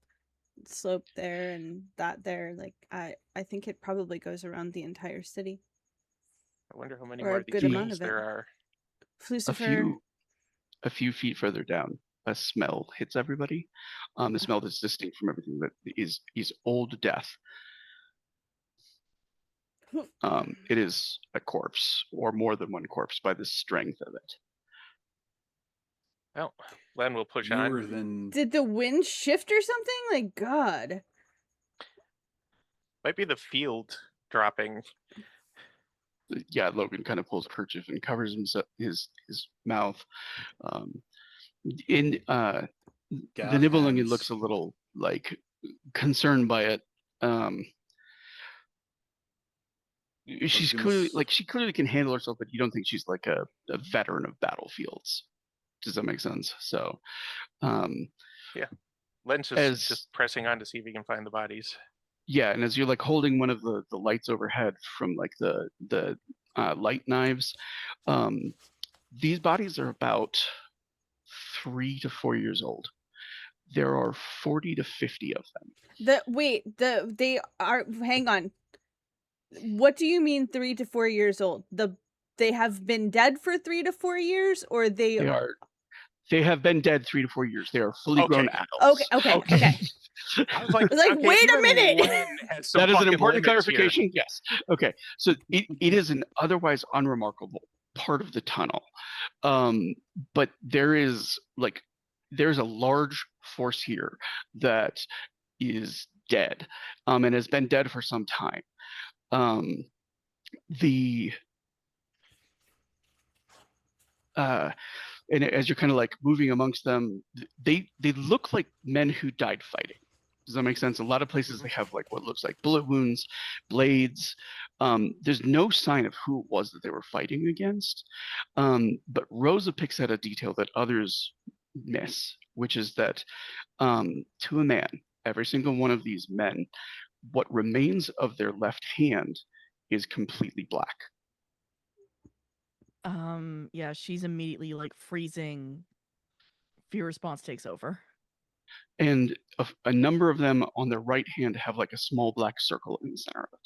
slope there and that there. I think it probably goes around the entire city. I wonder how many Or more a of these good amount things of it. there are. Flucifer. A few feet further down, a smell hits everybody. The smell that's distinct from everything that is old death. It is a corpse, or more than one corpse, by the strength of it. Well, Len will push on. Than... Did the wind shift or something? Like, God. Might be the field dropping. Yeah, Logan kind of pulls a kerchief and covers his mouth. The Nibelungen looks a little concerned by it. She's clearly she clearly can handle herself, but you don't think she's a veteran of battlefields. Does that make sense? So, yeah, Len's just pressing on to see if he can find the bodies. Yeah, and as you're holding one of the lights overhead from the light knives, these bodies are about 3 to 4 years old. There are 40 to 50 of them. They are. Hang on. What do you mean 3 to 4 years old? They have been dead for 3 to 4 years, or they have been dead 3 to 4 years. They are fully grown adults. Okay. I was like, wait a minute. That is an important clarification. Yes. Okay. So it is an otherwise unremarkable part of the tunnel, but there's a large force here that is dead, and has been dead for some time. And as you're kind of moving amongst them, they look like men who died fighting. Does that make sense? A lot of places they have what looks like bullet wounds, blades. There's no sign of who it was that they were fighting against. But Rosa picks out a detail that others miss, which is that to a man, every single one of these men, what remains of their left hand is completely black. Yeah, she's immediately freezing. Fear response takes over. And a number of them on their right hand have a small black circle in the center of it.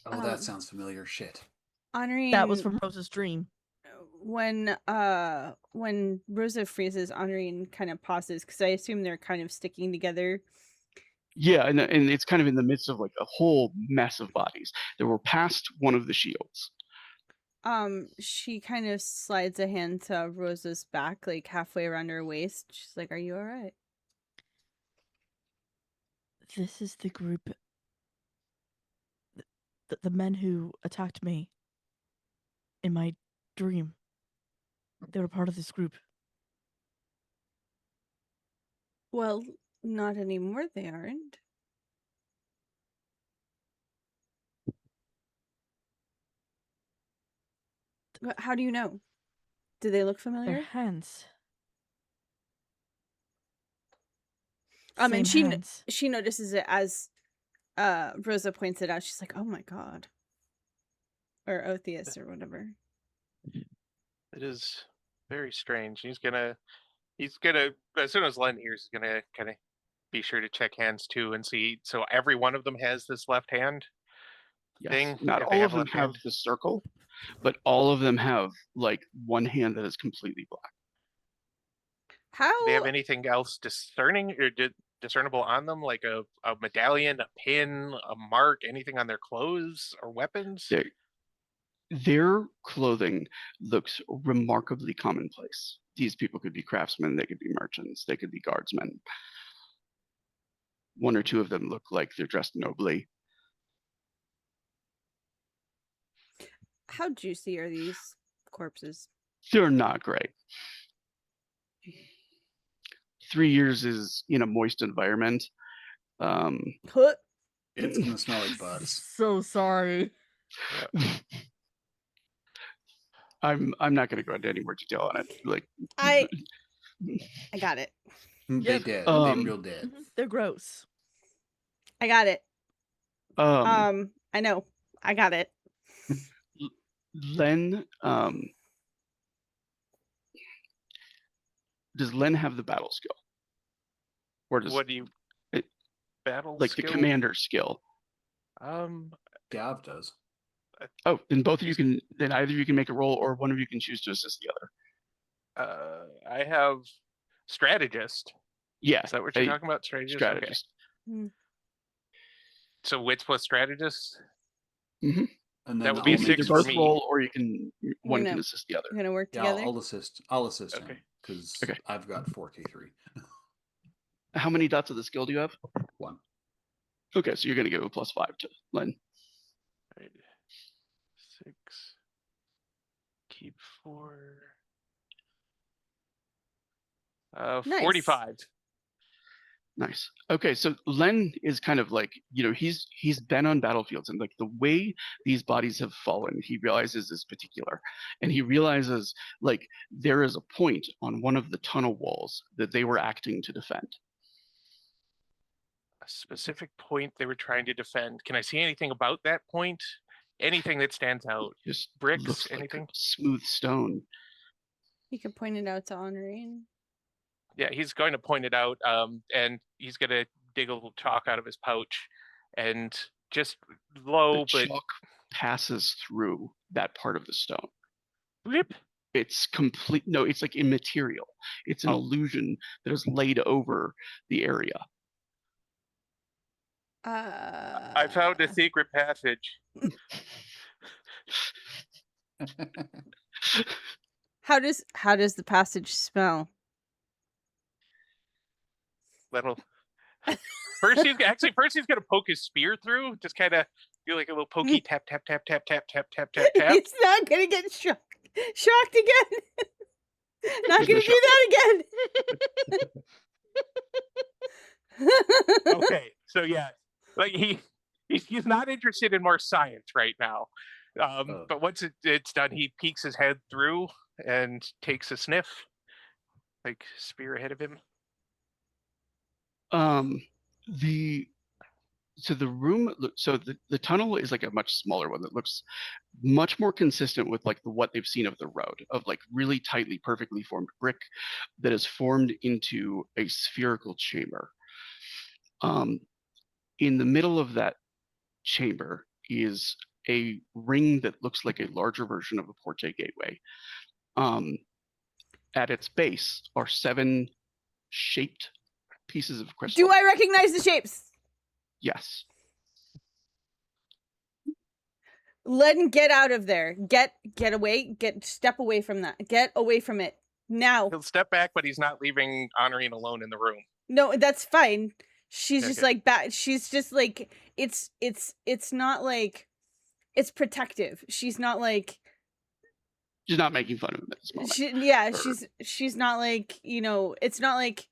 Oh, that sounds familiar. Shit. Honorine, that was from Rosa's dream. When Rosa freezes, Honorine kind of pauses because I assume they're kind of sticking together. Yeah, and it's kind of in the midst of a whole mess of bodies. They were past one of the shields. She kind of slides a hand to Rosa's back, halfway around her waist. She's like, "Are you all right?" This is the group, the men who attacked me in my dream. They were part of this group. Well, not anymore, they aren't. How do you know? Do they look Their familiar? hands. And Same hands. she notices it as Rosa points it out. She's like, "Oh my god," or Otheus or whatever. It is very strange. He's gonna as soon as Len hears, he's gonna kind of be sure to check hands too and see. So every one of them has this left hand Yes. thing. Not if they all have of them left have hand. the circle, but all of them have like one hand that is completely black. How? Do they have anything else discerning or discernible on them, like a medallion, a pin, a mark, anything on their clothes or weapons? Their clothing looks remarkably commonplace. These people could be craftsmen, they could be merchants, they could be guardsmen. One or two of them look like they're dressed nobly. How juicy are these corpses? They're not great. 3 years is in a moist environment. Huh. It's gonna smell like butts. So sorry. I'm not going to go into any more detail on it. Like I got it. They Yep. dead. Um, They real dead. They're gross. I got it. um, I know. I got it. Len, does Len have the battle skill? Or does What do you it- battle like skill? the commander skill? Gav does. Oh, then both of you can. Then either you can make a roll, or one of you can choose to assist the other. I have strategist. Yeah, Is that what you're a talking about? Strategist. strategist. Okay. So wits plus strategist. Mm-hmm. And then That would be You can either 6 for both me. roll, or you can one know. can assist the other. We're gonna work Yeah, together. I'll assist. I'll assist Okay. him because Okay. I've got 4K3. How many dots of the skill do you have? 1. Okay, so you're going to give a +5 to Len. Right. 6. Keep 4. Nice. 45. Nice. Okay, so Len is kind of like, he's been on battlefields, and like the way these bodies have fallen, he realizes is particular. And he realizes like there is a point on one of the tunnel walls that they were acting to defend. A specific point they were trying to defend. Can I see anything about that point? Anything that stands out? Just Bricks, looks like anything? smooth stone. You could point it out to Honorine. Yeah, he's going to point it out, and he's going to dig a little chalk out of his pouch, and just low, The but chalk passes through that part of the stone. blip. It's complete. No, it's like immaterial. It's an illusion that is laid over the area. I found a secret passage. How does the passage smell? Little. First he's gonna poke his spear through, just kind of do like a little pokey tap tap tap tap tap tap tap tap tap. He's not gonna get shocked again. Not gonna There's no do that again. Okay, so yeah, like he's not interested in more science right now. But once it's done, he peeks his head through and takes a sniff, like spear ahead of him. The tunnel is like a much smaller one that looks much more consistent with like what they've seen of the road, of like really tightly, perfectly formed brick that is formed into a spherical chamber. In the middle of that chamber is a ring that looks like a larger version of a porte gateway. At its base are 7 shaped pieces of crystal. Do I recognize the shapes? Yes. Len, get out of there. Get away. Step away from that. Get away from it now. He'll step back, but he's not leaving Honorine alone in the room. No, that's fine. She's just Okay. like she's just like it's not like it's protective. She's not like She's not making fun of him at this moment. she's not like, it's not like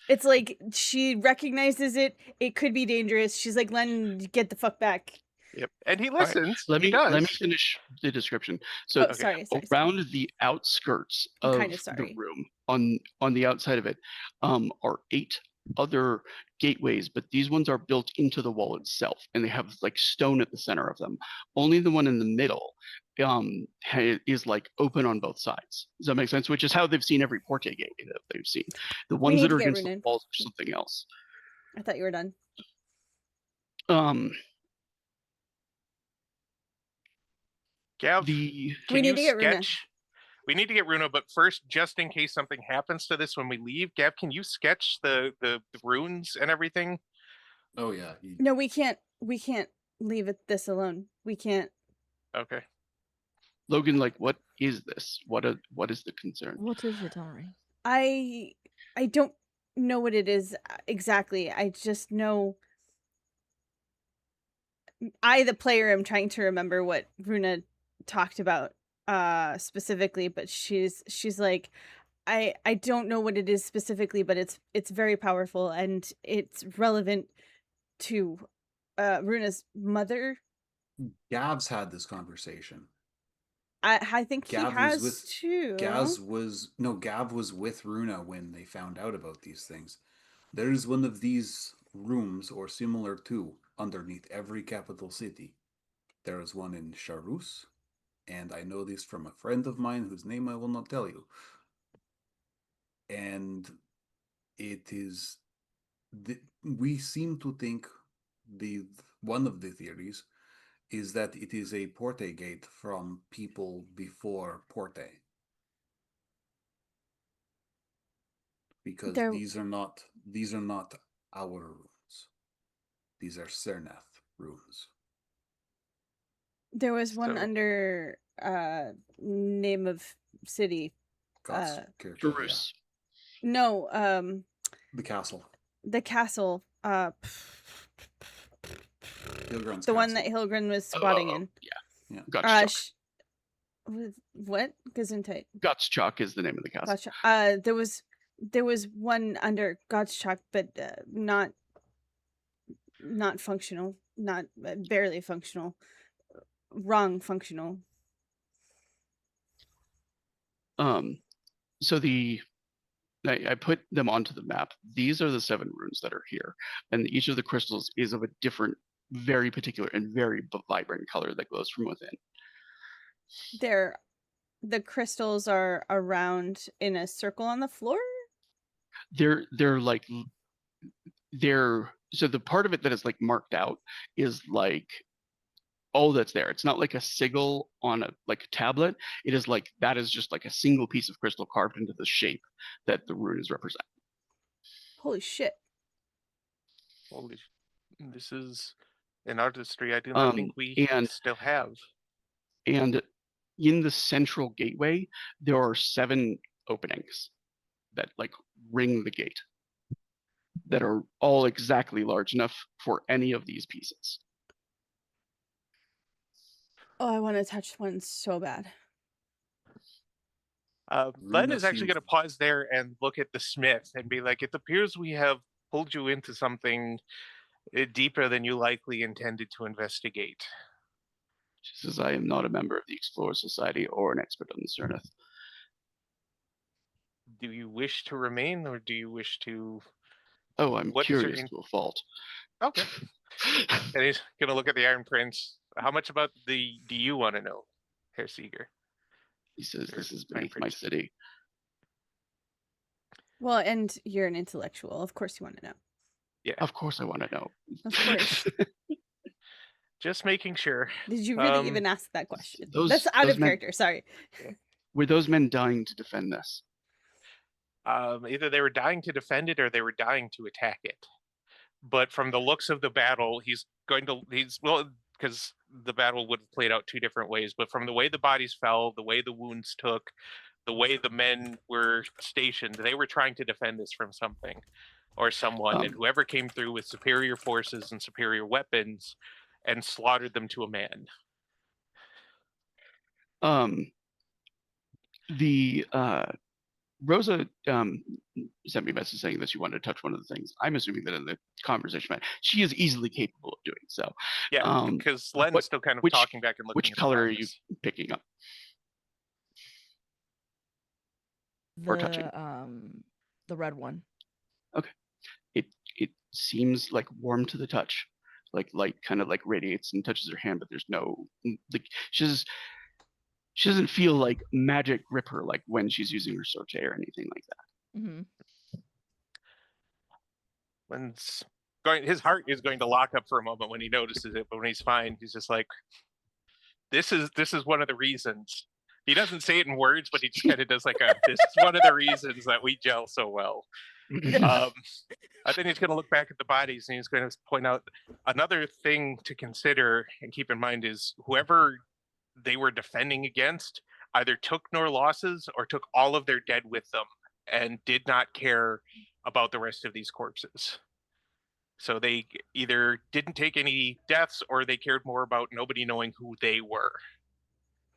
it's like she recognizes it. It could be dangerous. She's like, Len, get the fuck back. Yep. And he right, listens. let he me does. finish the description. So Oh, sorry. around the outskirts I'm of kinda the sorry. room, on the outside of it, are 8 other gateways, but these ones are built into the wall itself, and they have like stone at the center of them. Only the one in the middle is like open on both sides. Does that make sense? Which is how they've seen every Porte gateway that they've seen. The We ones need that to are get against the Runen. walls are something else. I thought you were done. Gav, The can We need you to get Runa. sketch? We need to get Runa, but first, just in case something happens to this when we leave, Gav, can you sketch the runes and everything? Oh yeah. No, we can't leave this alone. We can't. Okay. Logan, like, what is this? What is the concern? What is it, Ari? I don't know what it is exactly. I just know I, the player, am trying to remember what Runa talked about specifically, but she's like, I don't know what it is specifically, but it's very powerful and it's relevant to Runa's mother. Gav's had this conversation. I think he Gav has was with too. Gav was with Runa when they found out about these things. There's one of these rooms or similar to underneath every capital city. There is one in Charus, and I know this from a friend of mine whose name I will not tell you. And it is we seem to think one of the theories is that it is a Porte gate from people before Porte. Because these are not our runes. These are Syrenth runes. There was one under name of city. Charus. No, the castle. The castle. Hilgrin's the castle. One that Hilgrin was squatting in. Yeah. Gotcha. What? Gesundheit. Gottschalk is the name of the castle. Gotcha. There was one under Gottschalk, but not functional, not barely functional, wrong functional. So I put them onto the map. These are the 7 runes that are here, and each of the crystals is of a different, very particular and very vibrant color that glows from within. The crystals are around in a circle on the floor. They're so the part of it that is like marked out is like all that's there. It's not like a sigil on a tablet. It is like that is just like a single piece of crystal carved into the shape that the rune is representing. Holy shit! This is an artistry I do not think we still have. And in the central gateway, there are 7 openings that like ring the gate that are all exactly large enough for any of these pieces. Oh, I want to touch one so bad. Len is actually going to pause there and look at the smith and be like, it appears we have pulled you into something deeper than you likely intended to investigate. She says, I am not a member of the Explorer Society or an expert on the Syrenth. Do you wish to remain, or do you wish to... Oh, I'm curious to a fault. Okay. And he's going to look at the Iron Prince. How much about do you want to know, Herr Seeger? He says, this is beneath my city. Well, and you're an intellectual. Of course you want to know. Yeah. Of course I want to know. Of course. Just making sure. Did you really even ask that question? That's out of character. Sorry. Were those men dying to defend this? Either they were dying to defend it or they were dying to attack it. But from the looks of the battle, because the battle would have played out 2 different ways. But from the way the bodies fell, the way the wounds took, the way the men were stationed, they were trying to defend this from something or someone. And whoever came through with superior forces and superior weapons and slaughtered them to a man. Rosa sent me a message saying that she wanted to touch one of the things. I'm assuming that in the conversation, she is easily capable of doing so. Yeah, because Len's what- still kind of which- talking back and looking Which at the color are you darkness. picking up? Or touching. The red one. It seems like warm to the touch, like light kind of like radiates and touches her hand, but there's no like she doesn't feel like magic grip her like when she's using her sorte or anything like that. Mm-hmm. Len's going. His heart is going to lock up for a moment when he notices it, but when he's fine, he's just like, "This is one of the reasons." He doesn't say it in words, but he just kind of does like a. This is one of the reasons that we gel so well. I think he's going to look back at the bodies and he's going to point out another thing to consider and keep in mind is whoever they were defending against either took no losses or took all of their dead with them and did not care about the rest of these corpses. So they either didn't take any deaths or they cared more about nobody knowing who they were.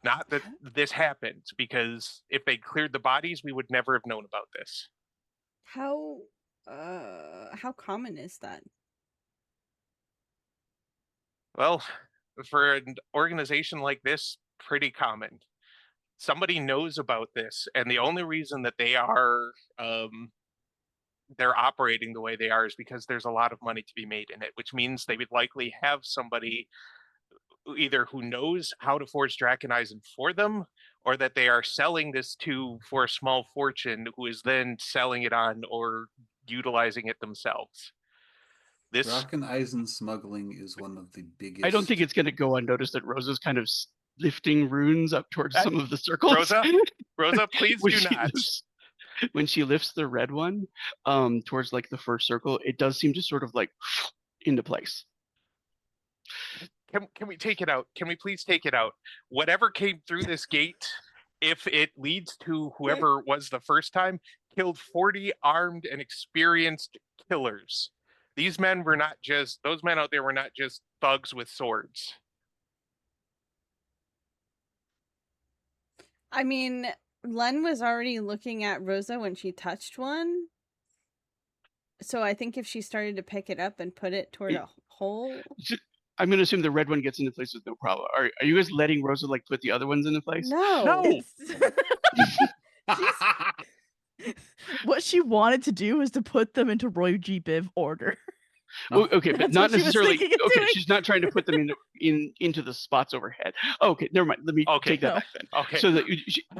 Not that this happened, because if they cleared the bodies, we would never have known about this. How common is that? Well, for an organization like this, pretty common. Somebody knows about this, and the only reason that they are they're operating the way they are is because there's a lot of money to be made in it, which means they would likely have somebody either who knows how to forge Draconism for them, or that they are selling this to for a small fortune, who is then selling it on or utilizing it themselves. This Draconism smuggling is one of the biggest. I don't think it's going to go unnoticed that Rosa's kind of lifting runes up towards some of the circles. Rosa, please do not. When she lifts the red one towards like the first circle, it does seem to sort of like into place. Can we take it out? Can we please take it out? Whatever came through this gate, if it leads to whoever was the first time, killed 40 armed and experienced killers. These men were not just, those men out there were not just thugs with swords. I mean, Len was already looking at Rosa when she touched one. So I think if she started to pick it up and put it toward a hole. I'm going to assume the red one gets into place with no problem. Are you guys letting Rosa like put the other ones into place? No. What she wanted to do was to put them into Roy G. Biv order. Well, okay, but That's not what she was necessarily. thinking of Okay, doing. she's not trying to put them into the spots overhead. Okay, never mind. Let me take that back then. Okay. So that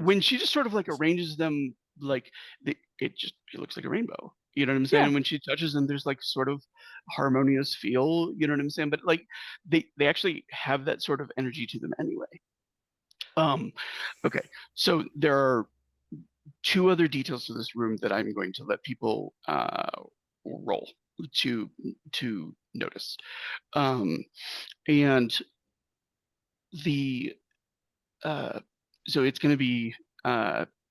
when she just sort of like arranges them, like it looks like a rainbow. You know what I'm saying? Yeah. And when she touches them, there's like sort of harmonious feel. You know what I'm saying? But like they actually have that sort of energy to them anyway. Okay, so there are two other details to this room that I'm going to let people roll to notice, and the so it's going to be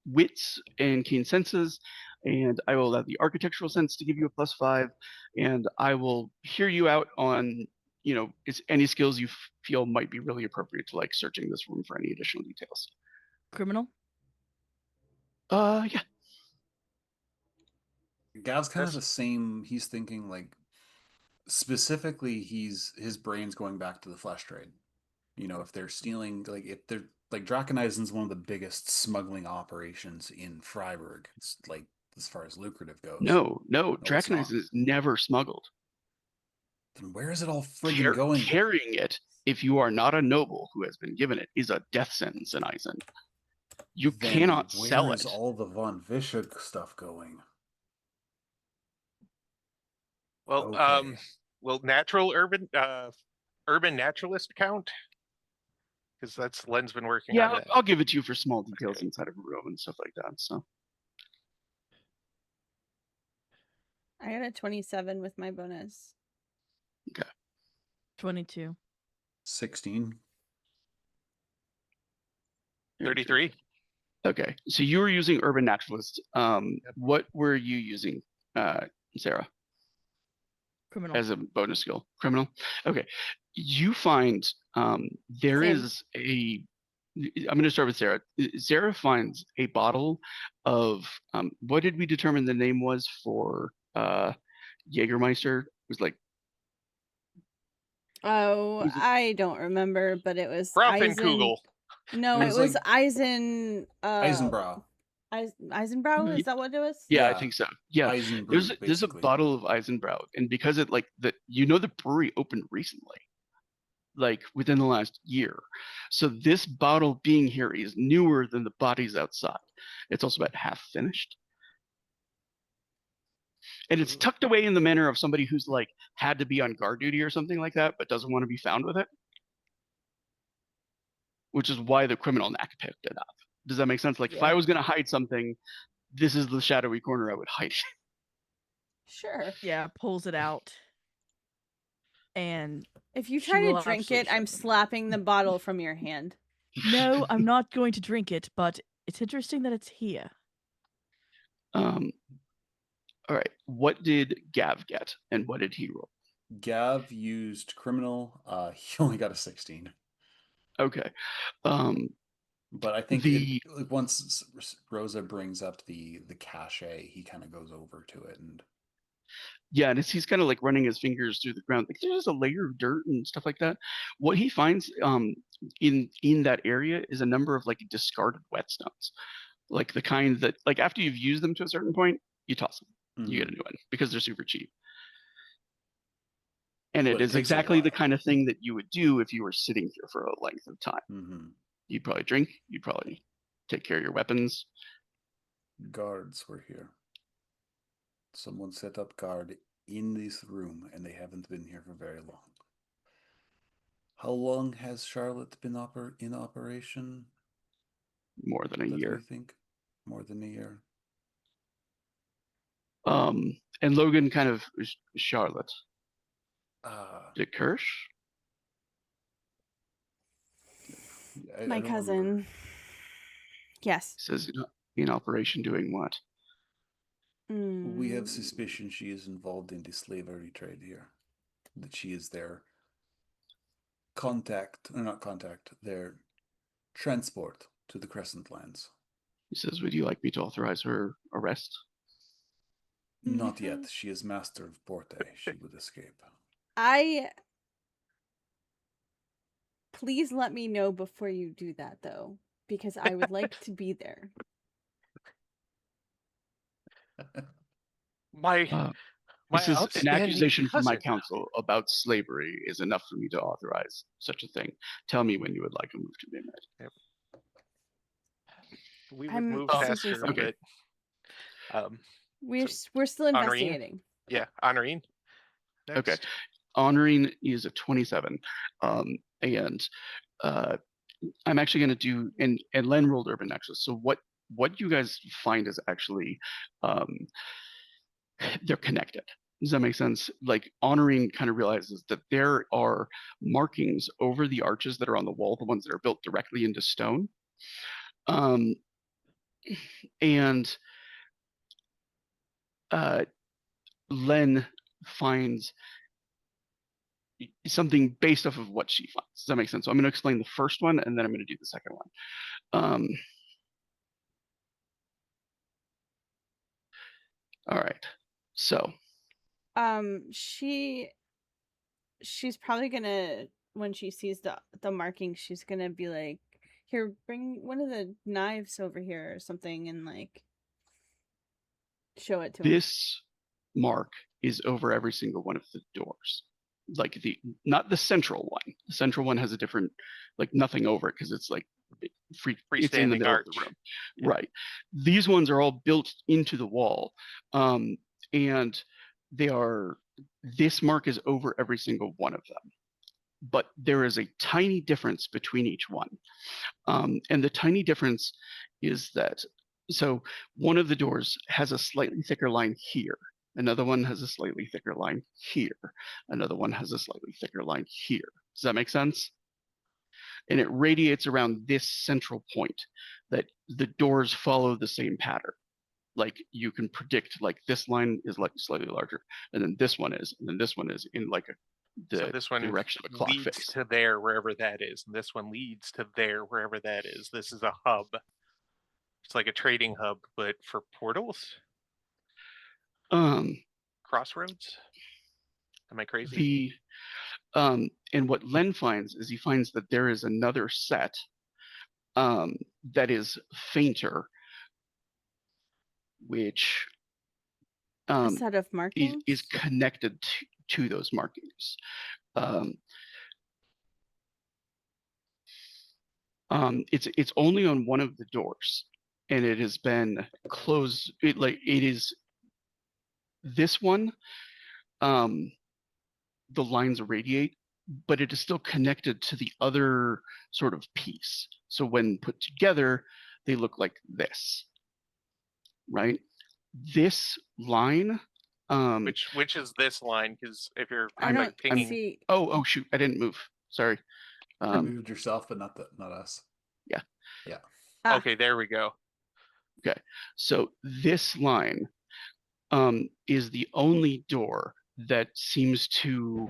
wits and keen senses, and I will allow the architectural sense to give you a +5, and I will hear you out on any skills you feel might be really appropriate to like searching this room for any additional details. Criminal? Yeah. Gav's kind of the same. He's thinking like specifically his brain's going back to the flesh trade. If they're stealing, like if they're like Draconism is one of the biggest smuggling operations in Freiburg. It's like as far as lucrative goes. No, Draconism is never smuggled. Then where is it all friggin' going? Carrying it, if you are not a noble who has been given it, is a death sentence in Eisen. You cannot sell it. Where's all the von Vischuk stuff going? Well, Okay. will urban naturalist count? Because that's Len's been working on that. I'll give it to you for small details inside of a room and stuff like that. So I got a 27 with my bonus. okay. 22. 16. 33. Okay, so you were using urban naturalist. What were you using, Sarah? Criminal. As a bonus skill. Criminal. Okay, you find there Same. is a I'm going to start with Sarah. Sarah finds a bottle of what did we determine the name was for Jägermeister? It was like Oh, was it- I don't remember, but it was Eisen. Grafenkugel. No, It it was was like Eisen. Eisenbrow. Eisenbrow. Is that what it was? yeah, I Yeah. think so. Yeah, there's Eisenbrew, a basically. bottle of Eisenbrau, and because it like the the brewery opened recently, like within the last year, so this bottle being here is newer than the bodies outside. It's also about half finished, and it's tucked away in the manner of somebody who's like had to be on guard duty or something like that, but doesn't want to be found with it, which is why the criminal knack picked it up. Does that make sense? Like if I Yeah. was going to hide something, this is the shadowy corner I would hide it. Sure. Yeah, pulls it out. And If you She try to will drink absolutely it, I'm shut them. slapping the bottle from your hand. no, I'm not going to drink it, but it's interesting that it's here. All right. What did Gav get, and what did he roll? Gav used criminal. He only got a 16. Okay. Um, But I think The- like once Rosa brings up the cachet, he kind of goes over to it and yeah, and he's kind of like running his fingers through the ground. Like there's a layer of dirt and stuff like that. What he finds in that area is a number of like discarded whetstones, like the kind that like after you've used them to a certain point, you toss them. You get a new one because they're super cheap. And But it it is takes a exactly the while. kind of thing that you would do if you were sitting here for a length of time. Mm-hmm. You'd probably drink. You'd probably take care of your weapons. Guards were here. Someone set up guard in this room, and they haven't been here for very long. How long has Charlotte been in operation? More than a That year. we think more than a year. And Logan kind of Charlotte. Dick Kirsch? I My don't cousin. remember. Yes. Says in operation doing what? We have Mm. suspicion she is involved in the slavery trade here. That she is their their transport to the Crescent Lands. He says, would you like me to authorize her arrest? Not yet. She is master of Porte. She would escape. Please let me know before you do that, though, because I would like to be there. My This is an outstanding accusation from my cousin. counsel about slavery is enough for me to authorize such a thing. Tell me when you would like a move to be made. We would I'm move super faster, sorry. but We're still Honorine? investigating. yeah, Honorine. Okay. Next. Honoring is a 27. And I'm actually going to do, and Len rolled Urban Nexus. So what you guys find is actually, they're connected. Does that make sense? Like Honoring kind of realizes that there are markings over the arches that are on the wall, the ones that are built directly into stone. And Len finds something based off of what she finds. Does that make sense? So I'm going to explain the first one, and then I'm going to do the second one. All right. So. She's probably gonna, when she sees the marking, she's gonna be like, "Here, bring one of the knives over here or something," and like show it to him. This mark is over every single one of the doors. Like not the central one. The central one has a different, like nothing over it because it's like it's in the Freestanding middle arch. of the room. Yeah. Right. These ones are all built into the wall. And they are, this mark is over every single one of them. But there is a tiny difference between each one. And the tiny difference is that, so one of the doors has a slightly thicker line here. Another one has a slightly thicker line here. Another one has a slightly thicker line here. Does that make sense? And it radiates around this central point that the doors follow the same pattern. Like you can predict like this line is like slightly larger, and then this one is, and then this one is in like So this one direction of a clock leads face. to there, wherever that is, and this one leads to there, wherever that is. This is a hub. It's like a trading hub, but for portals. Crossroads. Am I crazy? And what Len finds is he finds that there is another set that is fainter, which A set of markings? is connected to those markings. It's only on one of the doors, and it has been closed. It is this one. The lines radiate, but it is still connected to the other sort of piece. So when put together, they look like this, right? This line. Which is this line? Because if you're I don't pinging, see. Oh shoot! I didn't move. Sorry. You moved yourself, but not us. Yeah. Yeah. Okay, there we go. Okay, so this line is the only door that seems to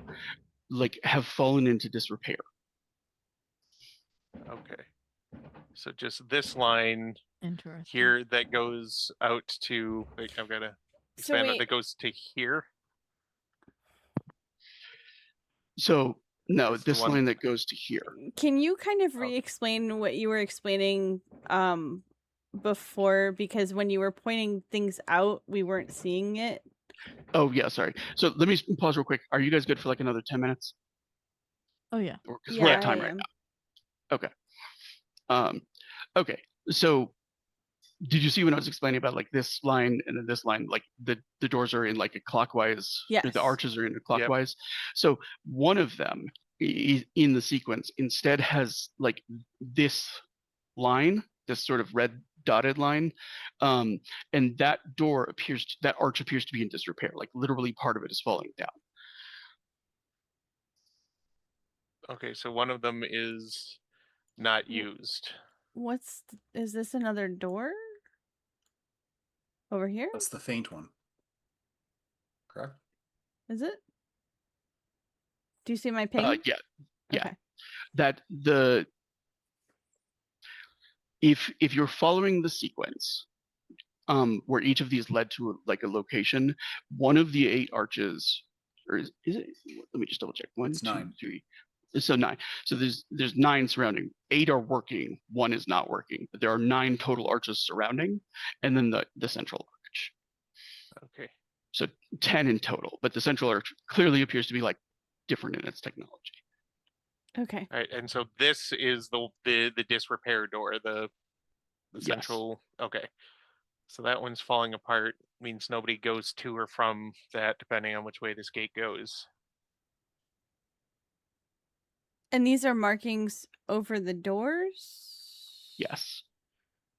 have fallen into disrepair. Okay. So just this line Interesting. here that goes out to, wait, I've got to expand it, that goes to here. So no, That's the this one- line that goes to here. Can you kind of Okay. re-explain what you were explaining before? Because when you were pointing things out, we weren't seeing it. Oh yeah, sorry. So let me pause real quick. Are you guys good for like another 10 minutes? Oh yeah. Because we're at time right now. Okay. Okay. So did you see when I was explaining about like this line and then this line, like the doors are in like a clockwise, or the Yes. arches are in a clockwise. So one of them in the sequence instead has like this line, this sort of red dotted line, and that arch appears to be in disrepair. Like literally part of it is falling down. Okay, so one of them is not used. Is this another door? Over here? That's the faint one. Correct? Is it? Do you see my ping? Yeah. Okay. That if you're following the sequence, where each of these led to like a location, one of the 8 arches, or is it? Let me just double check. One, It's 2, 9. 3. So 9. So there's 9 surrounding. 8 are working. 1 is not working. But there are 9 total arches surrounding, and then the central arch. Okay. So 10 in total. But the central arch clearly appears to be like different in its technology. Okay. All right, and so this is the disrepair door, the Yes. central. Okay. So that one's falling apart, means nobody goes to or from that, depending on which way this gate goes. And these are markings over the doors? Yes.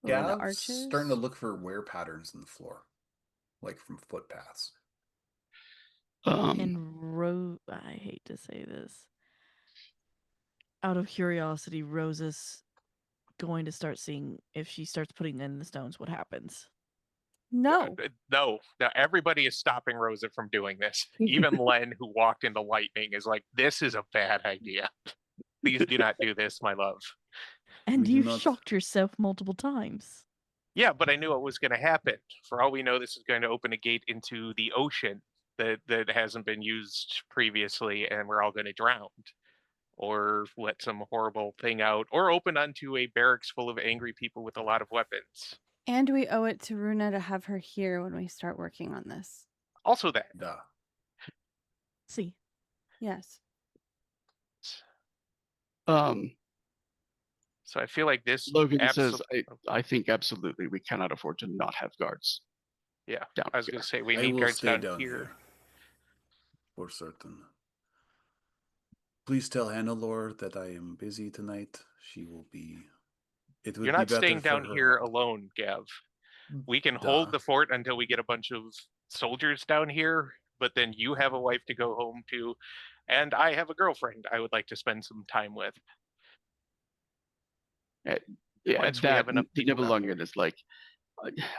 Over the Gav's arches? starting to look for wear patterns in the floor, like from footpaths. And I hate to say this. Out of curiosity, Rosa's going to start seeing if she starts putting in the stones, what happens. No. No, everybody is stopping Rosa from doing this. Even Len, who walked into lightning, is like, this is a bad idea. Please do not do this, my love. And We do you've not- shocked yourself multiple times. Yeah, but I knew it was going to happen. For all we know, this is going to open a gate into the ocean that hasn't been used previously, and we're all going to drown. Or let some horrible thing out, or open onto a barracks full of angry people with a lot of weapons. And we owe it to Runa to have her here when we start working on this. Also that. Duh. See. Yes. So I feel like this Logan says, I think absolutely we cannot afford to not have guards. Yeah, down I was here. going to say, we I need will guards stay down here. for certain. Please tell Hannelore that I am busy tonight. She will be. It would You're be not better staying for down her here health. alone, Gav. We can hold the fort until we get a bunch of soldiers down here, but then you have a wife to go home to, and I have a girlfriend I would like to spend some time with. Yeah, Once we have enough the people down Nibelungen here. is like,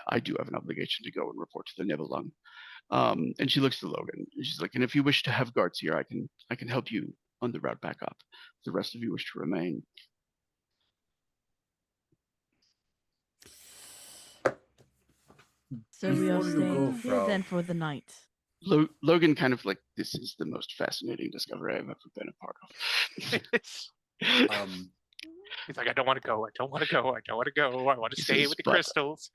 I do have an obligation to go and report to the Nibelung. And she looks to Logan. And she's like, and if you wish to have guards here, I can help you on the route back up. If the rest of you wish to remain. So we are Before you go, staying here Frau. then for the night. Logan kind of like, this is the most fascinating discovery I've ever been a part of. Um, He's like, I don't want to go. I don't want to go. I don't want to go. I want to He stay says, with the "But crystals.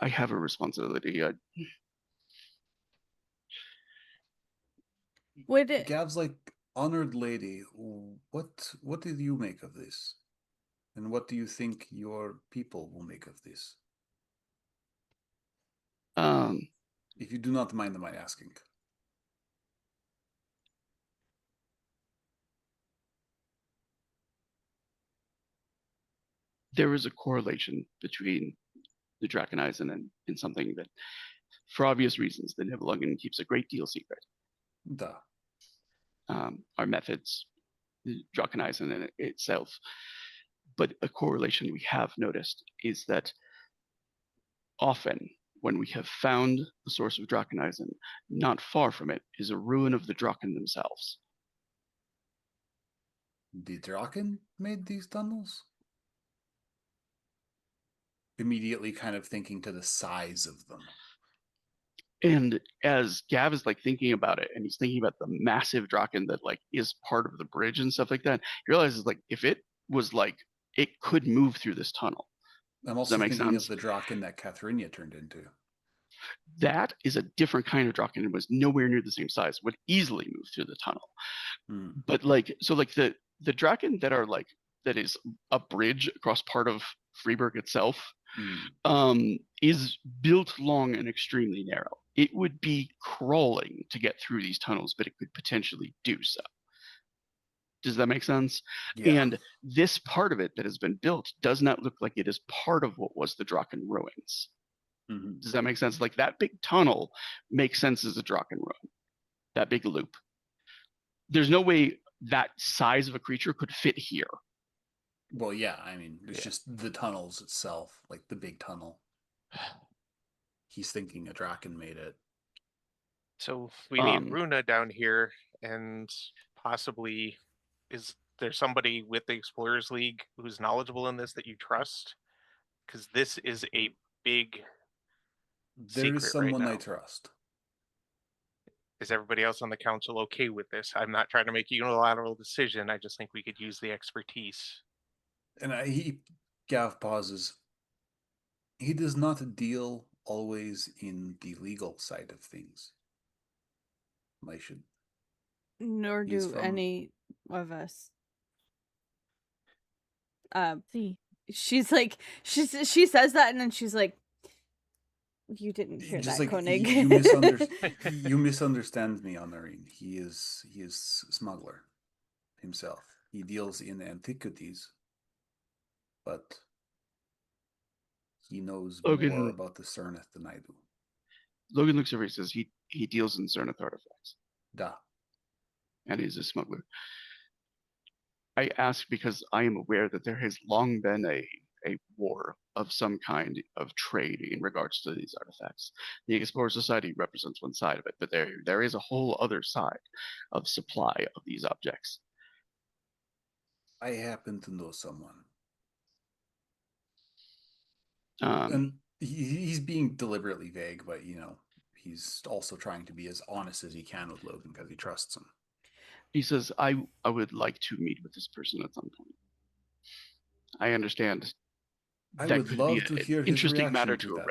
I have a responsibility. Would it? Gav's like, honored lady, what did you make of this? And what do you think your people will make of this? If you do not mind my asking. There is a correlation between the Draconism and something that, for obvious reasons, the Nibelungen keeps a great deal secret. Da. Our methods, the Draconism in itself. But a correlation we have noticed is that often when we have found the source of Draconism, not far from it is a ruin of the Draken themselves. The Draken made these tunnels? Immediately kind of thinking to the size of them. And as Gav is like thinking about it, and he's thinking about the massive Draken that like is part of the bridge and stuff like that, he realizes like if it was like it could move through this tunnel. I'm Does also that make thinking sense? of the Draken that Katharinia turned into. That is a different kind of Draken. It was nowhere near the same size. Would easily move through the tunnel. But like so like the Draken that are like that is a bridge across part of Freiburg itself is built long and extremely narrow. It would be crawling to get through these tunnels, but it could potentially do so. Does that make sense? Yeah. And this part of it that has been built does not look like it is part of what was the Draken ruins. Does that make sense? Like that big tunnel makes sense as a Draken ruin. That big loop. There's no way that size of a creature could fit here. Well, yeah, I mean, it's just the tunnels itself, like the big tunnel. He's thinking a Draken made it. So we need Runa down here, and possibly is there somebody with the Explorers League who's knowledgeable in this that you trust? Because this is a big There is secret someone right now. I trust. Is everybody else on the council okay with this? I'm not trying to make a unilateral decision. I just think we could use the expertise. And Gav pauses. He does not deal always in the legal side of things. I should. Nor He's do from- any of us. See, She's like, she says that, and then she's like, "You didn't hear Just that, like Koenig." you misunderstand me, Honorine. He is smuggler himself. He deals in antiquities, but he knows more about the Syrenth than I do. Logan looks over. He says he deals in Syrenth artifacts. Da. And he's a smuggler. I ask because I am aware that there has long been a war of some kind of trade in regards to these artifacts. The Explorer Society represents one side of it, but there is a whole other side of supply of these objects. I happen to know someone. Um, And he's being deliberately vague, but he's also trying to be as honest as he can with Logan because he trusts him. He says, I would like to meet with this person at some point. I understand. I that would could love be to an hear his interesting reaction matter to to that.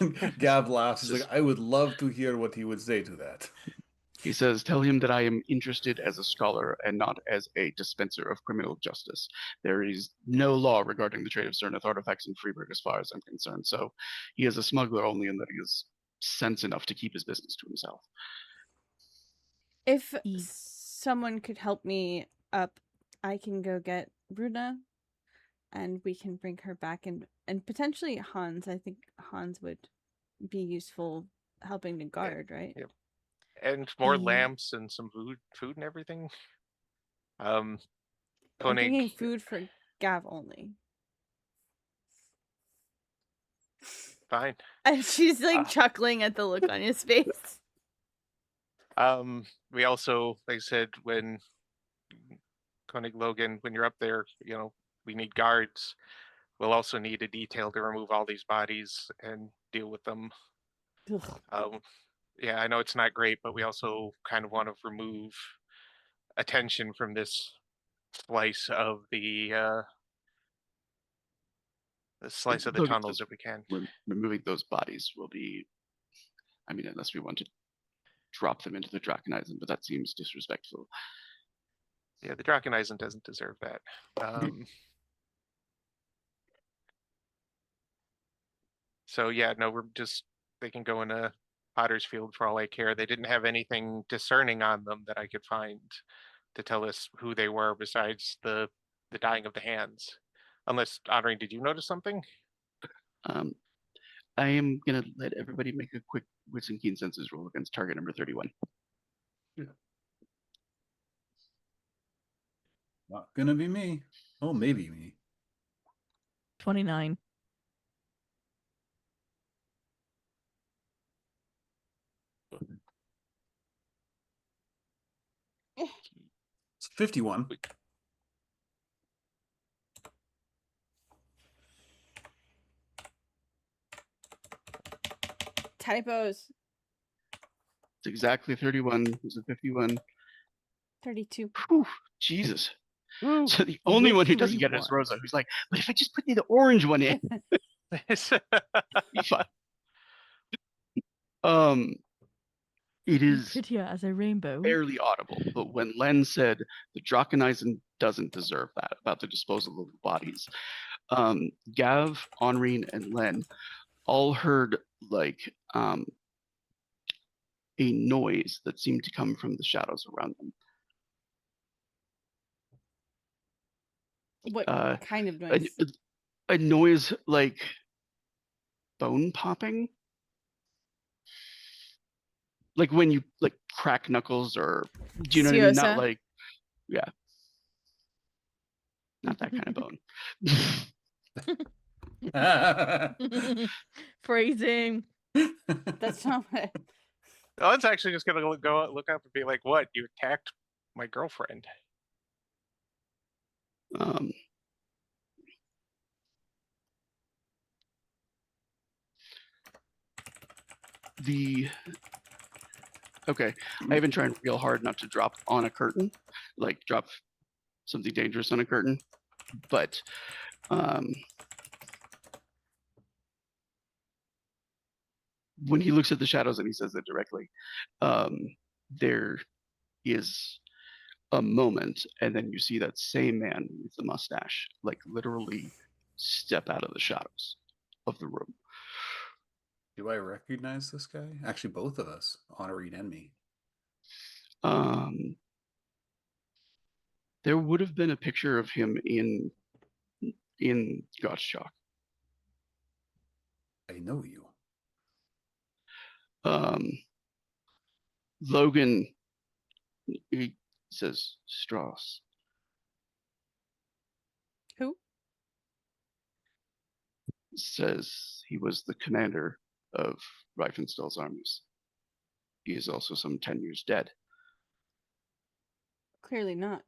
arrange. Gav laughs. He's like, I would love to hear what he would say to that. He says, tell him that I am interested as a scholar and not as a dispenser of criminal justice. There is no law regarding the trade of Syrenth artifacts in Freiburg as far as I'm concerned. So he is a smuggler only in that he has sense enough to keep his business to himself. If someone could help me up, I can go get Runa, and we can bring her back, and potentially Hans. I think Hans would be useful helping to guard, right? Yep. And more lamps and some food and everything. I'm Koenig, bringing food for Gav only. Fine. And she's like Ah. chuckling at the look on his face. We also, like I said, when Koenig Logan, when you're up there, we need guards. We'll also need a detail to remove all these bodies and deal with them. Ugh. Yeah, I know it's not great, but we also kind of want to remove attention from this slice of the Logan tunnels says if we can. removing those bodies will be, I mean, unless we want to drop them into the Draconism, but that seems disrespectful. Yeah, the Draconism doesn't deserve that. So yeah, no, they can go in a potter's field for all I care. They didn't have anything discerning on them that I could find to tell us who they were besides the dying of the hands. Unless, Honoring, did you notice something? I am going to let everybody make a quick wits and keen senses roll against target number 31. Not gonna be me. Oh, maybe me. 29. It's 51. Typos. It's exactly 31. It's a 51. 32. Whew, Jesus. Ooh, So the only with one who doesn't 3 get it is ones. Rosa, who's like, but if I just put the orange one in, be fine. It is Prettier as a rainbow. barely audible, but when Len said the Draconism doesn't deserve that about the disposal of the bodies, Gav, Henri, and Len all heard like a noise that seemed to come from the shadows around them. What kind of A, noise? a noise like bone popping, like when you like crack knuckles, or do you know what I mean? Not Siosa? like, yeah, not that kind of bone. Phrasing. That's not what. Owen's actually just gonna go look up and be like, "What? You attacked my girlfriend?" Okay, I've been trying real hard not to drop on a curtain, like drop something dangerous on a curtain, but when he looks at the shadows and he says it directly, there is a moment, and then you see that same man with the mustache, like literally step out of the shadows of the room. Do I recognize this guy? Actually, both of us, Honorine and me. There would have been a picture of him in Gottschalk. I know you. Logan, he says Strauss. Who? Says he was the commander of Reifenstahl's armies. He is also some 10 years dead. Clearly not.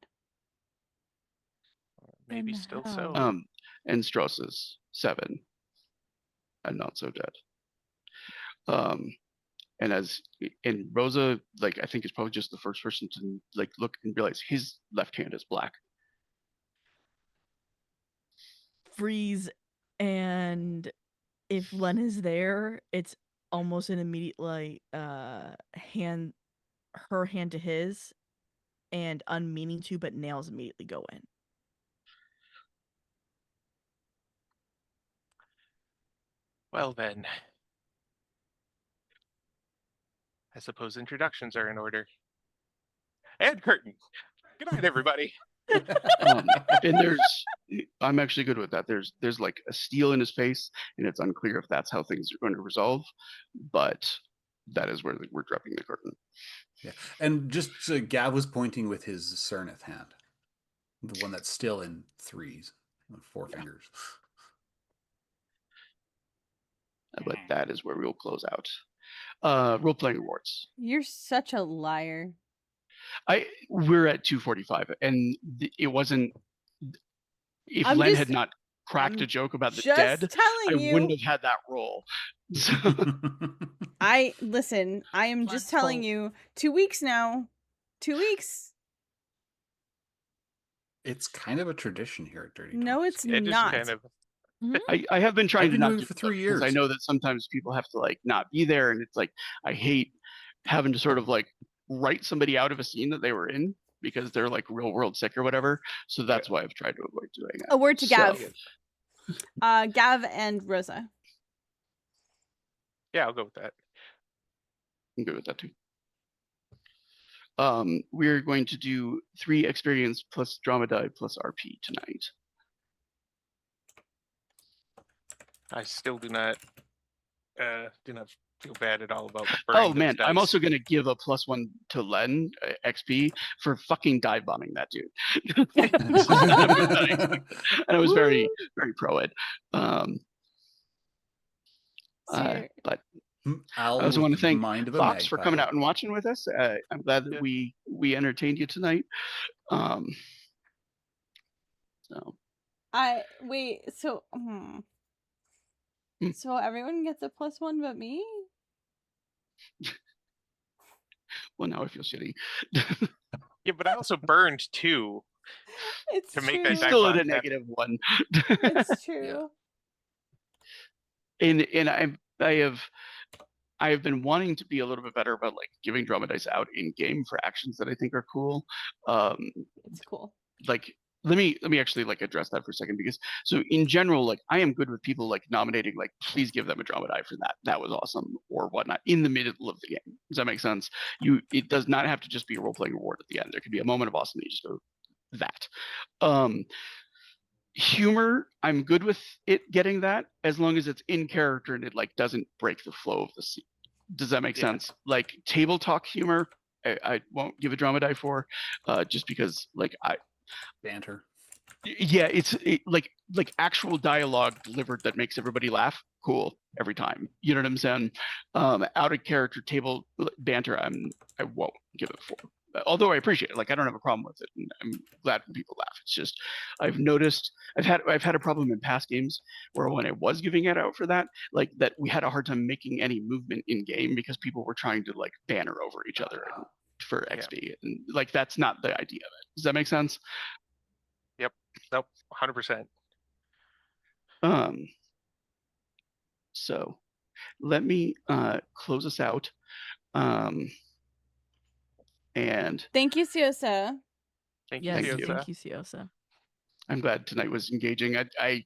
Maybe And still how? so. And Strauss is 7 and not so dead. And Rosa, like, I think is probably just the first person to like look and realize his left hand is black. Freeze, and if Len is there, it's almost an immediate like her hand to his, and unmeaning to, but nails immediately go in. Well then, I suppose introductions are in order. And curtain. Good night, everybody. And I'm actually good with that. There's like a steel in his face, and it's unclear if that's how things are going to resolve, but that is where we're dropping the curtain. Yeah, and just Gav was pointing with his Syrenth hand, the one that's still in 3s, 4 fingers. But that is where we will close out. Role-playing awards. You're such a liar. We're at 2:45, and it wasn't. If I'm Len just- had not cracked I'm a joke about the Just dead, I telling you. wouldn't have had that role. So, I am just telling you. 2 weeks now. 2 weeks. It's kind of a tradition here at Dirty No, Talks. it's It just not. kind of I have been trying I've to been not doing do it for stuff 3 because I years. know that sometimes people have to like not be there, and it's like I hate having to sort of like write somebody out of a scene that they were in because they're like real world sick or whatever. So that's why I've tried to avoid doing it. A word to So, Gav. Gav and Rosa. Yeah, I'll go with that. I'm good with that too. We're going to do 3 experience plus drama die plus RP tonight. I still do not feel bad at all about Oh burning man, those I'm dice. also going to give a +1 to Len XP for fucking dive bombing that dude. And I was very, very pro it. So But Owl I also want to with the thank mind of a Fox for coming magpie. out and watching with us. I'm glad that Yeah. we entertained you tonight. So wait, so so everyone gets a +1 but me? well, now I feel shitty. Yeah, but I also burned 2 It's to true. make that He's dive still at bomb a happen. -1. It's true. And I have been wanting to be a little bit better about like giving drama dice out in game for actions that I think are cool. It's cool. Like let me actually like address that for a second, because so in general, like I am good with people like nominating, like please give them a drama die for that was awesome or whatnot in the middle of the game. Does that make sense? It does not have to just be a role-playing award at the end. There could be a moment of awesome that you just go that. Humor, I'm good with it getting that as long as it's in character and it like doesn't break the flow of the scene. Does that make sense? Like table talk humor, I won't give a drama die for, just because like Banter. yeah, it's like actual dialogue delivered that makes everybody laugh. Cool every time. You know what I'm saying? Out of character table banter, I won't give it 4. Although I appreciate it, like I don't have a problem with it, and I'm glad when people laugh. It's just I've noticed I've had a problem in past games where when I was giving it out for that, like that we had a hard time making any movement in game because people were trying to like banner over each other for XP, and like that's not the idea of it. Does that make sense? Yep. Nope. 100%. So let me close us out. And Thank you, Siosa. Thank Yes, you, you. Siosa. thank you, Siosa. I'm glad tonight was engaging. I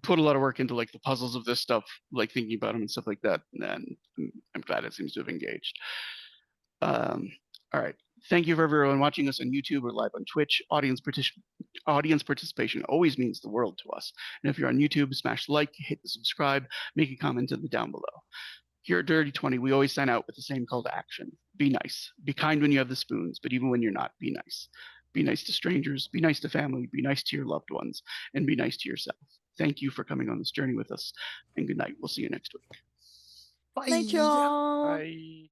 put a lot of work into like the puzzles of this stuff, like thinking about them and stuff like that. And I'm glad it seems to have engaged. All right. Thank you for everyone watching us on YouTube or live on Twitch. Audience participation always means the world to us. And if you're on YouTube, smash the like, hit the subscribe, make a comment in the down below. Here at Dirty 20, we always sign out with the same call to action. Be nice. Be kind when you have the spoons, but even when you're not, be nice. Be nice to strangers, be nice to family, be nice to your loved ones, and be nice to yourself. Thank you for coming on this journey with us, and good night. We'll see you next week. Bye. Night, y'all. Bye.